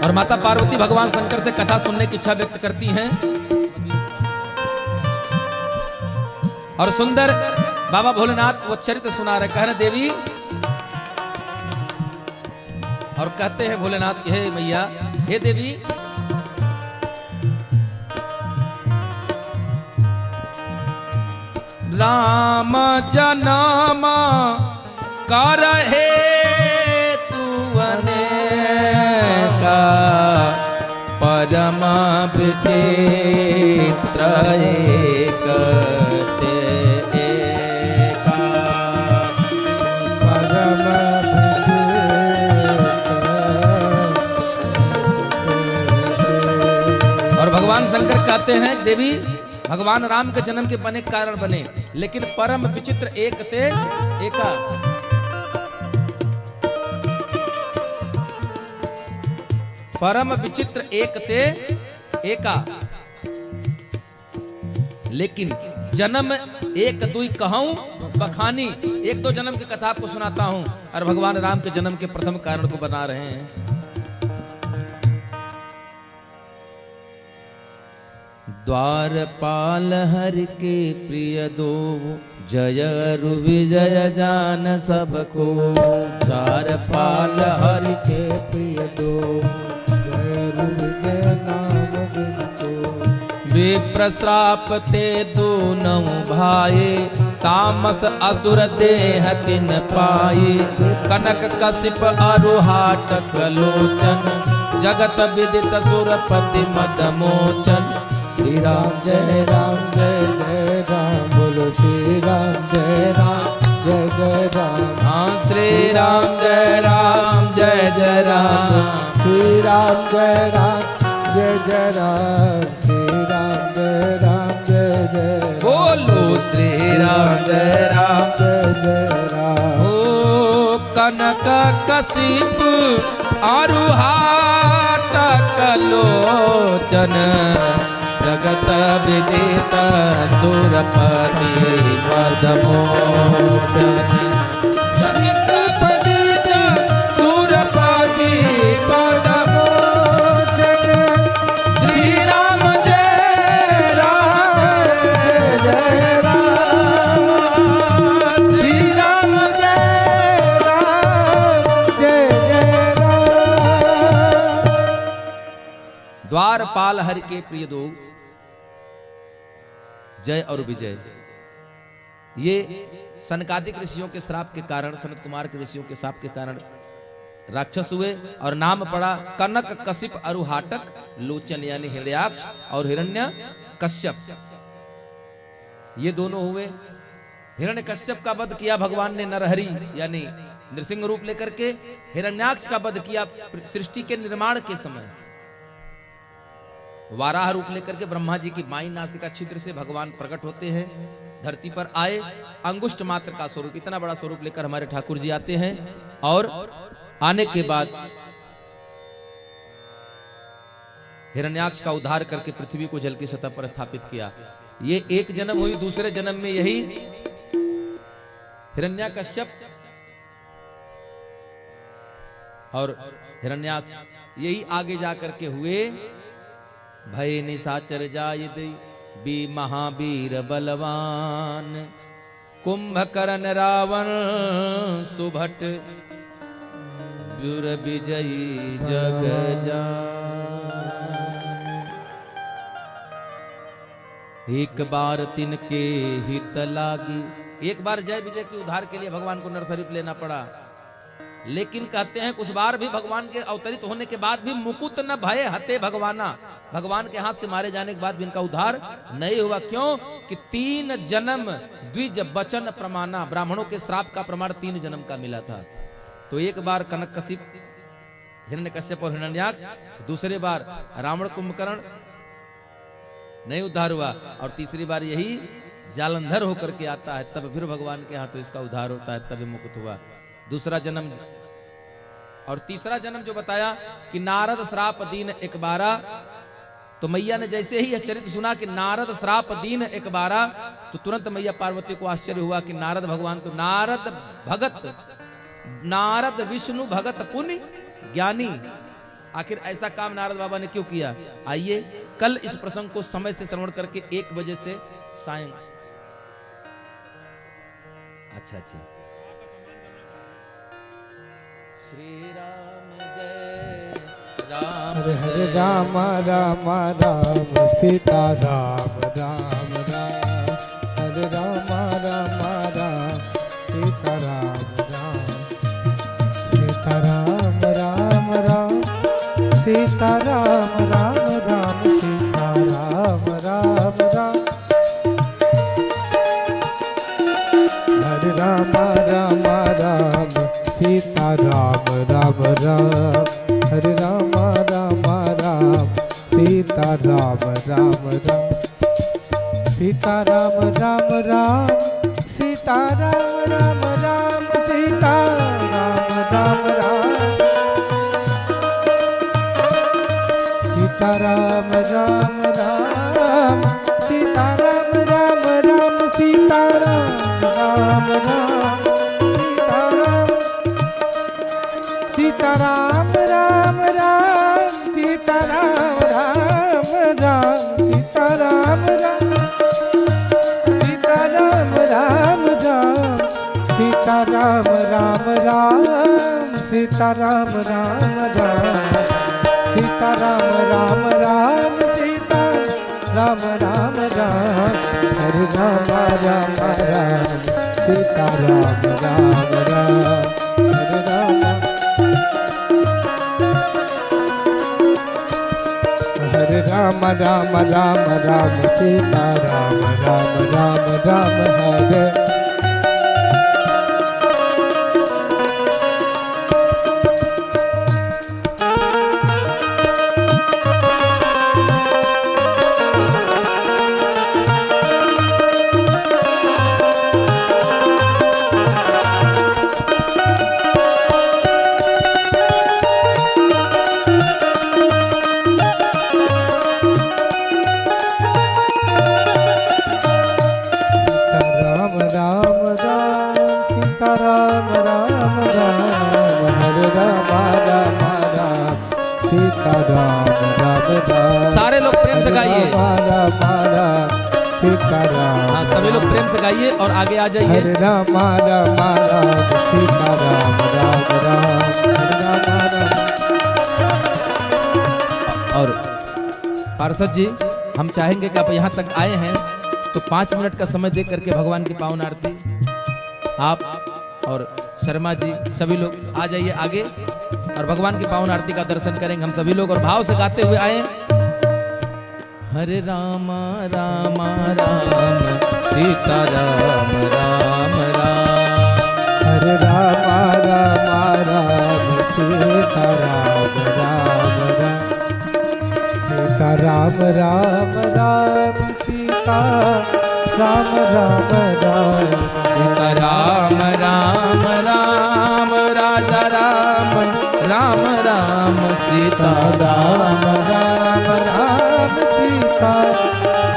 और माता पार्वती भगवान शंकर से कथा सुनने की इच्छा व्यक्त करती हैं और सुंदर बाबा भोलेनाथ वो चरित्र सुना रहे, कह रहे देवी, और कहते हैं भोलेनाथ हे मैया, हे देवी, राम जन्म कर हे तुअने का परम विचित्र एक तेका। परम और भगवान शंकर कहते हैं देवी, भगवान राम के जन्म के बने कारण बने, लेकिन परम विचित्र एक ते एका। परम विचित्र एक ते एका, लेकिन जन्म एक दुई कहूं बखानी। एक दो जन्म की कथा आपको सुनाता हूं और भगवान राम के जन्म के प्रथम कारण को बना रहे हैं। द्वारपाल हरि के प्रिय दो, जय अरु विजय जान सबको। द्वारपाल हरि के प्रिय दो, जय विजय नाम गुणको। विप्र श्राप ते दूनौ भाई, तामस असुर देह तिन पाई। कनक कशिप अरु हाटक लोचन, जगत विदित सुरपति मद मोचन। श्री राम जय राम बोलो श्री राम जय राम हाँ श्री राम जय राम जय जय राम। श्री राम जय राम जय जय राम। श्री राम जय राम जय जय बोलो श्री राम जय राम जय जय राम। ओ कनक कशिप अरु हाटक लोचन, जगत विदित सुरपति मद मोचन। जगत विदित सुरपति मद मोचन। श्री राम जय राम श्री राम जय राम जय जय राम। द्वारपाल हरि के प्रिय दो, जय और विजय। ये सनकादिक ऋषियों के श्राप के कारण, सनत कुमार के ऋषियों के श्राप के कारण राक्षस हुए और नाम पड़ा कनक कशिप अरु हाटक लोचन, यानी हिरण्याक्ष और हिरण्य कश्यप। ये दोनों हुए। हिरण्य कश्यप का वध किया भगवान ने नरहरि यानी नृसिंह रूप लेकर के। हिरण्याक्ष का वध किया सृष्टि के निर्माण के समय। वाराह रूप लेकर के ब्रह्मा जी की बाईं नासिका छिद्र से भगवान प्रकट होते हैं, धरती पर आए। अंगुष्ठ मात्र का स्वरूप, इतना बड़ा स्वरूप लेकर हमारे ठाकुर जी आते हैं और आने के बाद हिरण्याक्ष का उद्धार करके पृथ्वी को जल की सतह पर स्थापित किया। ये एक जन्म हुई, दूसरे जन्म में यही हिरण्याकश्यप और हिरण्याक्ष यही आगे जाकर के हुए भय निशाचर जायद बी महावीर बलवान कुंभकर्ण रावण सुभट व्युर विजयी जग एक बार तिनके हित लागी। एक बार जय विजय के उद्धार के लिए भगवान को नरसरीफ लेना पड़ा, लेकिन कहते हैं कुछ बार भी भगवान के अवतरित होने के बाद भी मुकुट न भय हते भगवाना, भगवान के हाथ से मारे जाने के बाद भी इनका उद्धार नहीं हुआ। क्यों कि 3 जन्म द्विज वचन प्रमाणा, ब्राह्मणों के श्राप का प्रमाण 3 जन्म का मिला था। तो एक बार कनकशिप हिरण्यकश्यप और हिरण्याक्ष, दूसरे बार रावण कुंभकर्ण नहीं उद्धार हुआ, और तीसरी बार यही जालंधर होकर के आता है, तब फिर भगवान के हाथों इसका उद्धार होता है, तब मुक्त हुआ। दूसरा जन्म और तीसरा जन्म जो बताया कि नारद श्राप दीन 112, तो मैया ने जैसे ही यह चरित्र सुना कि नारद श्राप दीन 112, तो तुरंत मैया पार्वती को आश्चर्य हुआ कि नारद भगवान तो नारद भगत, नारद विष्णु भगत पुण्य ज्ञानी, आखिर ऐसा काम नारद बाबा ने क्यों किया। आइए कल इस प्रसंग को समय से श्रवण करके 1 बजे से सायं। अच्छा श्री राम जय राम, हरे हरे राम राम राम सीता राम राम राम, हरे राम राम राम सीता राम राम, सीता राम राम राम सीता राम राम राम सीता राम राम राम, हरे राम राम राम सीता राम राम राम, हरे राम राम राम सीता राम राम राम, सीता राम राम राम सीता राम राम राम सीता राम राम राम, सीता राम राम राम सीता राम राम राम सीता राम राम राम, सीता राम राम राम सीता राम राम राम, सीता राम राम सीता राम राम राम, सीता राम राम राम सीता राम राम राम, सीता राम राम राम सीता राम राम राम, हरे राम राम राम सीता राम राम राम, हरे राम हरे राम राम राम राम सीता राम राम राम राम, हरे सारे लोग प्रेम से गाइए, हाँ सभी लोग प्रेम से गाइए और आगे आ जाइए। हरे राम राम राम सीता राम राम राम, हरे राम राम। और पार्षद जी हम चाहेंगे कि आप यहाँ तक आए हैं तो 5 मिनट का समय दे करके भगवान की पावन आरती आप और शर्मा जी सभी लोग आ जाइए आगे और भगवान की पावन आरती का दर्शन करेंगे हम सभी लोग, और भाव से गाते हुए आए। हरे राम राम राम सीता राम राम राम, हरे राम राम राम सीता राम राम राम, सीता राम राम राम राम सीता राम राम राम सीता राम राम राम राजा राम राम राम सीता राम राम राम सीता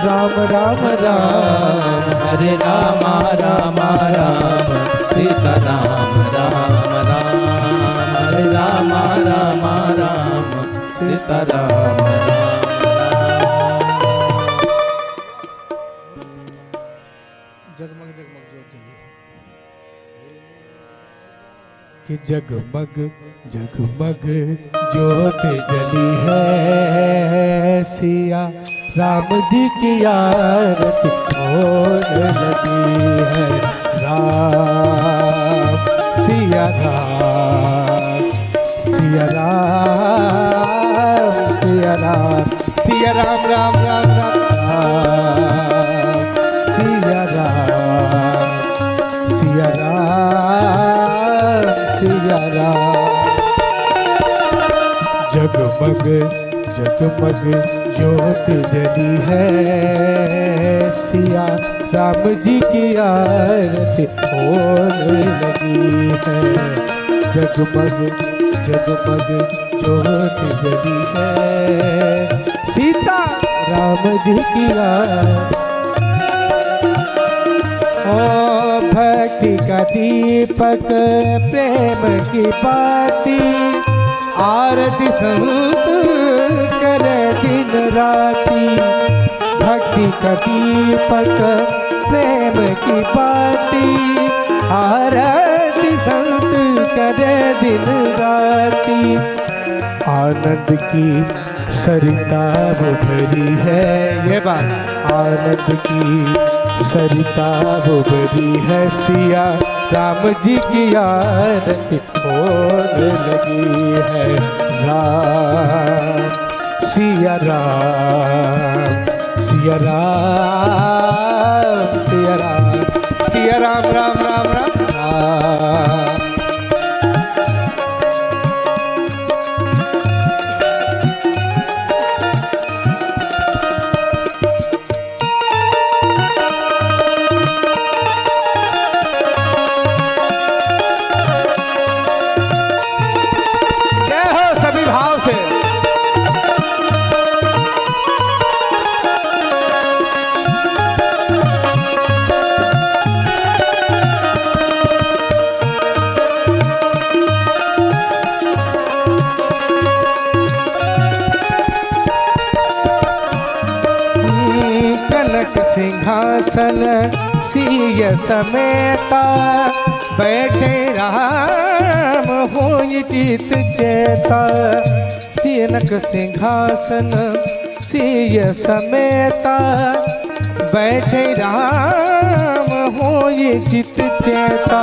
राम राम राम हरे राम राम राम सीता राम राम राम हरे राम राम राम सीता राम जगमग जगमग ज्योत जली है। कि जगमग जगमग ज्योत जली है सिया राम जी की आरती होने लगी है राम सिया राम सिया राम सिया राम सिया राम राम राम राम सिया राम सिया राम सिया राम जगमग जगमग ज्योत जली है सिया राम जी की आरती होने लगी है जगमग जगमग ज्योत जली है सीता राम जी की आरती ओ भक्ति का दीपक प्रेम की बाती आरती संत करे दिन राती भक्ति का दीपक प्रेम की बाती आरती संत करे दिन राती आनंद की सरिता वो भरी है ये बात आनंद की सरिता वो भरी है सिया राम जी की आरती होने लगी है राम सिया राम सिया राम सिया राम सिया राम राम राम राम राम सिंहासन सीय समेता बैठे राम होई चित चेता सीनक सिंहासन सीय समेता बैठे राम होई चित चेता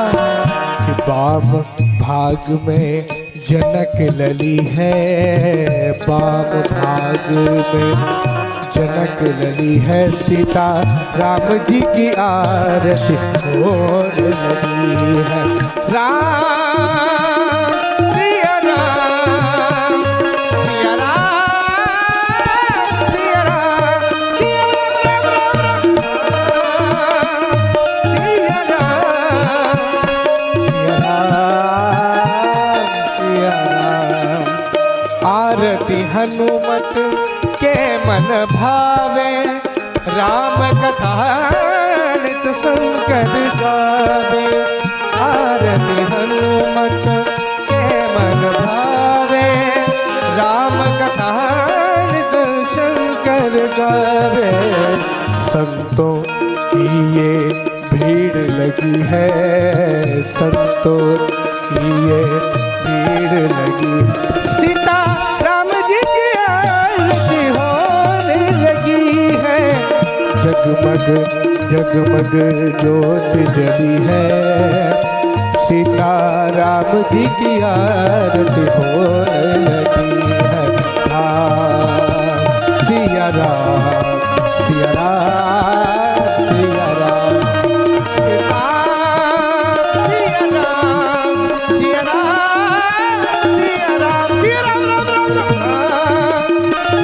बाम भाग में जनक लली है बाम भाग में जनक लली है सीता राम जी की आरती होने लगी है राम सिया राम सिया राम सिया राम सिया राम सिया राम सिया राम सिया राम आरती हनुमत के मन भावे राम कथा नित संकर गावे आरती हनुमत के मन भावे राम कथा नित शंकर गावे संतों की ये भीड़ लगी है संतों की ये भीड़ लगी सीता राम जी की आरती होने लगी है जगमग जगमग ज्योत जली है सीता राम जी की आरती होने लगी है सिया राम सिया राम सिया राम सिया राम सिया राम सिया राम सिया राम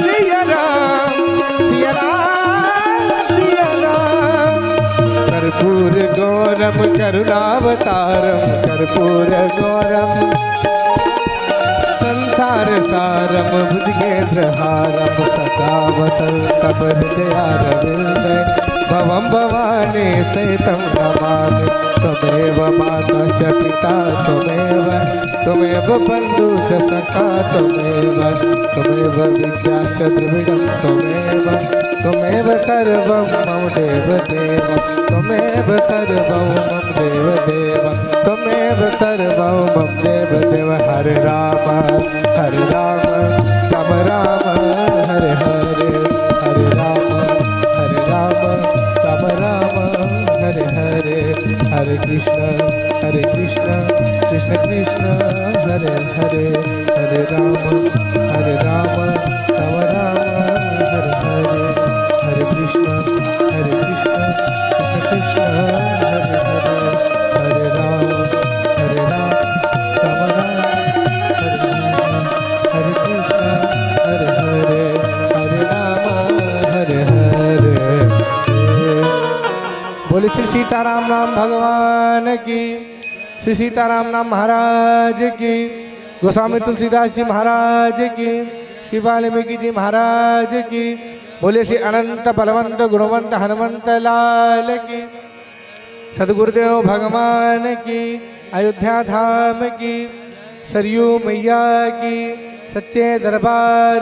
सिया राम कर्पूर गौरम करुणावतारम कर्पूर गौरम संसार सारम भुजगेन्द्रहारम सदा वसंतम हृदयारविंद भवं भवानी सहितं नमामि त्वमेव माता च पिता त्वमेव बन्धु च सखा त्वमेव विद्या च द्रविडं त्वमेव सर्वं मम देवदेव त्वमेव सर्वं मम देवदेव त्वमेव सर्वं मम देवदेव हरे राम राम राम हरे हरे हरे राम राम राम हरे हरे हरे कृष्ण कृष्ण कृष्ण हरे हरे हरे राम राम राम हरे हरे हरे कृष्ण कृष्ण कृष्ण हरे हरे हरे राम राम राम हरे हरे कृष्ण हरे हरे हरे राम हरे हरे। बोले श्री सीताराम नाम भगवान की, श्री सीताराम नाम महाराज की, गोस्वामी तुलसीदास जी महाराज की, श्री वाल्मीकि जी महाराज की। बोले श्री अनंत बलवंत गुणवंत हनुमंत लाल की, सदगुरुदेव भगवान की, अयोध्या धाम की, सरयू मैया की, सच्चे दरबार